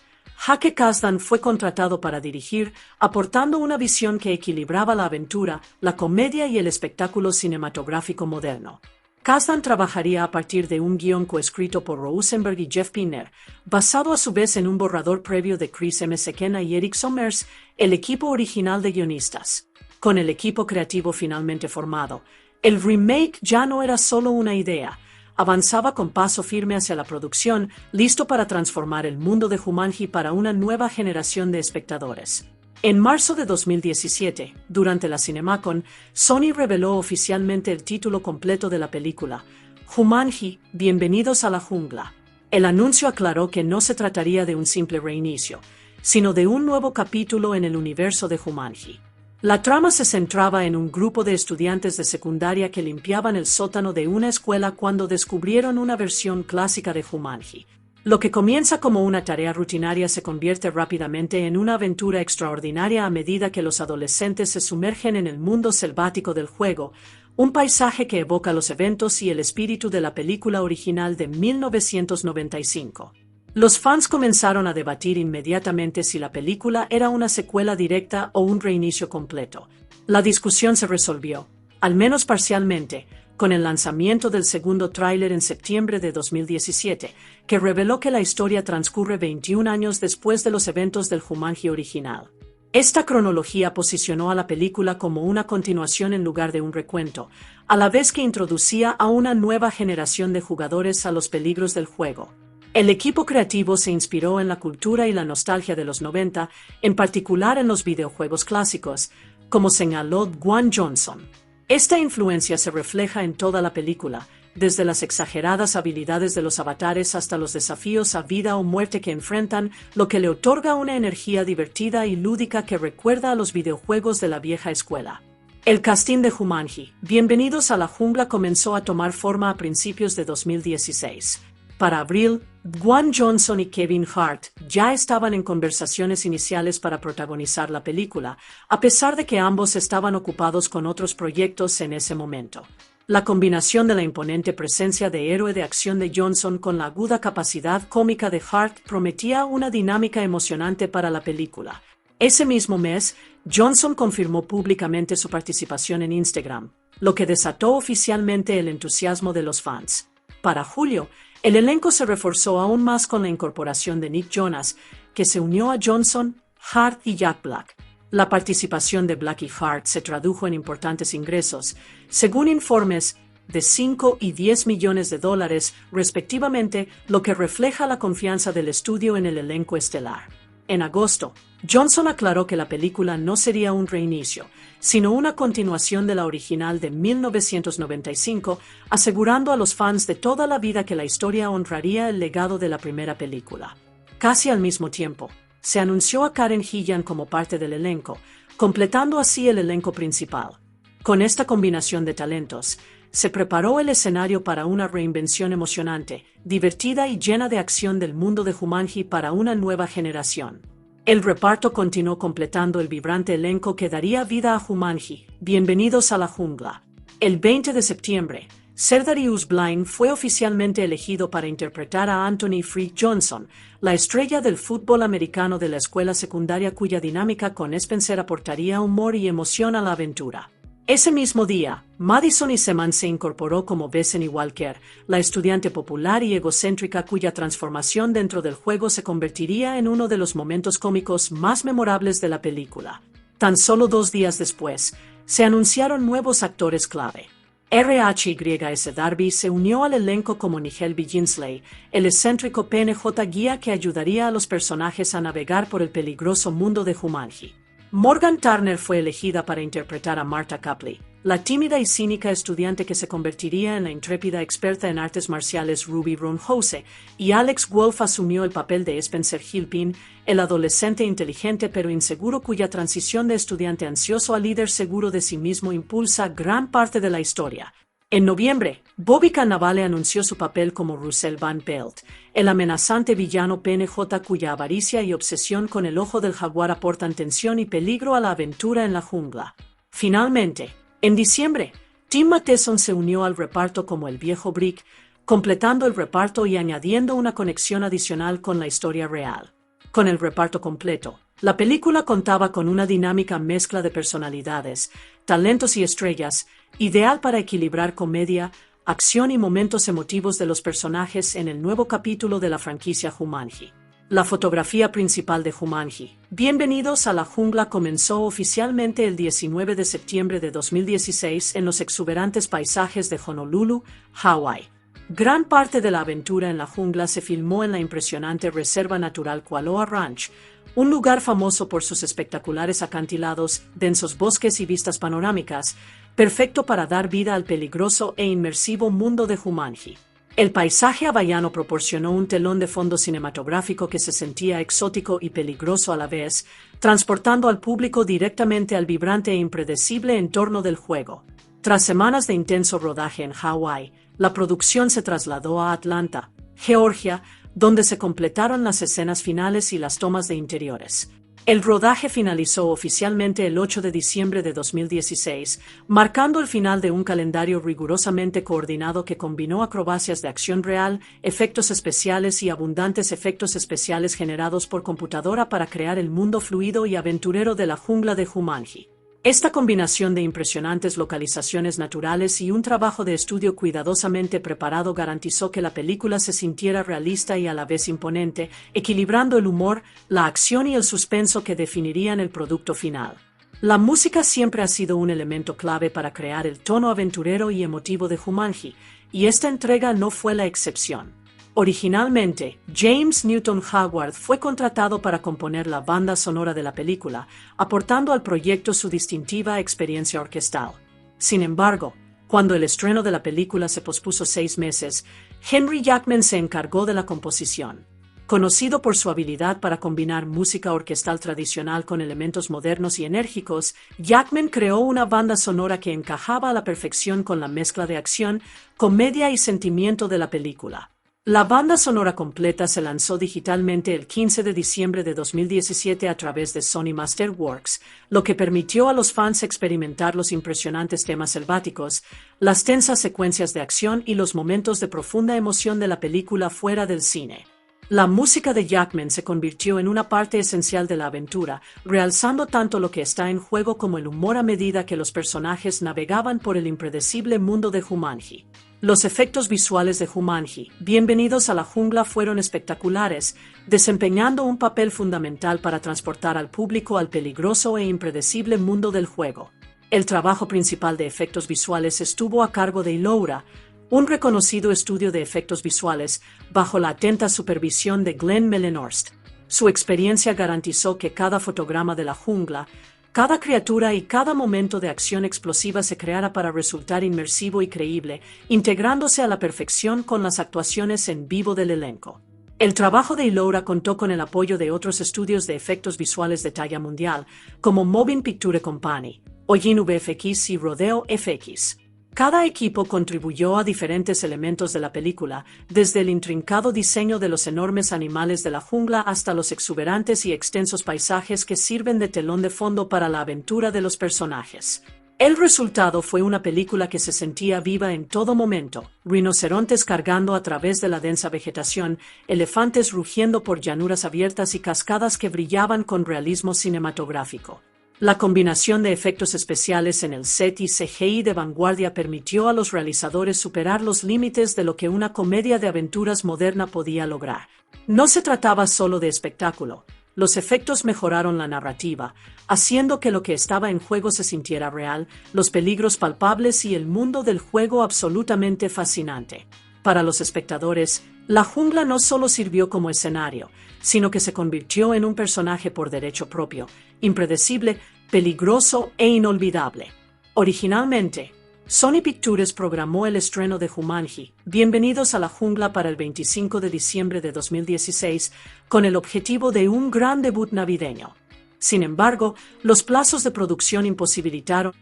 Hake Kasdan fue contratado para dirigir, aportando una visión que equilibraba la aventura, la comedia y el espectáculo cinematográfico moderno. Kasdan trabajaría a partir de un guión coescrito por Rosenberg y Jeff Pinner, basado a su vez en un borrador previo de Chris M. Sekena y Eric Sommers, el equipo original de guionistas. Con el equipo creativo finalmente formado, el remake ya no era solo una idea, avanzaba con paso firme hacia la producción, listo para transformar el mundo de Jumanji para una nueva generación de espectadores. En marzo de 2017, durante la CinemaCon, Sony reveló oficialmente el título completo de la película, Jumanji, Bienvenidos a la Jungla. El anuncio aclaró que no se trataría de un simple reinicio, sino de un nuevo capítulo en el universo de Jumanji. La trama se centraba en un grupo de estudiantes de secundaria que limpiaban el sótano de una escuela cuando descubrieron una versión clásica de Jumanji. Lo que comienza como una tarea rutinaria se convierte rápidamente en una aventura extraordinaria a medida que los adolescentes se sumergen en el mundo selvático del juego, un paisaje que evoca los eventos y el espíritu de la película original de 1995. Los fans comenzaron a debatir inmediatamente si la película era una secuela directa o un reinicio completo. La discusión se resolvió, al menos parcialmente, con el lanzamiento del segundo tráiler en septiembre de 2017, que reveló que la historia transcurre 21 años después de los eventos del Jumanji original. Esta cronología posicionó a la película como una continuación en lugar de un recuento, a la vez que introducía a una nueva generación de jugadores a los peligros del juego. El equipo creativo se inspiró en la cultura y la nostalgia de los 90, en particular en los videojuegos clásicos, como señaló Dwayne Johnson. Esta influencia se refleja en toda la película, desde las exageradas habilidades de los avatares hasta los desafíos a vida o muerte que enfrentan, lo que le otorga una energía divertida y lúdica que recuerda a los videojuegos de la vieja escuela. El casting de Jumanji, Bienvenidos a la Jungla, comenzó a tomar forma a principios de 2016. Para abril, Dwayne Johnson y Kevin Hart ya estaban en conversaciones iniciales para protagonizar la película, a pesar de que ambos estaban ocupados con otros proyectos en ese momento. La combinación de la imponente presencia de héroe de acción de Johnson con la aguda capacidad cómica de Hart prometía una dinámica emocionante para la película. Ese mismo mes, Johnson confirmó públicamente su participación en Instagram, lo que desató oficialmente el entusiasmo de los fans. Para julio, el elenco se reforzó aún más con la incorporación de Nick Jonas, que se unió a Johnson, Hart y Jack Black. La participación de Black y Hart se tradujo en importantes ingresos, según informes, de 5 y 10 millones de dólares, respectivamente, lo que refleja la confianza del estudio en el elenco estelar. En agosto, Johnson aclaró que la película no sería un reinicio, sino una continuación de la original de 1995, asegurando a los fans de toda la vida que la historia honraría el legado de la primera película. Casi al mismo tiempo, se anunció a Karen Gillan como parte del elenco, completando así el elenco principal. Con esta combinación de talentos, se preparó el escenario para una reinvención emocionante, divertida y llena de acción del mundo de Jumanji para una nueva generación. El reparto continuó completando el vibrante elenco que daría vida a Jumanji, Bienvenidos a la Jungla. El 20 de septiembre, Zacharias Blaine fue oficialmente elegido para interpretar a Anthony Freak Johnson, la estrella del fútbol americano de la escuela secundaria cuya dinámica con Spencer aportaría humor y emoción a la aventura. Ese mismo día, Madison Iseman se incorporó como Bethany Walker, la estudiante popular y egocéntrica cuya transformación dentro del juego se convertiría en uno de los momentos cómicos más memorables de la película. Tan solo 2 días después, se anunciaron nuevos actores clave. RHYS Darby se unió al elenco como Nigel B. Ginsley, el excéntrico PNJ guía que ayudaría a los personajes a navegar por el peligroso mundo de Jumanji. Morgan Turner fue elegida para interpretar a Marta Copley, la tímida y cínica estudiante que se convertiría en la intrépida experta en artes marciales Ruby Ronhose, y Alex Wolff asumió el papel de Spencer Gilpin, el adolescente inteligente pero inseguro cuya transición de estudiante ansioso a líder seguro de sí mismo impulsa gran parte de la historia. En noviembre, Bobby Cannavale anunció su papel como Russell Van Pelt, el amenazante villano PNJ cuya avaricia y obsesión con el ojo del jaguar aportan tensión y peligro a la aventura en la jungla. Finalmente, en diciembre, Tim Matheson se unió al reparto como el viejo Brick, completando el reparto y añadiendo una conexión adicional con la historia real. Con el reparto completo, la película contaba con una dinámica mezcla de personalidades, talentos y estrellas, ideal para equilibrar comedia, acción y momentos emotivos de los personajes en el nuevo capítulo de la franquicia Jumanji. La fotografía principal de Jumanji, Bienvenidos a la Jungla, comenzó oficialmente el 19 de septiembre de 2016 en los exuberantes paisajes de Honolulu, Hawái. Gran parte de la aventura en la jungla se filmó en la impresionante Reserva Natural Kualoa Ranch, un lugar famoso por sus espectaculares acantilados, densos bosques y vistas panorámicas, perfecto para dar vida al peligroso e inmersivo mundo de Jumanji. El paisaje hawaiano proporcionó un telón de fondo cinematográfico que se sentía exótico y peligroso a la vez, transportando al público directamente al vibrante e impredecible entorno del juego. Tras semanas de intenso rodaje en Hawái, la producción se trasladó a Atlanta, Georgia, donde se completaron las escenas finales y las tomas de interiores. El rodaje finalizó oficialmente el 8 de diciembre de 2016, marcando el final de un calendario rigurosamente coordinado que combinó acrobacias de acción real, efectos especiales y abundantes efectos especiales generados por computadora para crear el mundo fluido y aventurero de la jungla de Jumanji. Esta combinación de impresionantes localizaciones naturales y un trabajo de estudio cuidadosamente preparado garantizó que la película se sintiera realista y a la vez imponente, equilibrando el humor, la acción y el suspenso que definirían el producto final. La música siempre ha sido un elemento clave para crear el tono aventurero y emotivo de Jumanji, y esta entrega no fue la excepción. Originalmente, James Newton Howard fue contratado para componer la banda sonora de la película, aportando al proyecto su distintiva experiencia orquestal. Sin embargo, cuando el estreno de la película se pospuso 6 meses, Henry Jackman se encargó de la composición. Conocido por su habilidad para combinar música orquestal tradicional con elementos modernos y enérgicos, Jackman creó una banda sonora que encajaba a la perfección con la mezcla de acción, comedia y sentimiento de la película. La banda sonora completa se lanzó digitalmente el 15 de diciembre de 2017 a través de Sony Masterworks, lo que permitió a los fans experimentar los impresionantes temas selváticos, las tensas secuencias de acción y los momentos de profunda emoción de la película fuera del cine. La música de Jackman se convirtió en una parte esencial de la aventura, realzando tanto lo que está en juego como el humor a medida que los personajes navegaban por el impredecible mundo de Jumanji. Los efectos visuales de Jumanji, Bienvenidos a la Jungla, fueron espectaculares, desempeñando un papel fundamental para transportar al público al peligroso e impredecible mundo del juego. El trabajo principal de efectos visuales estuvo a cargo de Iloura, un reconocido estudio de efectos visuales, bajo la atenta supervisión de Glenn Melenhorst. Su experiencia garantizó que cada fotograma de la jungla, cada criatura y cada momento de acción explosiva se creara para resultar inmersivo y creíble, integrándose a la perfección con las actuaciones en vivo del elenco. El trabajo de Iloura contó con el apoyo de otros estudios de efectos visuales de talla mundial, como Moving Picture Company, Hollin VFX y Rodeo FX. Cada equipo contribuyó a diferentes elementos de la película, desde el intrincado diseño de los enormes animales de la jungla hasta los exuberantes y extensos paisajes que sirven de telón de fondo para la aventura de los personajes. El resultado fue una película que se sentía viva en todo momento, rinocerontes cargando a través de la densa vegetación, elefantes rugiendo por llanuras abiertas y cascadas que brillaban con realismo cinematográfico. La combinación de efectos especiales en el set y CGI de vanguardia permitió a los realizadores superar los límites de lo que una comedia de aventuras moderna podía lograr. No se trataba solo de espectáculo, los efectos mejoraron la narrativa, haciendo que lo que estaba en juego se sintiera real, los peligros palpables y el mundo del juego absolutamente fascinante. Para los espectadores, la jungla no solo sirvió como escenario, sino que se convirtió en un personaje por derecho propio, impredecible, peligroso e inolvidable. Originalmente, Sony Pictures programó el estreno de Jumanji, Bienvenidos a la Jungla, para el 25 de diciembre de 2016, con el objetivo de un gran debut navideño. Sin embargo, los plazos de producción imposibilitaron